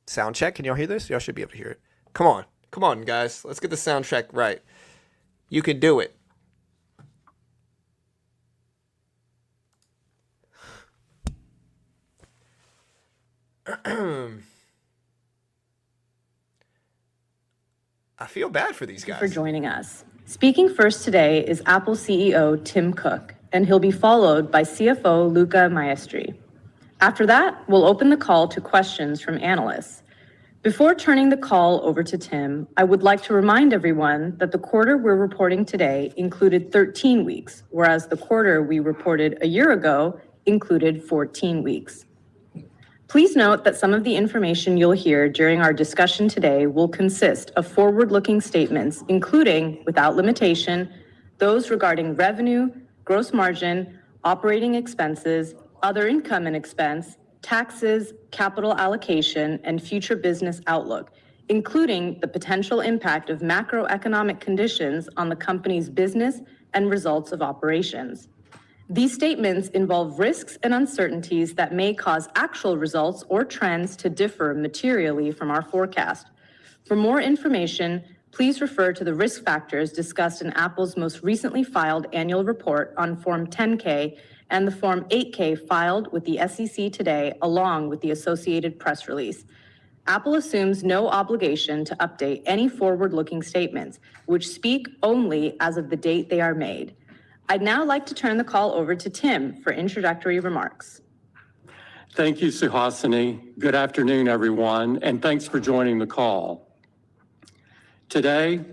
Sound check. Can y'all hear this? Y'all should be able to hear it. Come on. Come on, guys. Let's get the sound check right. You can do it. I feel bad for these guys. For joining us. Speaking first today is Apple CEO Tim Cook, and he'll be followed by CFO Luca Maestri. After that, we'll open the call to questions from analysts. Before turning the call over to Tim, I would like to remind everyone that the quarter we're reporting today included 13 weeks, whereas the quarter we reported a year ago included 14 weeks. Please note that some of the information you'll hear during our discussion today will consist of forward-looking statements, including, without limitation, those regarding revenue, gross margin, operating expenses, other income and expense, taxes, capital allocation, and future business outlook, including the potential impact of macroeconomic conditions on the company's business and results of operations. These statements involve risks and uncertainties that may cause actual results or trends to differ materially from our forecast. For more information, please refer to the risk factors discussed in Apple's most recently filed annual report on Form 10-K and the Form 8-K filed with the SEC today, along with the associated press release. Apple assumes no obligation to update any forward-looking statements, which speak only as of the date they are made. I'd now like to turn the call over to Tim for introductory remarks. Thank you, Suhasini. Good afternoon, everyone, and thanks for joining the call. Today,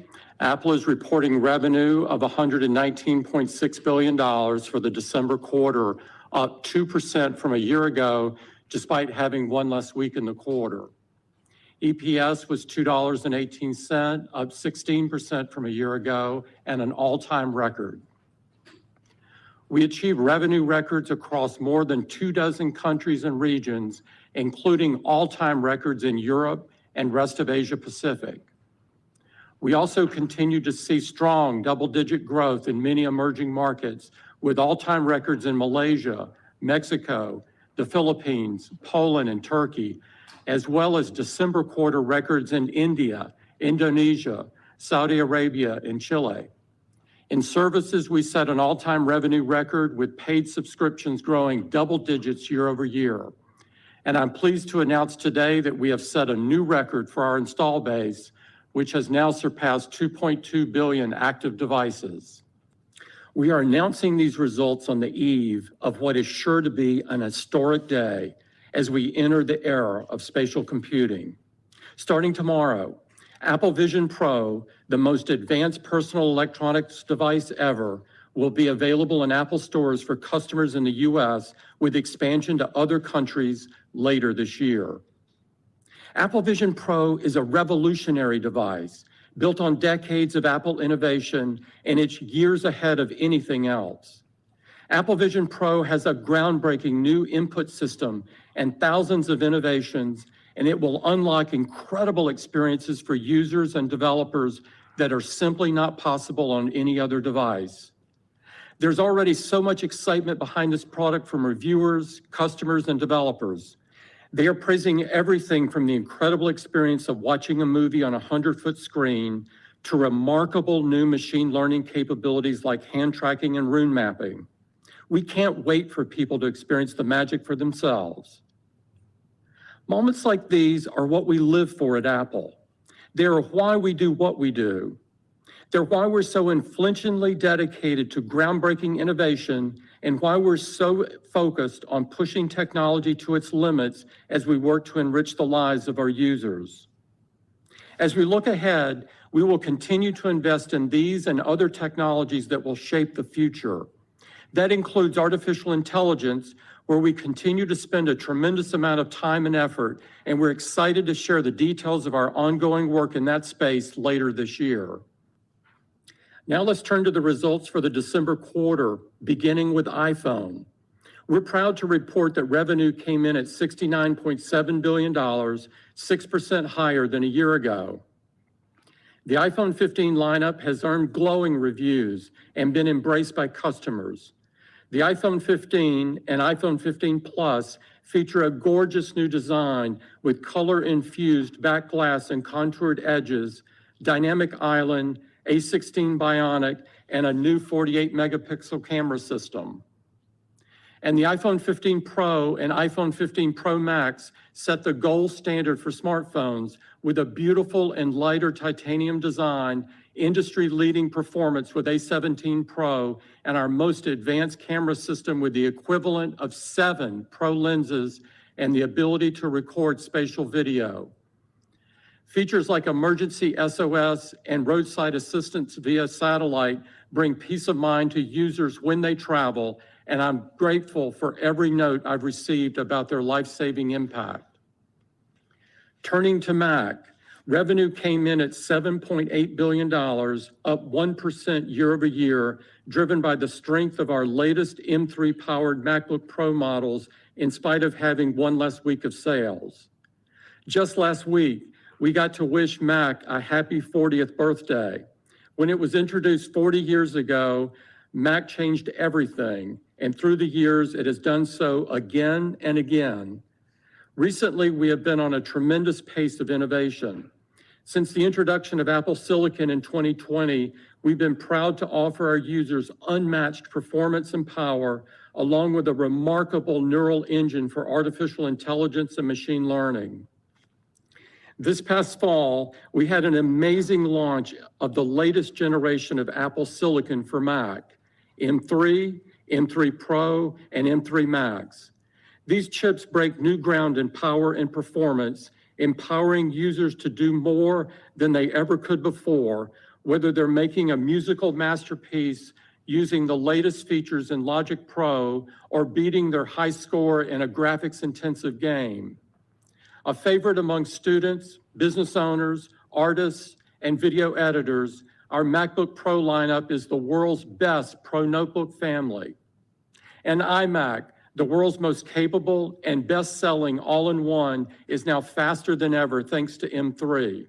Apple is reporting revenue of $119.6 billion for the December quarter, up 2% from a year ago, despite having one less week in the quarter. EPS was $2.18, up 16% from a year ago, and an all-time record. We achieved revenue records across more than 24 countries and regions, including all-time records in Europe and rest of Asia Pacific. We also continue to see strong double-digit growth in many emerging markets, with all-time records in Malaysia, Mexico, the Philippines, Poland, and Turkey, as well as December quarter records in India, Indonesia, Saudi Arabia, and Chile. In services, we set an all-time revenue record with paid subscriptions growing double digits year over year. And I'm pleased to announce today that we have set a new record for our install base, which has now surpassed 2.2 billion active devices. We are announcing these results on the eve of what is sure to be an historic day as we enter the era of spatial computing. Starting tomorrow, Apple Vision Pro, the most advanced personal electronics device ever, will be available in Apple stores for customers in the US, with expansion to other countries later this year. Apple Vision Pro is a revolutionary device built on decades of Apple innovation, and it's years ahead of anything else. Apple Vision Pro has a groundbreaking new input system and thousands of innovations, and it will unlock incredible experiences for users and developers that are simply not possible on any other device. There's already so much excitement behind this product from reviewers, customers, and developers. They are praising everything from the incredible experience of watching a movie on a 100-foot screen to remarkable new machine learning capabilities like hand tracking and rune mapping. We can't wait for people to experience the magic for themselves. Moments like these are what we live for at Apple. They are why we do what we do. They're why we're so unflinchingly dedicated to groundbreaking innovation and why we're so focused on pushing technology to its limits as we work to enrich the lives of our users. As we look ahead, we will continue to invest in these and other technologies that will shape the future. That includes artificial intelligence, where we continue to spend a tremendous amount of time and effort, and we're excited to share the details of our ongoing work in that space later this year. Now let's turn to the results for the December quarter, beginning with iPhone. We're proud to report that revenue came in at $69.7 billion, 6% higher than a year ago. The iPhone 15 lineup has earned glowing reviews and been embraced by customers. The iPhone 15 and iPhone 15 Plus feature a gorgeous new design with color-infused back glass and contoured edges, dynamic island, A16 Bionic, and a new 48-megapixel camera system. And the iPhone 15 Pro and iPhone 15 Pro Max set the gold standard for smartphones with a beautiful and lighter titanium design, industry-leading performance with A17 Pro, and our most advanced camera system with the equivalent of 7 Pro lenses and the ability to record spatial video. Features like emergency SOS and roadside assistance via satellite bring peace of mind to users when they travel, and I'm grateful for every note I've received about their life-saving impact. Turning to Mac, revenue came in at $7.8 billion, up 1% year over year, driven by the strength of our latest M3-powered MacBook Pro models in spite of having one less week of sales. Just last week, we got to wish Mac a happy 40th birthday. When it was introduced 40 years ago, Mac changed everything, and through the years, it has done so again and again. Recently, we have been on a tremendous pace of innovation. Since the introduction of Apple Silicon in 2020, we've been proud to offer our users unmatched performance and power, along with a remarkable neural engine for artificial intelligence and machine learning. This past fall, we had an amazing launch of the latest generation of Apple Silicon for Mac, M3, M3 Pro, and M3 Max. These chips break new ground in power and performance, empowering users to do more than they ever could before, whether they're making a musical masterpiece using the latest features in Logic Pro or beating their high score in a graphics-intensive game. A favorite among students, business owners, artists, and video editors, our MacBook Pro lineup is the world's best Pro notebook family. And iMac, the world's most capable and best-selling all-in-one, is now faster than ever thanks to M3.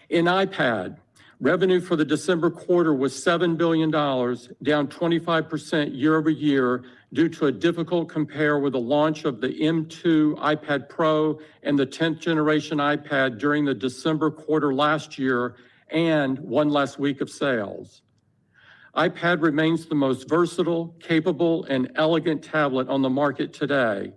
In iPad, revenue for the December quarter was $7 billion, down 25% year over year due to a difficult compare with the launch of the M2 iPad Pro and the 10th generation iPad during the December quarter last year and one less week of sales. iPad remains the most versatile, capable, and elegant tablet on the market today.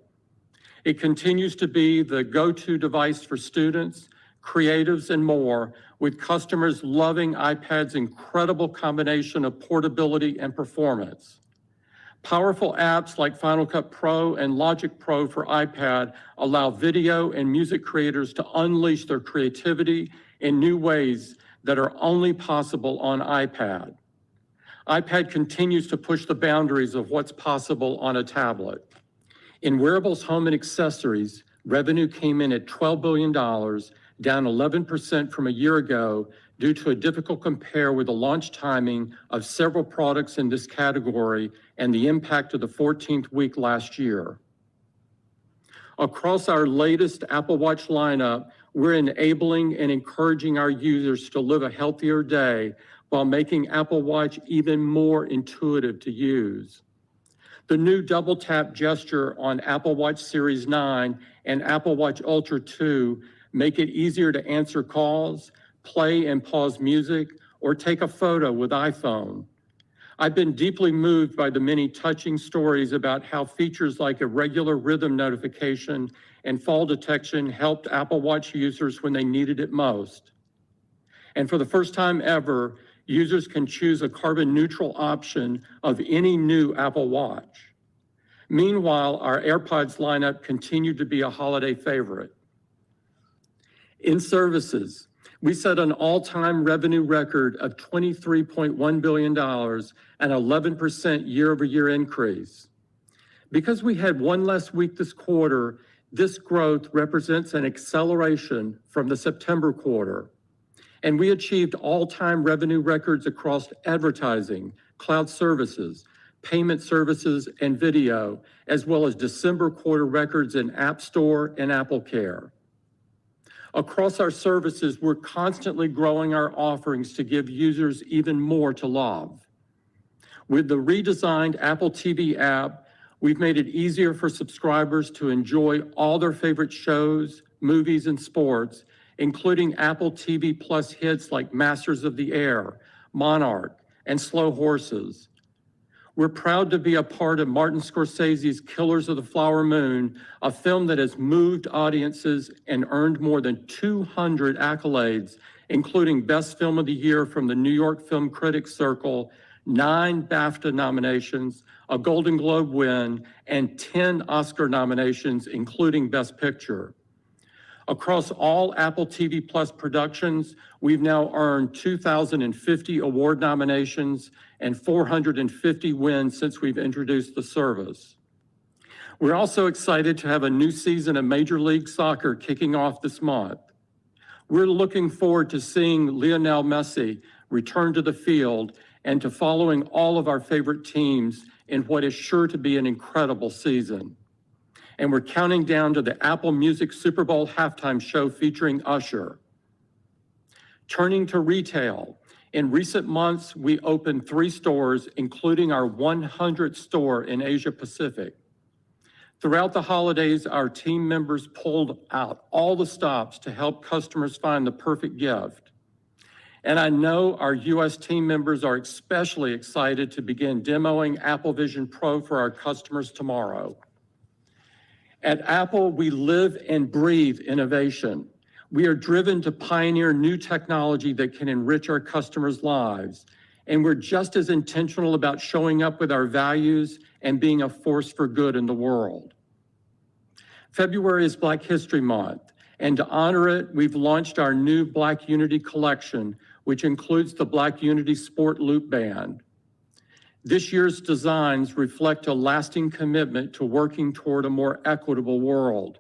It continues to be the go-to device for students, creatives, and more, with customers loving iPad's incredible combination of portability and performance. Powerful apps like Final Cut Pro and Logic Pro for iPad allow video and music creators to unleash their creativity in new ways that are only possible on iPad. iPad continues to push the boundaries of what's possible on a tablet. In wearables, home, and accessories, revenue came in at $12 billion, down 11% from a year ago due to a difficult compare with the launch timing of several products in this category and the impact of the 14th week last year. Across our latest Apple Watch lineup, we're enabling and encouraging our users to live a healthier day while making Apple Watch even more intuitive to use. The new double tap gesture on Apple Watch Series 9 and Apple Watch Ultra 2 make it easier to answer calls, play and pause music, or take a photo with iPhone. I've been deeply moved by the many touching stories about how features like irregular rhythm notification and fall detection helped Apple Watch users when they needed it most. And for the first time ever, users can choose a carbon neutral option of any new Apple Watch. Meanwhile, our AirPods lineup continued to be a holiday favorite. In services, we set an all-time revenue record of $23.1 billion, an 11% year-over-year increase. Because we had one less week this quarter, this growth represents an acceleration from the September quarter. And we achieved all-time revenue records across advertising, cloud services, payment services, and video, as well as December quarter records in App Store and Apple Care. Across our services, we're constantly growing our offerings to give users even more to love. With the redesigned Apple TV app, we've made it easier for subscribers to enjoy all their favorite shows, movies, and sports, including Apple TV Plus hits like Masters of the Air, Monarch, and Slow Horses. We're proud to be a part of Martin Scorsese's Killers of the Flower Moon, a film that has moved audiences and earned more than 200 accolades, including Best Film of the Year from the New York Film Critics Circle, 9 BAFTA nominations, a Golden Globe win, and 10 Oscar nominations, including Best Picture. Across all Apple TV Plus productions, we've now earned 2,050 award nominations and 450 wins since we've introduced the service. We're also excited to have a new season of Major League Soccer kicking off this month. We're looking forward to seeing Lionel Messi return to the field and to following all of our favorite teams in what is sure to be an incredible season. And we're counting down to the Apple Music Super Bowl halftime show featuring Usher. Turning to retail, in recent months, we opened 3 stores, including our 100th store in Asia Pacific. Throughout the holidays, our team members pulled out all the stops to help customers find the perfect gift. And I know our US team members are especially excited to begin demoing Apple Vision Pro for our customers tomorrow. At Apple, we live and breathe innovation. We are driven to pioneer new technology that can enrich our customers' lives. And we're just as intentional about showing up with our values and being a force for good in the world. February is Black History Month, and to honor it, we've launched our new Black Unity collection, which includes the Black Unity Sport Loop Band. This year's designs reflect a lasting commitment to working toward a more equitable world.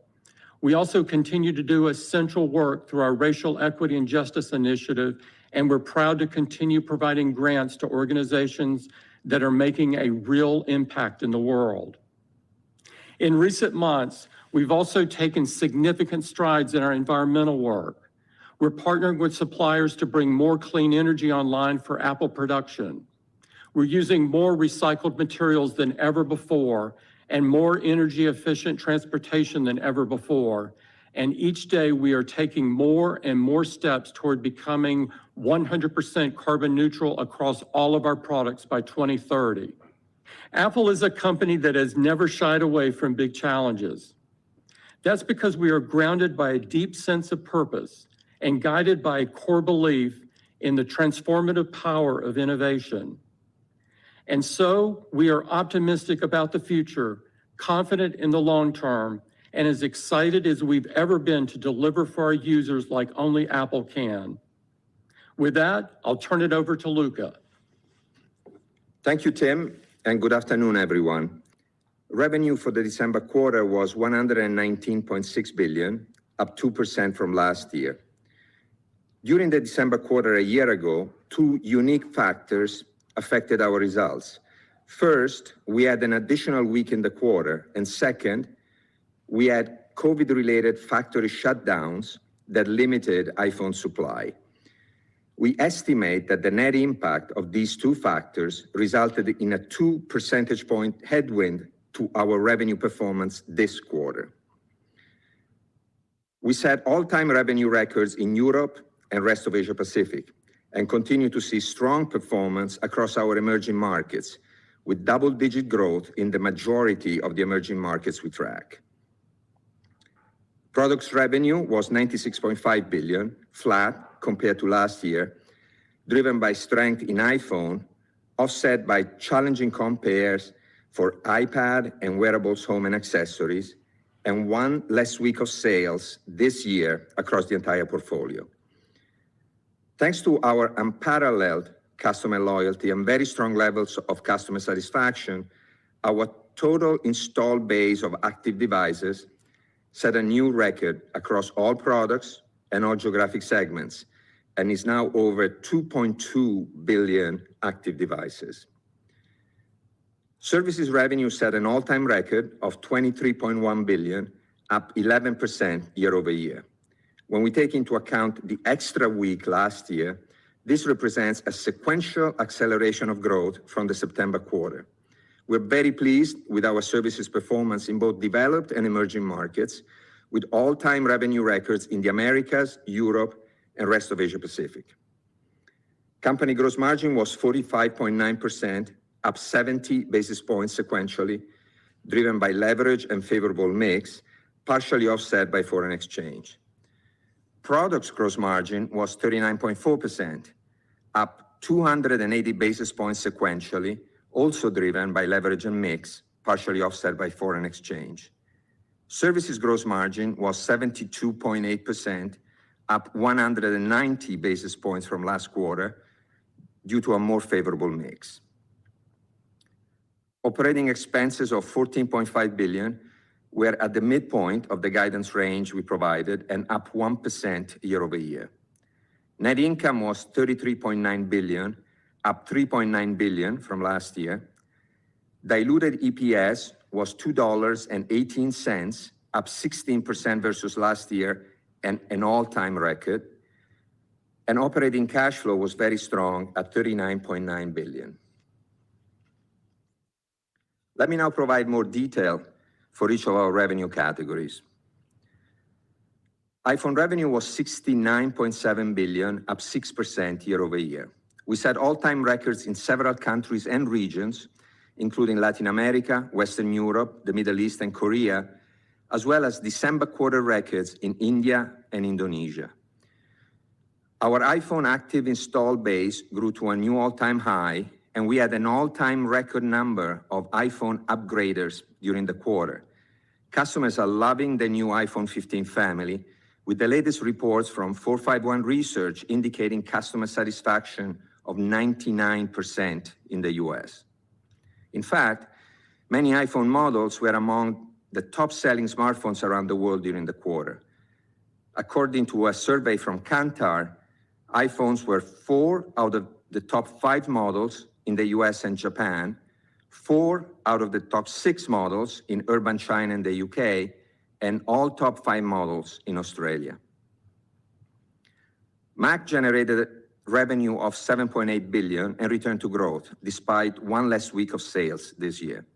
We also continue to do essential work through our Racial Equity and Justice Initiative, and we're proud to continue providing grants to organizations that are making a real impact in the world. In recent months, we've also taken significant strides in our environmental work. We're partnering with suppliers to bring more clean energy online for Apple production. We're using more recycled materials than ever before and more energy efficient transportation than ever before. And each day we are taking more and more steps toward becoming 100% carbon neutral across all of our products by 2030. Apple is a company that has never shied away from big challenges. That's because we are grounded by a deep sense of purpose and guided by a core belief in the transformative power of innovation. And so we are optimistic about the future, confident in the long term, and as excited as we've ever been to deliver for our users like only Apple can. With that, I'll turn it over to Luca. Thank you, Tim, and good afternoon, everyone. Revenue for the December quarter was $119.6 billion, up 2% from last year. During the December quarter a year ago, 2 unique factors affected our results. First, we had an additional week in the quarter, and second, we had COVID-related factory shutdowns that limited iPhone supply. We estimate that the net impact of these two factors resulted in a 2 percentage point headwind to our revenue performance this quarter. We set all-time revenue records in Europe and rest of Asia Pacific and continue to see strong performance across our emerging markets, with double-digit growth in the majority of the emerging markets we track. Products revenue was $96.5 billion, flat compared to last year, driven by strength in iPhone, offset by challenging compares for iPad and wearables, home and accessories, and one less week of sales this year across the entire portfolio. Thanks to our unparalleled customer loyalty and very strong levels of customer satisfaction, our total installed base of active devices set a new record across all products and all geographic segments, and is now over 2.2 billion active devices. Services revenue set an all-time record of $23.1 billion, up 11% year over year. When we take into account the extra week last year, this represents a sequential acceleration of growth from the September quarter. We're very pleased with our services performance in both developed and emerging markets, with all-time revenue records in the Americas, Europe, and rest of Asia Pacific. Company gross margin was 45.9%, up 70 basis points sequentially, driven by leverage and favorable mix, partially offset by foreign exchange. Products gross margin was 39.4%, up 280 basis points sequentially, also driven by leverage and mix, partially offset by foreign exchange. Services gross margin was 72.8%, up 190 basis points from last quarter due to a more favorable mix. Operating expenses of $14.5 billion were at the midpoint of the guidance range we provided and up 1% year over year. Net income was $33.9 billion, up $3.9 billion from last year. Diluted EPS was $2.18, up 16% versus last year, and an all-time record. And operating cash flow was very strong at $39.9 billion. Let me now provide more detail for each of our revenue categories. iPhone revenue was $69.7 billion, up 6% year over year. We set all-time records in several countries and regions, including Latin America, Western Europe, the Middle East, and Korea, as well as December quarter records in India and Indonesia. Our iPhone active installed base grew to a new all-time high, and we had an all-time record number of iPhone upgraders during the quarter. Customers are loving the new iPhone 15 family, with the latest reports from 451 Research indicating customer satisfaction of 99% in the US. In fact, many iPhone models were among the top-selling smartphones around the world during the quarter. According to a survey from Kantar, iPhones were 4 out of the top 5 models in the US and Japan, 4 out of the top 6 models in urban China and the UK, and all top 5 models in Australia. Mac generated revenue of $7.8 billion and returned to growth, despite one less week of sales this year.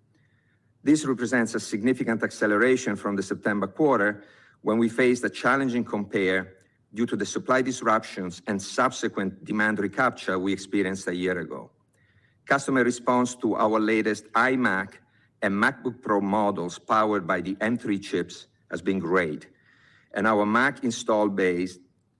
This represents a significant acceleration from the September quarter, when we faced a challenging compare due to the supply disruptions and subsequent demand recapture we experienced a year ago. Customer response to our latest iMac and MacBook Pro models powered by the M3 chips has been great, and our Mac installed base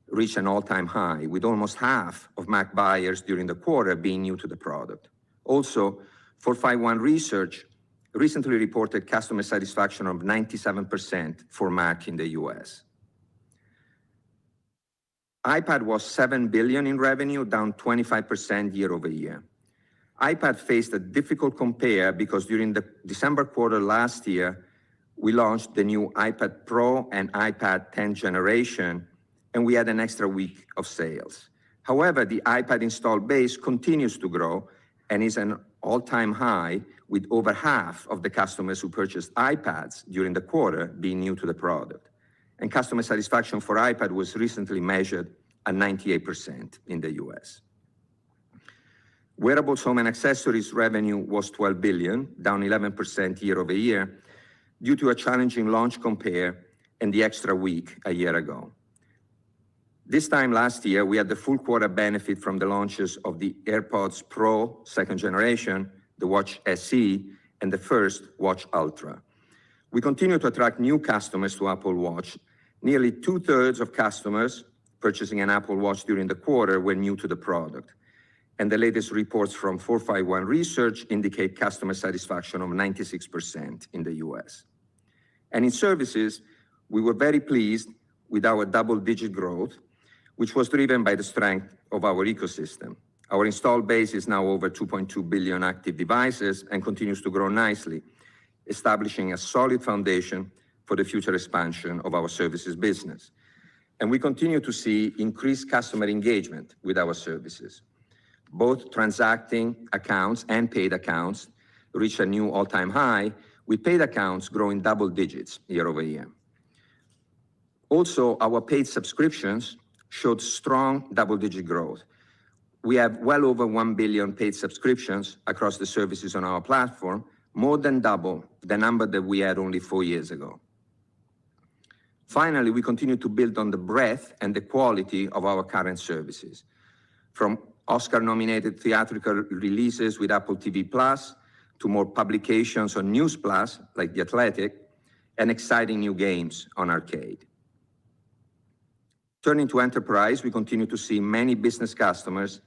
reached an all-time high, with almost half of Mac buyers during the quarter being new to the product. Also, 451 Research recently reported customer satisfaction of 97% for Mac in the US. iPad was $7 billion in revenue, down 25% year over year. iPad faced a difficult compare because during the December quarter last year, we launched the new iPad Pro and iPad 10 generation, and we had an extra week of sales. However, the iPad installed base continues to grow and is an all-time high, with over half of the customers who purchased iPads during the quarter being new to the product. And customer satisfaction for iPad was recently measured at 98% in the US. Wearables, home, and accessories revenue was $12 billion, down 11% year over year, due to a challenging launch compare and the extra week a year ago. This time last year, we had the full quarter benefit from the launches of the AirPods Pro second generation, the Watch SE, and the first Watch Ultra. We continue to attract new customers to Apple Watch. Nearly 2/3 of customers purchasing an Apple Watch during the quarter were new to the product. And the latest reports from 451 Research indicate customer satisfaction of 96% in the US. And in services, we were very pleased with our double-digit growth, which was driven by the strength of our ecosystem. Our installed base is now over 2.2 billion active devices and continues to grow nicely, establishing a solid foundation for the future expansion of our services business. And we continue to see increased customer engagement with our services. Both transacting accounts and paid accounts reach a new all-time high, with paid accounts growing double digits year over year. Also, our paid subscriptions showed strong double-digit growth. We have well over 1 billion paid subscriptions across the services on our platform, more than double the number that we had only 4 years ago. Finally, we continue to build on the breadth and the quality of our current services, from Oscar-nominated theatrical releases with Apple TV+, to more publications on News Plus, like The Athletic, and exciting new games on Arcade. Turning to enterprise, we continue to see many business customers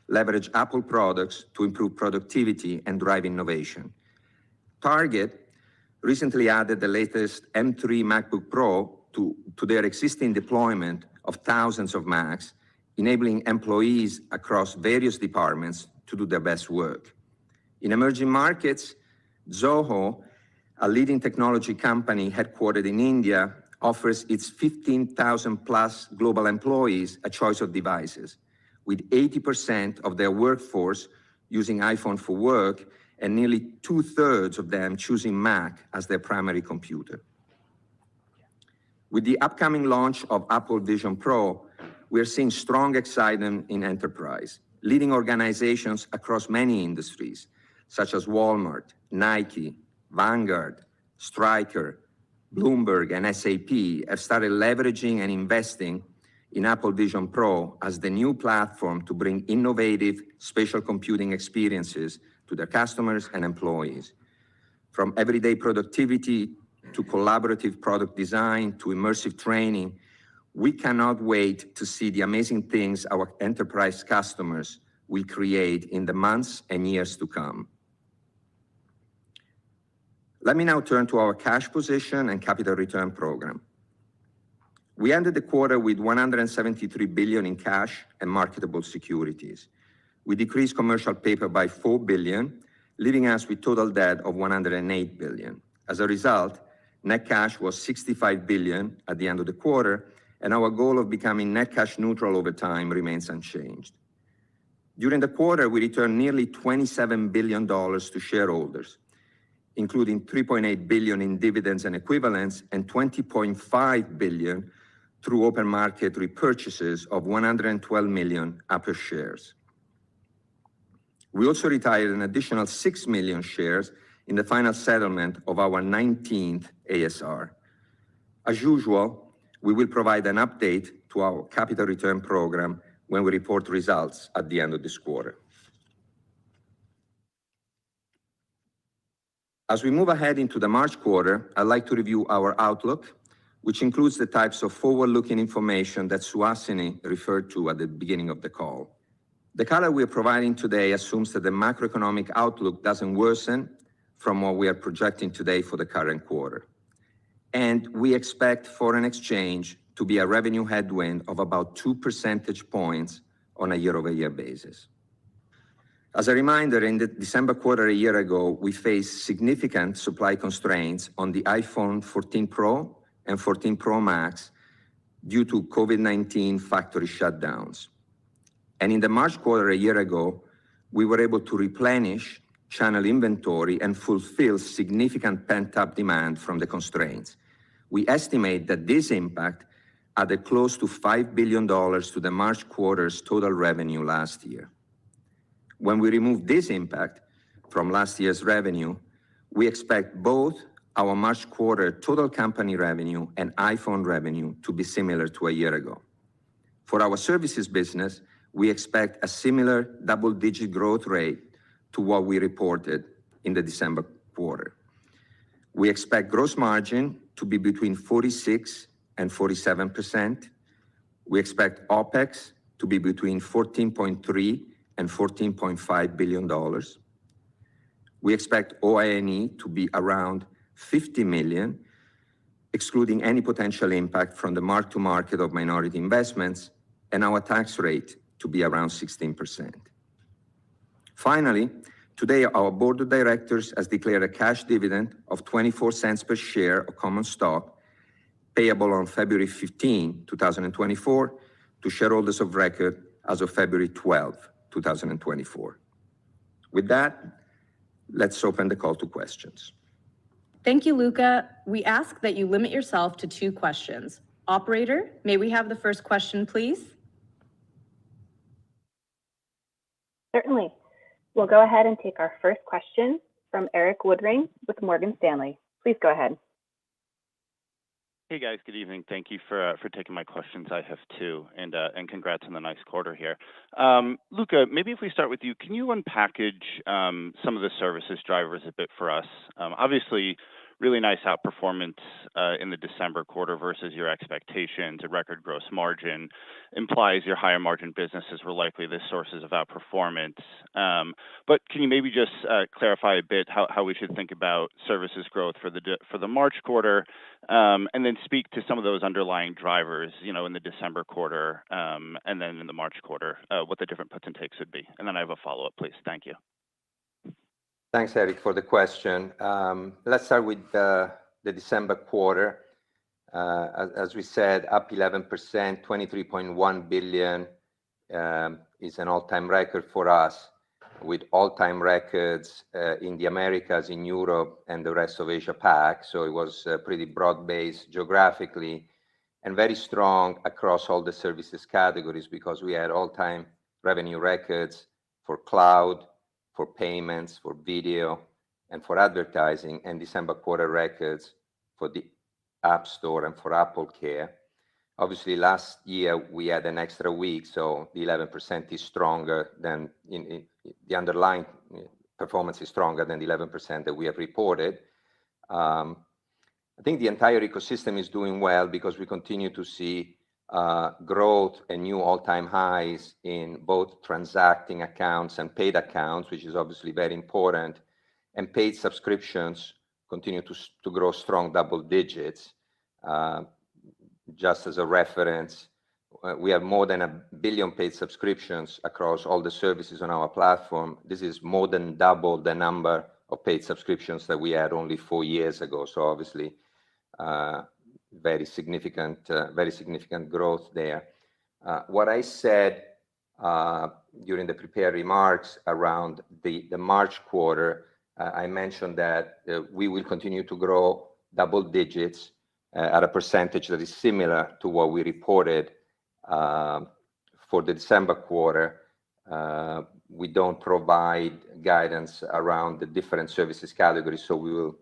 leverage Apple products to improve productivity and drive innovation. Target recently added the latest M3 MacBook Pro to their existing deployment of thousands of Macs, enabling employees across various departments to do their best work. In emerging markets, Zoho, a leading technology company headquartered in India, offers its 15,000 plus global employees a choice of devices, with 80% of their workforce using iPhone for work and nearly 2/3 of them choosing Mac as their primary computer. With the upcoming launch of Apple Vision Pro, we are seeing strong excitement in enterprise, leading organizations across many industries, such as Walmart, Nike, Vanguard, Stryker, Bloomberg, and SAP have started leveraging and investing in Apple Vision Pro as the new platform to bring innovative spatial computing experiences to their customers and employees. From everyday productivity to collaborative product design to immersive training, we cannot wait to see the amazing things our enterprise customers will create in the months and years to come. Let me now turn to our cash position and capital return program. We ended the quarter with $173 billion in cash and marketable securities. We decreased commercial paper by $4 billion, leaving us with total debt of $108 billion. As a result, net cash was $65 billion at the end of the quarter, and our goal of becoming net cash neutral over time remains unchanged. During the quarter, we returned nearly $27 billion to shareholders, including $3.8 billion in dividends and equivalents and $20.5 billion through open market repurchases of 112 million Apple shares. We also retired an additional 6 million shares in the final settlement of our 19th ASR. As usual, we will provide an update to our capital return program when we report results at the end of this quarter. As we move ahead into the March quarter, I'd like to review our outlook, which includes the types of forward-looking information that Suhasini referred to at the beginning of the call. The color we are providing today assumes that the macroeconomic outlook doesn't worsen from what we are projecting today for the current quarter. And we expect foreign exchange to be a revenue headwind of about 2 percentage points on a year-over-year basis. As a reminder, in the December quarter a year ago, we faced significant supply constraints on the iPhone 14 Pro and 14 Pro Max due to COVID-19 factory shutdowns. And in the March quarter a year ago, we were able to replenish channel inventory and fulfill significant pent-up demand from the constraints. We estimate that this impact added close to $5 billion to the March quarter's total revenue last year. When we remove this impact from last year's revenue, we expect both our March quarter total company revenue and iPhone revenue to be similar to a year ago. For our services business, we expect a similar double-digit growth rate to what we reported in the December quarter. We expect gross margin to be between 46 and 47%. We expect OpEx to be between $14.3 and $14.5 billion. We expect OI&E to be around $50 million, excluding any potential impact from the mark-to-market of minority investments, and our tax rate to be around 16%. Finally, today our board of directors has declared a cash dividend of 24 cents per share of common stock payable on February 15, 2024, to shareholders of record as of February 12, 2024. With that, let's open the call to questions. Thank you, Luca. We ask that you limit yourself to 2 questions. Operator, may we have the first question, please? Certainly. We'll go ahead and take our first question from Erik Woodring with Morgan Stanley. Please go ahead. Hey guys, good evening. Thank you for taking my questions. I have 2, and congrats on the nice quarter here. Luca, maybe if we start with you, can you unpackage some of the services drivers a bit for us? Obviously, really nice outperformance in the December quarter versus your expectations. A record gross margin implies your higher margin businesses were likely the sources of outperformance. But can you maybe just clarify a bit how we should think about services growth for the March quarter, and then speak to some of those underlying drivers, in the December quarter, and then in the March quarter, what the different puts and takes would be. And then I have a follow-up, please. Thank you. Thanks, Eric, for the question. Let's start with the December quarter. As we said, up 11%, $23.1 billion is an all-time record for us, with all-time records in the Americas, in Europe, and the rest of Asia Pac. So it was pretty broad-based geographically and very strong across all the services categories because we had all-time revenue records for cloud, for payments, for video, and for advertising, and December quarter records for the App Store and for Apple Care. Obviously, last year we had an extra week, so the 11% is stronger than the underlying performance is stronger than the 11% that we have reported. I think the entire ecosystem is doing well because we continue to see growth and new all-time highs in both transacting accounts and paid accounts, which is obviously very important. And paid subscriptions continue to grow strong double digits. Just as a reference, we have more than 1 billion paid subscriptions across all the services on our platform. This is more than double the number of paid subscriptions that we had only 4 years ago. So obviously, very significant growth there. What I said during the prepared remarks around the March quarter, I mentioned that we will continue to grow double digits at a percentage that is similar to what we reported for the December quarter. We don't provide guidance around the different services categories, so we will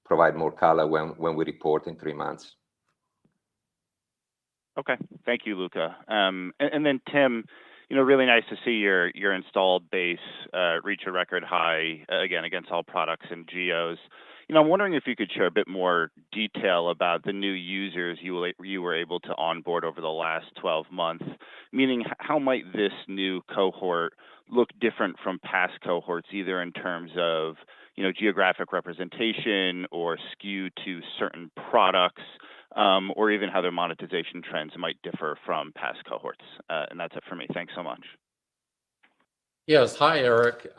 provide more color when we report in 3 months. Okay, thank you, Luca. And then Tim, really nice to see your installed base reach a record high again against all products and geos. I'm wondering if you could share a bit more detail about the new users you were able to onboard over the last 12 months. Meaning, how might this new cohort look different from past cohorts, either in terms of geographic representation or skew to certain products, or even how their monetization trends might differ from past cohorts. And that's it for me. Thanks so much. Yes, hi, Eric.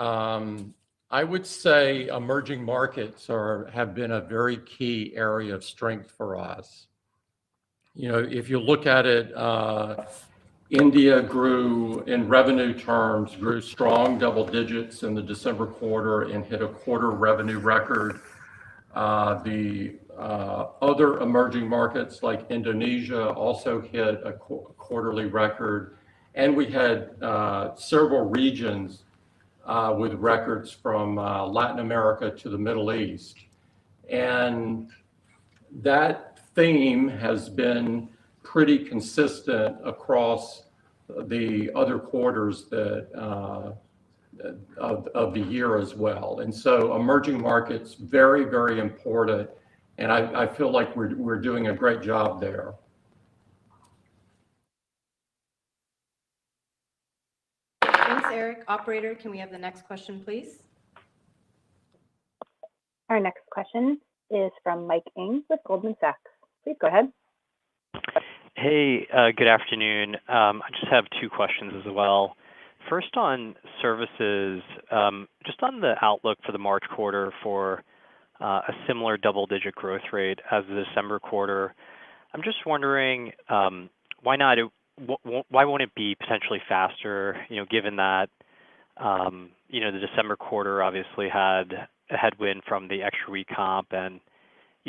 I would say emerging markets have been a very key area of strength for us. If you look at it India grew, in revenue terms, grew strong double digits in the December quarter and hit a quarter revenue record. The other emerging markets like Indonesia also hit a quarterly record. And we had several regions with records from Latin America to the Middle East. And that theme has been pretty consistent across the other quarters that of the year as well. And so emerging markets, very, very important. And I feel like we're doing a great job there. Thanks, Eric. Operator, can we have the next question, please? Our next question is from Mike Ng with Goldman Sachs. Please go ahead. Hey, good afternoon. I just have two questions as well. First on services, just on the outlook for the March quarter for a similar double-digit growth rate as the December quarter. I'm just wondering why won't it be potentially faster, given that the December quarter obviously had a headwind from the extra week comp, and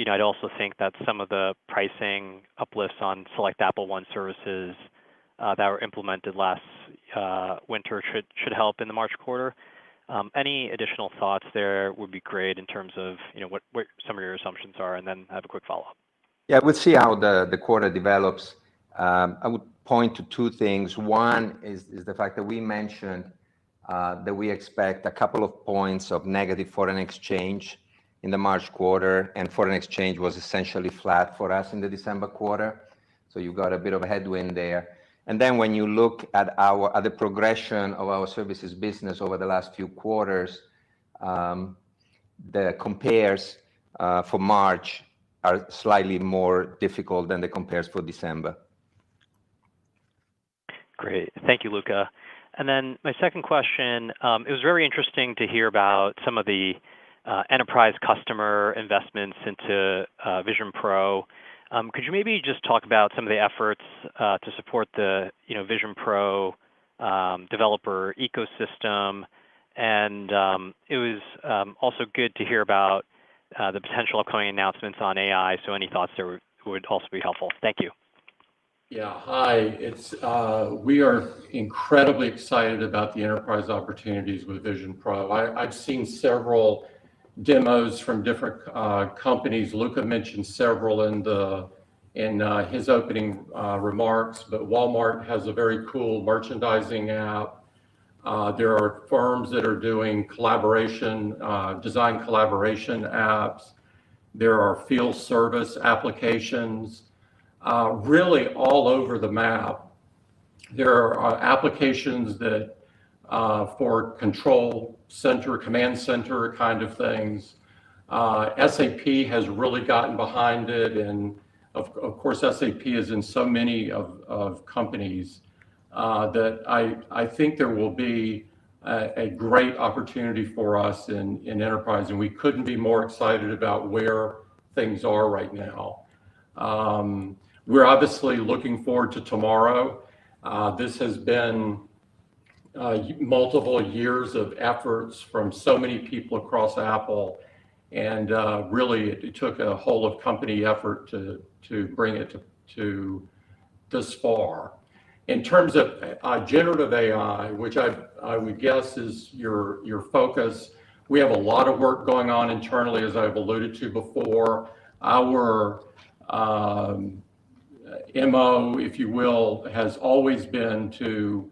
I'd also think that some of the pricing uplifts on select Aapl One services that were implemented last winter should help in the March quarter. Any additional thoughts there would be great in terms of what some of your assumptions are, and then I have a quick follow-up. Yeah, we'll see how the quarter develops. I would point to two things. One is the fact that we mentioned that we expect a couple of points of negative foreign exchange in the March quarter, and foreign exchange was essentially flat for us in the December quarter. So you've got a bit of a headwind there. And then when you look at the progression of our services business over the last few quarters, the compares for March are slightly more difficult than the compares for December. Great. Thank you, Luca. And then my second question, it was very interesting to hear about some of the enterprise customer investments into Vision Pro. Could you maybe just talk about some of the efforts to support the Vision Pro developer ecosystem? And it was also good to hear about the potential upcoming announcements on AI. So any thoughts there would also be helpful. Thank you. Yeah, hi. We are incredibly excited about the enterprise opportunities with Vision Pro. I've seen several demos from different companies. Luca mentioned several in his opening remarks, but Walmart has a very cool merchandising app. There are firms that are doing design collaboration apps. There are field service applications, really all over the map. There are applications that for control center, command center kind of things. SAP has really gotten behind it, and of course SAP is in so many of companies that I think there will be a great opportunity for us in enterprise, and we couldn't be more excited about where things are right now. We're obviously looking forward to tomorrow. This has been multiple years of efforts from so many people across Aapl, and really it took a whole of company effort to bring it to this far. In terms of generative AI, which I would guess is your focus, we have a lot of work going on internally, as I've alluded to before. Our MO, if you will, has always been to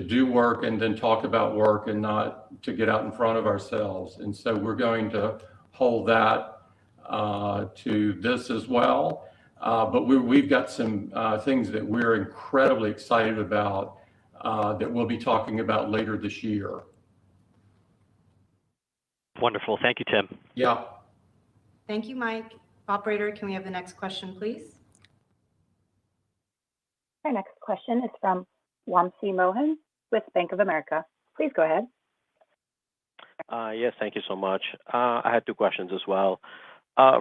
do work and then talk about work and not to get out in front of ourselves. And so we're going to hold that to this as well. But we've got some things that we're incredibly excited about that we'll be talking about later this year. Wonderful. Thank you, Tim. Yeah. Thank you, Mike. Operator, can we have the next question, please? Our next question is from Wamsi Mohan with Bank of America. Please go ahead. Yes, thank you so much. I had two questions as well.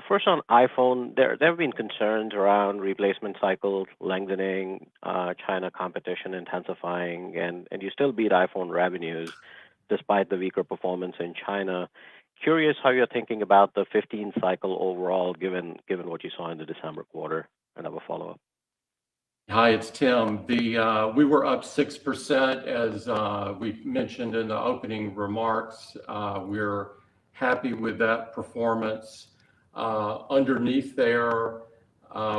First on iPhone, there have been concerns around replacement cycles lengthening, China competition intensifying, and you still beat iPhone revenues despite the weaker performance in China. Curious how you're thinking about the 15 cycle overall, given what you saw in the December quarter, and I have a follow-up. Hi, it's Tim. We were up 6%, as we mentioned in the opening remarks. We're happy with that performance. Underneath there,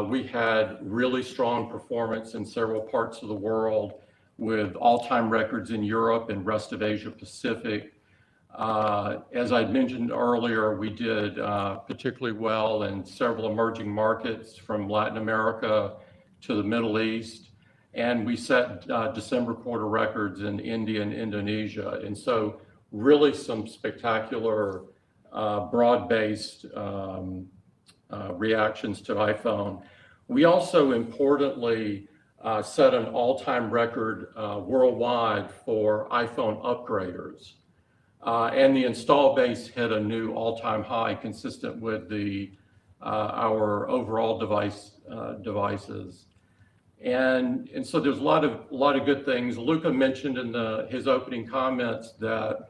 we had really strong performance in several parts of the world with all-time records in Europe and rest of Asia Pacific. As I mentioned earlier, we did particularly well in several emerging markets from Latin America to the Middle East, and we set December quarter records in India and Indonesia. And so really some spectacular broad-based reactions to iPhone. We also importantly set an all-time record worldwide for iPhone upgraders. And the install base hit a new all-time high consistent with our overall devices. And so there's a lot of good things. Luca mentioned in his opening comments that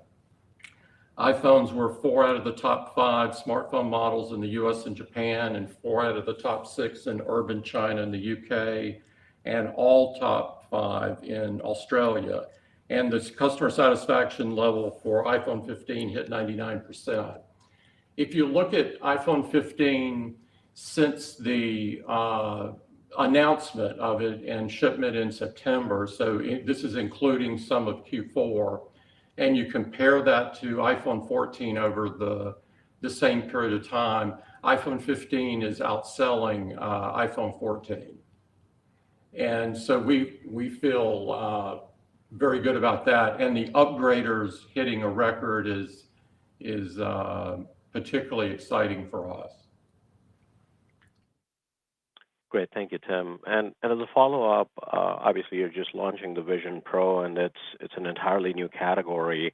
iPhones were 4 out of the top 5 smartphone models in the US and Japan, and 4 out of the top 6 in urban China and the UK, and all top 5 in Australia. And the customer satisfaction level for iPhone 15 hit 99%. If you look at iPhone 15 since the announcement of it and shipment in September, so this is including some of Q4, and you compare that to iPhone 14 over the same period of time, iPhone 15 is outselling iPhone 14. And so we feel very good about that. And the upgraders hitting a record is particularly exciting for us. Great, thank you, Tim. And as a follow-up, obviously you're just launching the Vision Pro, and it's an entirely new category.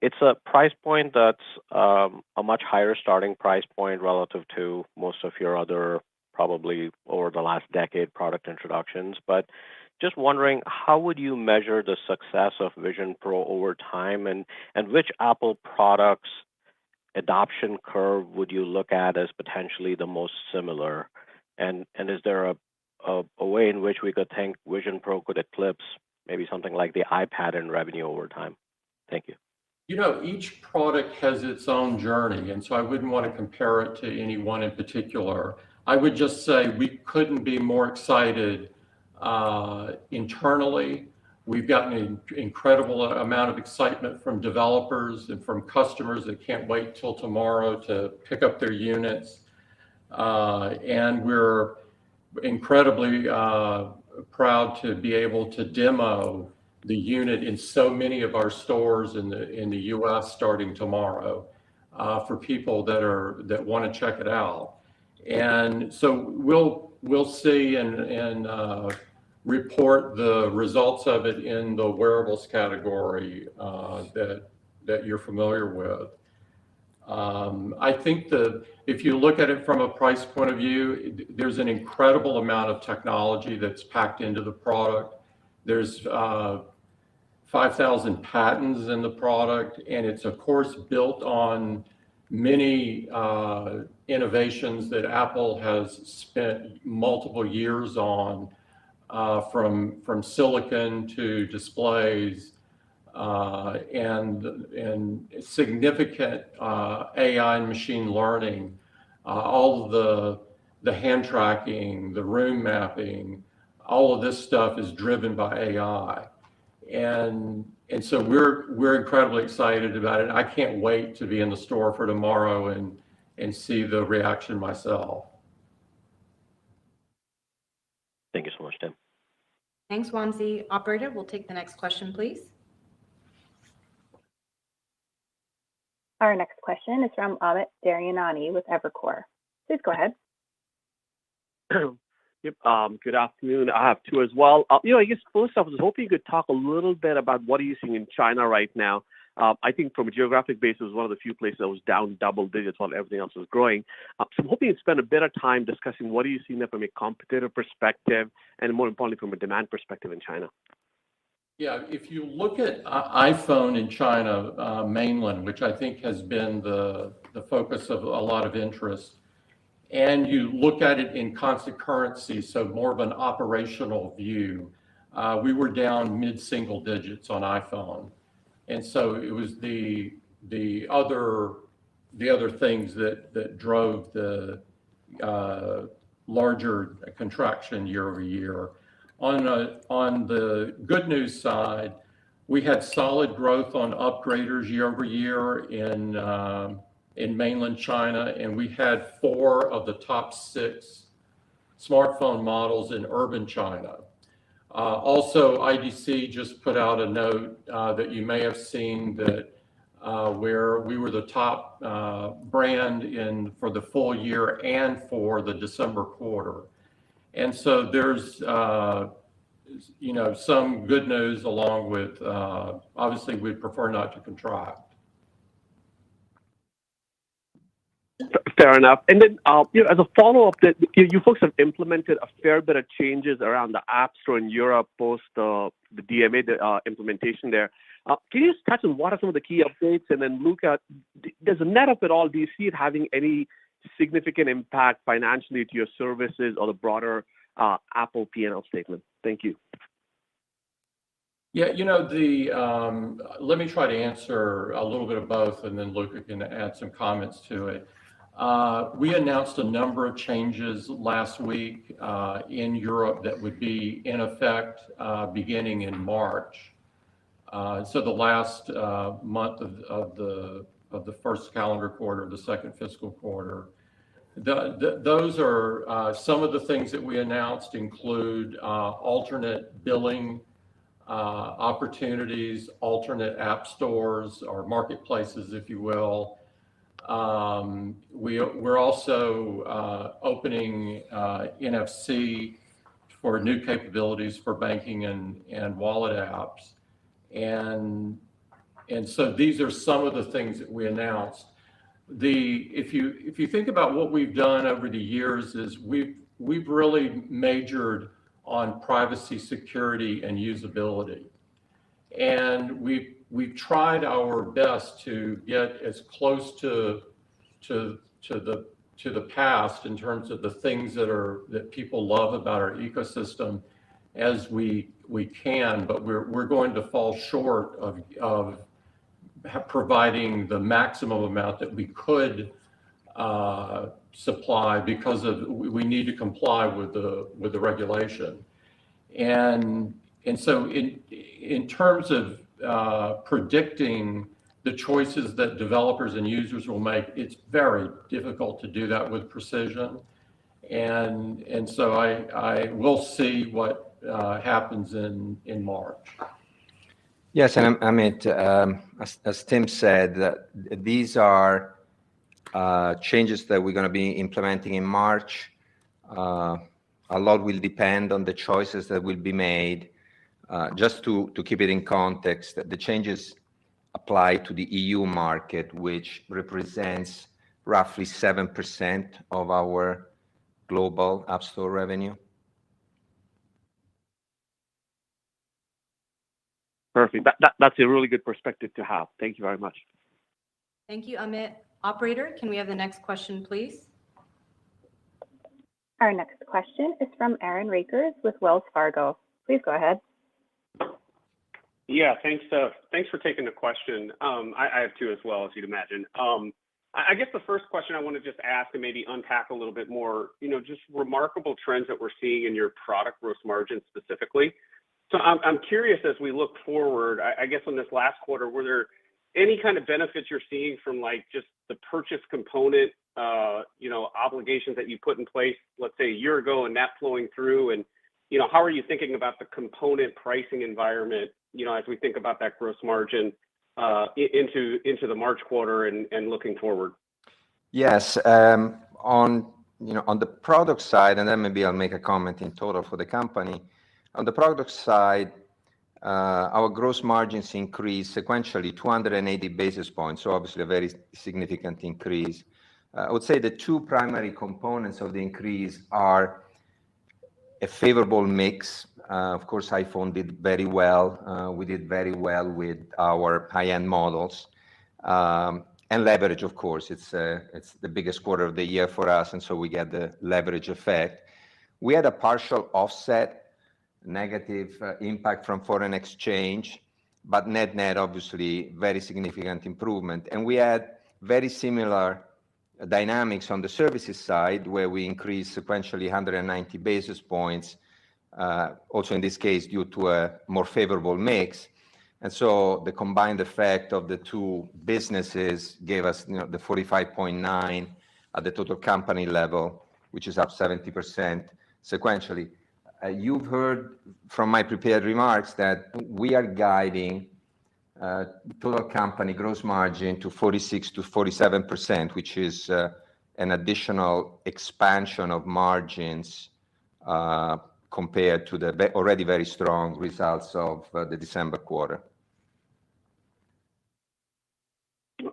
It's a price point that's a much higher starting price point relative to most of your other, probably over the last decade, product introductions. But just wondering, how would you measure the success of Vision Pro over time, and which Apple products adoption curve would you look at as potentially the most similar? And is there a way in which we could think Vision Pro could eclipse maybe something like the iPad in revenue over time? Thank you. You know, each product has its own journey, and so I wouldn't want to compare it to any one in particular. I would just say we couldn't be more excited internally. We've gotten an incredible amount of excitement from developers and from customers that can't wait till tomorrow to pick up their units. And we're incredibly proud to be able to demo the unit in so many of our stores in the US starting tomorrow for people that want to check it out. And so we'll see and report the results of it in the wearables category that you're familiar with. I think if you look at it from a price point of view, there's an incredible amount of technology that's packed into the product. There's 5,000 patents in the product, and it's of course built on many innovations that Apple has spent multiple years on, from silicon to displays, and significant AI and machine learning, all of the hand tracking, the room mapping, all of this stuff is driven by AI. And so we're incredibly excited about it. I can't wait to be in the store for tomorrow and see the reaction myself. Thank you so much, Tim. Thanks, Wamsi. Operator, we'll take the next question, please. Our next question is from Amit Daryanani with Evercore. Please go ahead. Yep. Good afternoon. I have two as well. I guess first off, I was hoping you could talk a little bit about what are you seeing in China right now. I think from a geographic basis, it was one of the few places that was down double digits while everything else was growing. So I'm hoping you spend a bit of time discussing what are you seeing there from a competitive perspective and more importantly, from a demand perspective in China. Yeah, if you look at iPhone in China, mainland, which I think has been the focus of a lot of interest, and you look at it in constant currency, so more of an operational view, we were down mid-single digits on iPhone. And so it was the other things that drove the larger contraction year over year. On the good news side, we had solid growth on upgraders year over year in mainland China, and we had 4 of the top 6 smartphone models in urban China. Also, IDC just put out a note that you may have seen that where we were the top brand for the full year and for the December quarter. And so there's some good news along with obviously we'd prefer not to contract. Fair enough. And then, as a follow-up, that you folks have implemented a fair bit of changes around the App Store in Europe post the DMA implementation there. Can you just touch on what are some of the key updates? And then, Luca, does the net of it all, do you see it having any significant impact financially to your services or the broader Apple P&L statement? Thank you. Yeah, let me try to answer a little bit of both, and then Luca can add some comments to it. We announced a number of changes last week in Europe that would be in effect beginning in March. So the last month of the first calendar quarter, the second fiscal quarter. Those are some of the things that we announced include alternate billing opportunities, alternate app stores or marketplaces, if you will. We're also opening NFC for new capabilities for banking and wallet apps. And so these are some of the things that we announced. If you think about what we've done over the years is we've really majored on privacy, security, and usability. And we've tried our best to get as close to the past in terms of the things that people love about our ecosystem as we can, but we're going to fall short of providing the maximum amount that we could supply because we need to comply with the regulation. And so in terms of predicting the choices that developers and users will make, it's very difficult to do that with precision. And so I will see what happens in March. Yes, and Amit, as Tim said, these are changes that we're going to be implementing in March. A lot will depend on the choices that will be made. Just to keep it in context, the changes apply to the EU market, which represents roughly 7% of our global App Store revenue. Perfect. That's a really good perspective to have. Thank you very much. Thank you, Amit. Operator, can we have the next question, please? Our next question is from Aaron Rakers with Wells Fargo. Please go ahead. Yeah, thanks for taking the question. I have two as well, as you'd imagine. I guess the first question I want to just ask and maybe unpack a little bit more, just remarkable trends that we're seeing in your product gross margin specifically. So I'm curious as we look forward, I guess on this last quarter, were there any kind of benefits you're seeing from like just the purchase component, obligations that you put in place, let's say a year ago, and that flowing through? And, how are you thinking about the component pricing environment, as we think about that gross margin into the March quarter and looking forward? Yes, on the product side, and then maybe I'll make a comment in total for the company. On the product side, our gross margins increased sequentially 280 basis points, so obviously a very significant increase. I would say the two primary components of the increase are a favorable mix. Of course, iPhone did very well. We did very well with our high-end models. And leverage, of course, it's the biggest quarter of the year for us, and so we get the leverage effect. We had a partial offset, negative impact from foreign exchange, but net-net, obviously, very significant improvement. And we had very similar dynamics on the services side, where we increased sequentially 190 basis points, also in this case due to a more favorable mix. And so the combined effect of the two businesses gave us, the 45.9 at the total company level, which is up 70% sequentially. You've heard from my prepared remarks that we are guiding total company gross margin to 46 to 47%, which is an additional expansion of margins compared to the already very strong results of the December quarter.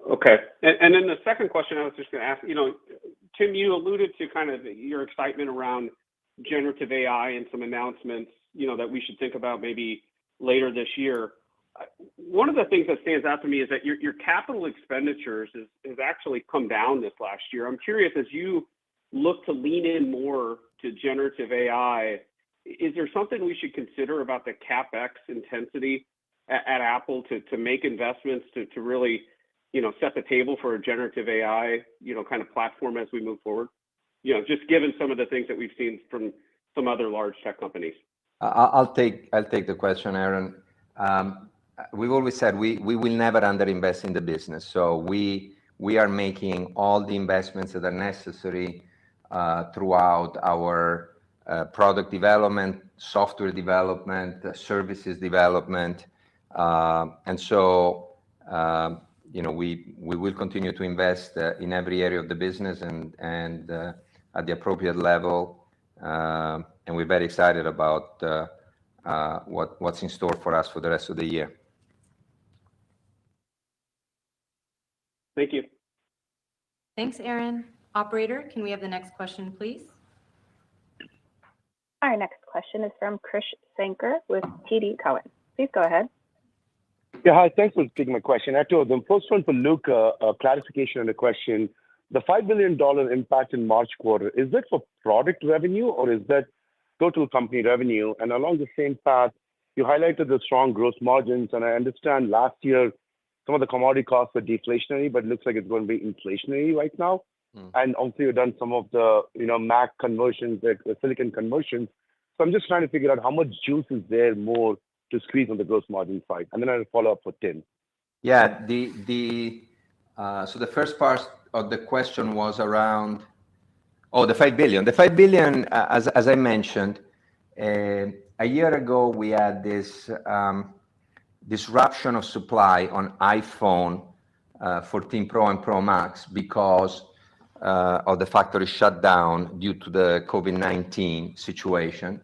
Okay. And then the second question I was just going to ask, Tim, you alluded to kind of your excitement around generative AI and some announcements, that we should think about maybe later this year. One of the things that stands out to me is that your capital expenditures has actually come down this last year. I'm curious, as you look to lean in more to generative AI, is there something we should consider about the CapEx intensity at Apple to make investments to really, set the table for a generative AI, kind of platform as we move forward? Just given some of the things that we've seen from some other large tech companies. I'll take the question, Aaron. We've always said we will never underinvest in the business. So we are making all the investments that are necessary throughout our product development, software development, services development. And so, we will continue to invest in every area of the business and at the appropriate level. And we're very excited about what's in store for us for the rest of the year. Thank you. Thanks, Aaron. Operator, can we have the next question, please? Our next question is from Krish Sankar with TD Cowen. Please go ahead. Yeah, hi. Thanks for taking my question. I have two of them. First one for Luca, a clarification on the question. The $5 billion impact in March quarter, is that for product revenue or is that total company revenue? And along the same path, you highlighted the strong gross margins, and I understand last year some of the commodity costs were deflationary, but it looks like it's going to be inflationary right now. And also you've done some of the, Mac conversions, the silicon conversions. So I'm just trying to figure out how much juice is there more to squeeze on the gross margin side. And then I'll follow up for Tim. Yeah, so the first part of the question was around, the $5 billion. The $5 billion, as I mentioned, a year ago we had this disruption of supply on iPhone 14 Pro and Pro Max because of the factory shutdown due to the COVID-19 situation.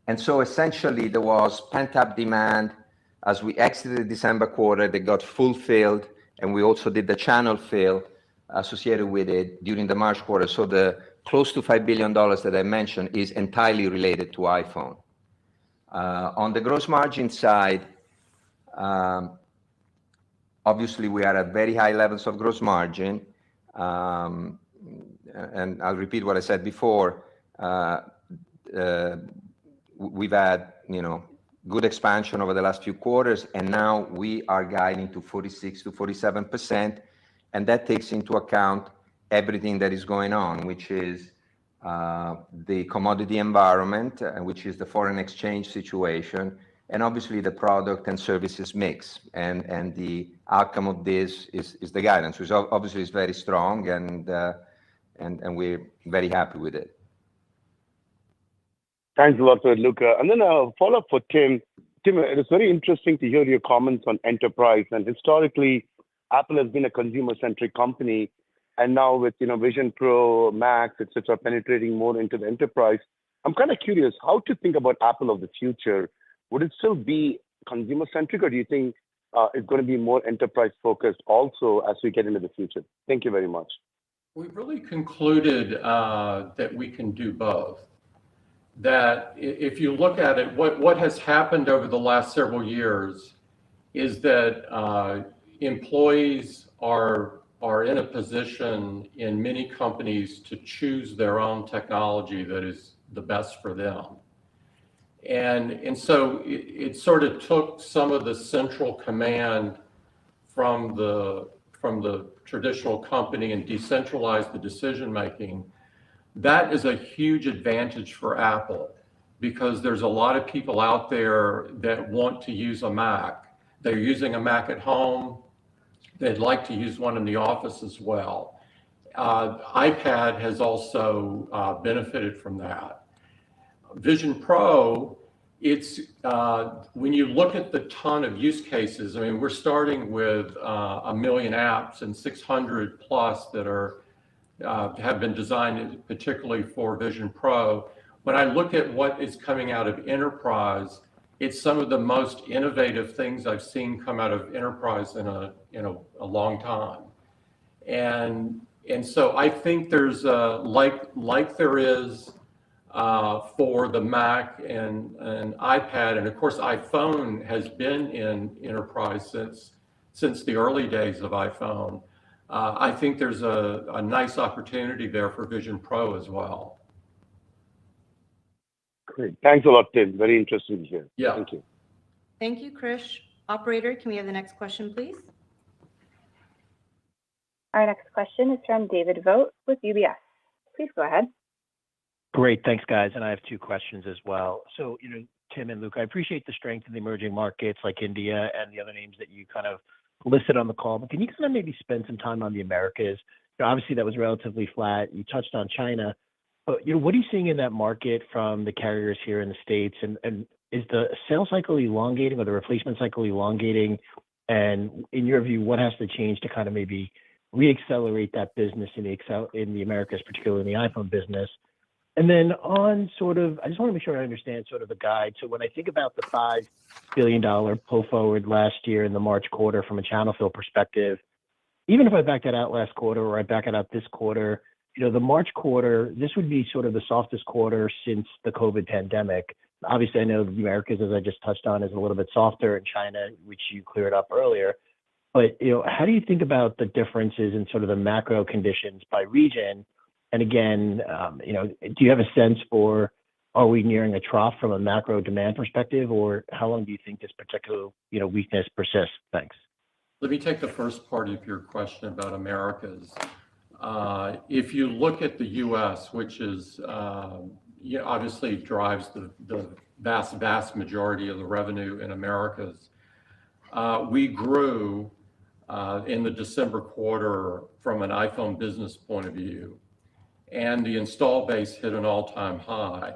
And so essentially there was pent-up demand as we exited the December quarter that got fulfilled, and we also did the channel fill associated with it during the March quarter. So the close to $5 billion that I mentioned is entirely related to iPhone. On the gross margin side, obviously we are at very high levels of gross margin. And I'll repeat what I said before. We've had, good expansion over the last few quarters, and now we are guiding to 46 to 47%. And that takes into account everything that is going on, which is the commodity environment, which is the foreign exchange situation, and obviously the product and services mix. And the outcome of this is the guidance, which obviously is very strong, and we're very happy with it. Thanks a lot, Luca. And then a follow-up for Tim. Tim, it is very interesting to hear your comments on enterprise. And historically, Apple has been a consumer-centric company. And now with Vision Pro, Max, etc., penetrating more into the enterprise, I'm kind of curious how to think about Apple of the future. Would it still be consumer-centric, or do you think it's going to be more enterprise-focused also as we get into the future? Thank you very much. We've really concluded that we can do both. That if you look at it, what has happened over the last several years is that employees are in a position in many companies to choose their own technology that is the best for them. And so it sort of took some of the central command from the traditional company and decentralized the decision making. That is a huge advantage for Aapl because there's a lot of people out there that want to use a Mac. They're using a Mac at home. They'd like to use one in the office as well. iPad has also benefited from that. Vision Pro, it's when you look at the ton of use cases, I mean, we're starting with 1 million apps and 600 plus that are have been designed particularly for Vision Pro. When I look at what is coming out of enterprise, it's some of the most innovative things I've seen come out of enterprise in a long time. And so I think there's like there is for the Mac and iPad, and of course iPhone has been in enterprise since the early days of iPhone. I think there's a nice opportunity there for Vision Pro as well. Great. Thanks a lot, Tim. Very interesting to hear. Yeah. Thank you. Thank you, Krish. Operator, can we have the next question, please? Our next question is from David Vogt with UBS. Please go ahead. Great. Thanks, guys. And I have two questions as well. So, Tim and Luke, I appreciate the strength in the emerging markets like India and the other names that you kind of listed on the call, but can you kind of maybe spend some time on the Americas? Obviously, that was relatively flat. You touched on China, but what are you seeing in that market from the carriers here in the States? And is the sales cycle elongating or the replacement cycle elongating? And in your view, what has to change to kind of maybe reaccelerate that business in the Americas, particularly in the iPhone business? And then on sort of, I just want to make sure I understand sort of the guide. So when I think about the $5 billion pull forward last year in the March quarter from a channel fill perspective, even if I back that out last quarter or I back it out this quarter, the March quarter, this would be sort of the softest quarter since the COVID pandemic. Obviously, I know the Americas, as I just touched on, is a little bit softer in China, which you cleared up earlier. But, how do you think about the differences in sort of the macro conditions by region? And again, do you have a sense for, are we nearing a trough from a macro demand perspective, or how long do you think this particular, weakness persists? Thanks. Let me take the first part of your question about Americas. If you look at the U.S., which is obviously drives the vast majority of the revenue in Americas, we grew in the December quarter from an iPhone business point of view, and the install base hit an all-time high.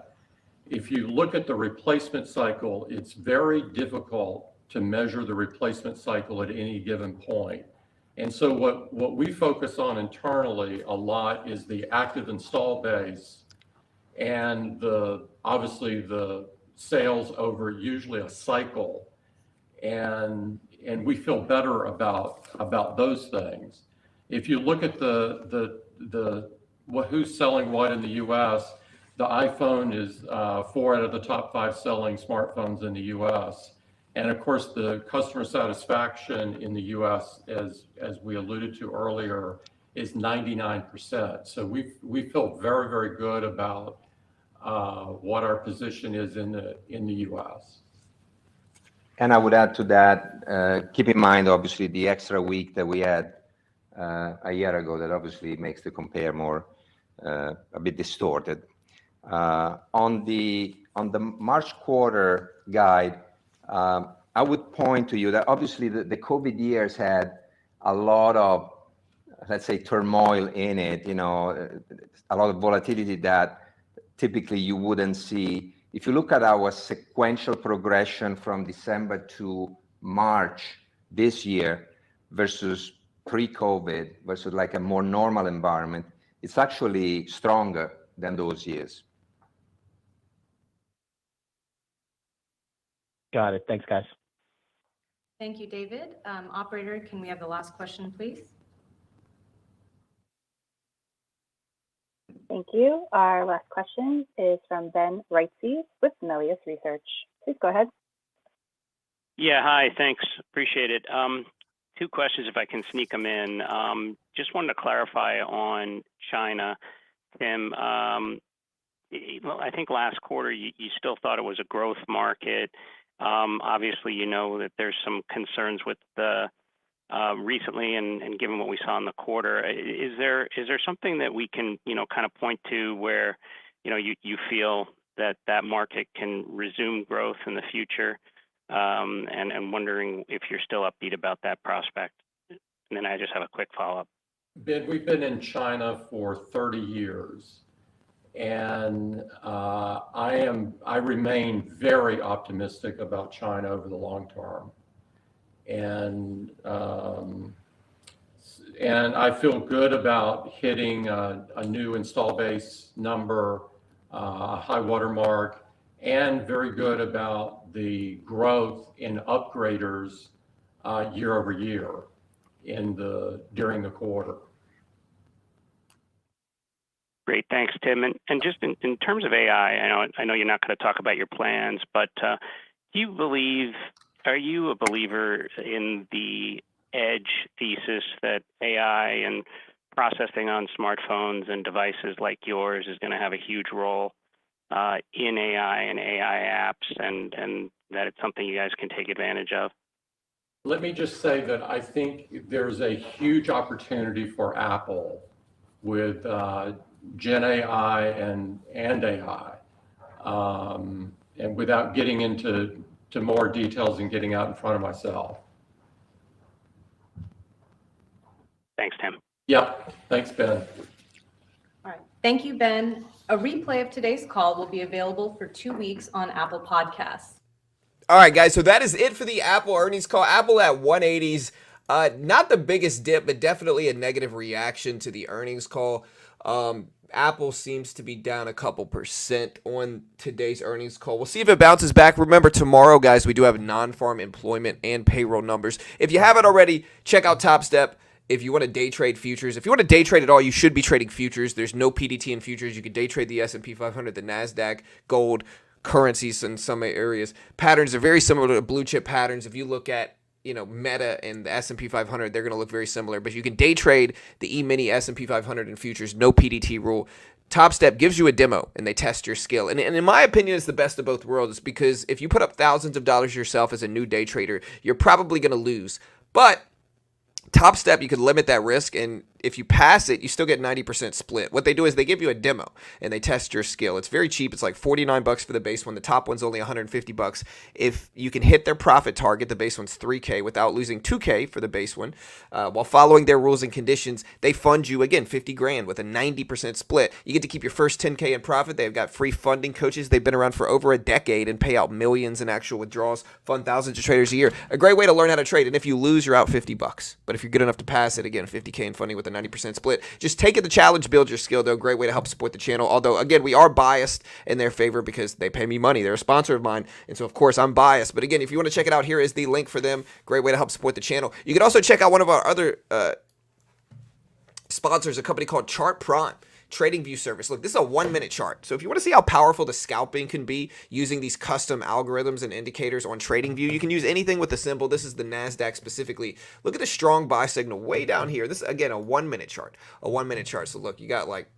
If you look at the replacement cycle, it's very difficult to measure the replacement cycle at any given point. And so what we focus on internally a lot is the active install base and obviously the sales over usually a cycle. And we feel better about those things. If you look at who's selling what in the U.S., the iPhone is 4 out of the top 5 selling smartphones in the U.S. And of course, the customer satisfaction in the U.S., as we alluded to earlier, is 99%. So we feel very, very good about what our position is in the U.S. And I would add to that, keep in mind, obviously, the extra week that we had a year ago that obviously makes the compare more a bit distorted. On the March quarter guide, I would point to you that obviously the COVID years had a lot of, let's say, turmoil in it, a lot of volatility that typically you wouldn't see. If you look at our sequential progression from December to March this year versus pre-COVID, versus like a more normal environment, it's actually stronger than those years. Got it. Thanks, guys. Thank you, David. Operator, can we have the last question, please? Thank you. Our last question is from Ben Reitzes with Melius Research. Please go ahead. Yeah, hi, thanks. Appreciate it. Two questions if I can sneak them in. Just wanted to clarify on China, Tim. Well, I think last quarter you still thought it was a growth market. Obviously, you know that there's some concerns with the recently and given what we saw in the quarter. Is there something that we can, kind of point to where, you feel that market can resume growth in the future? And wondering if you're still upbeat about that prospect. And then I just have a quick follow-up. Ben, we've been in China for 30 years, and I remain very optimistic about China over the long term. And I feel good about hitting a new install base number, a high watermark, and very good about the growth in upgraders year over year during the quarter. Great, thanks, Tim. And just in terms of AI, I know you're not going to talk about your plans, but are you a believer in the edge thesis that AI and processing on smartphones and devices like yours is going to have a huge role in AI and AI apps, and that it's something you guys can take advantage of? Let me just say that I think there's a huge opportunity for Apple with Gen AI and AI. And without getting into more details and getting out in front of myself. Thanks, Tim. Yep. Thanks, Ben. All right. Thank you, Ben. A replay of today's call will be available for 2 weeks on Apple Podcasts. All right, guys. So that is it for the Apple earnings call. Apple at 180s. Not the biggest dip, but definitely a negative reaction to the earnings call. Apple seems to be down a couple % on today's earnings call. We'll see if it bounces back. Remember, tomorrow, guys, we do have non-farm employment and payroll numbers. If you haven't already, check out Top Step. If you want to day trade futures, if you want to day trade at all, you should be trading futures. There's no PDT in futures. You can day trade the S&P 500, the NASDAQ, gold, currencies in some areas. Patterns are very similar to blue chip patterns. If you look at Meta and the S&P 500, they're going to look very similar. But you can day trade the E-mini S&P 500 in futures, no PDT rule. Top Step gives you a demo, and they test your skill. And in my opinion, it's the best of both worlds because if you put up thousands of dollars yourself as a new day trader, you're probably going to lose. But Top Step, you can limit that risk, and if you pass it, you still get 90% split. What they do is they give you a demo, and they test your skill. It's very cheap. It's like $49 for the base one. The top one's only $150. If you can hit their profit target, the base one's $3K, without losing $2K for the base one, while following their rules and conditions, they fund you, again, $50,000 with a 90% split. You get to keep your first $10K in profit. They've got free funding coaches. They've been around for over a decade and pay out millions in actual withdrawals, fund thousands of traders a year. A great way to learn how to trade, and if you lose, you're out $50. But if you're good enough to pass it, again, $50K in funding with a 90% split. Just take it the challenge, build your skill, though. Great way to help support the channel. Although, again, we are biased in their favor because they pay me money. They're a sponsor of mine. And so, of course, I'm biased. But again, if you want to check it out, here is the link for them. Great way to help support the channel. You can also check out one of our other sponsors, a company called Chart Prime. Trading view service. Look, this is a 1-minute chart. So if you want to see how powerful the scalping can be using these custom algorithms and indicators on TradingView, you can use anything with the symbol. This is the NASDAQ specifically. Look at the strong buy signal way down here. This is, again, a 1-minute chart. A 1-minute chart. So look, you got like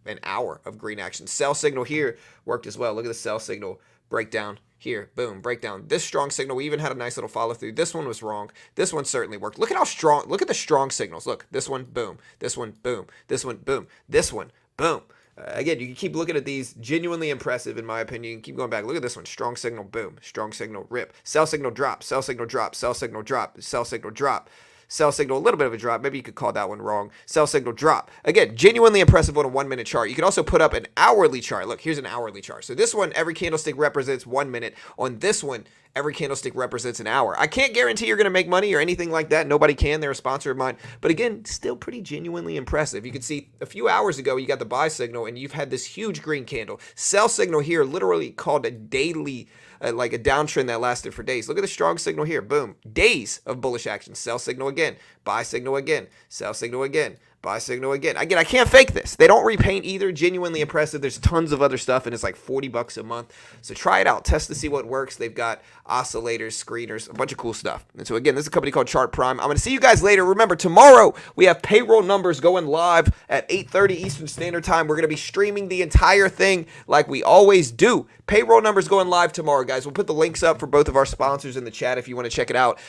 an hour of green action. Sell signal here worked as well. Look at the sell signal breakdown. Here, boom, breakdown. This strong signal, we even had a nice little follow through. This one was wrong. This one certainly worked. Look at how strong, look at the strong signals. Look, this one, boom. This one, boom. This one, boom. This one, boom. Again, you can keep looking at these. Genuinely impressive, in my opinion. You can keep going back. Look at this one. Strong signal, boom. Strong signal, rip. Sell signal, drop. Sell signal, drop. Sell signal, drop. Sell signal, drop. Sell signal, a little bit of a drop. Maybe you could call that one wrong. Sell signal, drop. Again, genuinely impressive on a 1 minute chart. You can also put up an hourly chart. Look, here's an hourly chart. So this one, every candlestick represents 1 minute. On this one, every candlestick represents an hour. I can't guarantee you're going to make money or anything like that. Nobody can. They're a sponsor of mine. But again, still pretty genuinely impressive. You can see a few hours ago, you got the buy signal and you've had this huge green candle. Sell signal here, literally called a daily, like a downtrend that lasted for days. Look at the strong signal here. Boom. Days of bullish action. Sell signal again. Buy signal again. Sell signal again. Buy signal again. Again, I can't fake this. They don't repaint either. Genuinely impressive. There's tons of other stuff, and it's like $40 a month. So try it out. Test to see what works. They've got oscillators, screeners, a bunch of cool stuff. And so again, this is a company called Chart Prime. I'm going to see you guys later. Remember, tomorrow we have payroll numbers going live at 8:30 Eastern Standard Time. We're going to be streaming the entire thing like we always do. Payroll numbers going live tomorrow, guys. We'll put the links up for both of our sponsors in the chat if you want to check it out.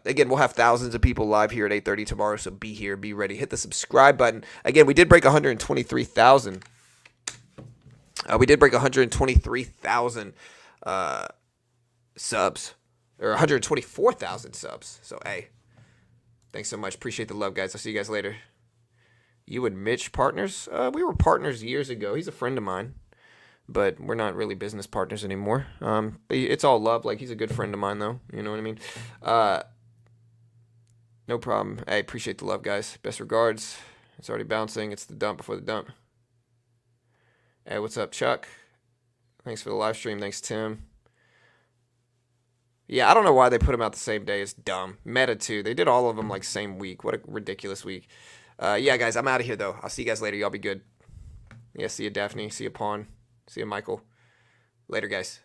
Again, we'll have thousands of people live here at 8:30 tomorrow, so be here, be ready. Hit the subscribe button. Again, we did break 123,000. We did break 123,000 subs, or 124,000 subs. So, hey, thanks so much. Appreciate the love, guys. I'll see you guys later. You and Mitch partners? We were partners years ago. He's a friend of mine, but we're not really business partners anymore. But it's all love. Like, he's a good friend of mine, though. You know what I mean? No problem. Hey, appreciate the love, guys. Best regards. It's already bouncing. It's the dump before the dump. Hey, what's up, Chuck? Thanks for the live stream. Thanks, Tim. Yeah, I don't know why they put them out the same day. It's dumb. Meta, too. They did all of them, like, same week. What a ridiculous week. Yeah, guys, I'm out of here, though. I'll see you guys later. Y'all be good. Yeah, see you, Daphne. See you, Pawn. See you, Michael. Later, guys.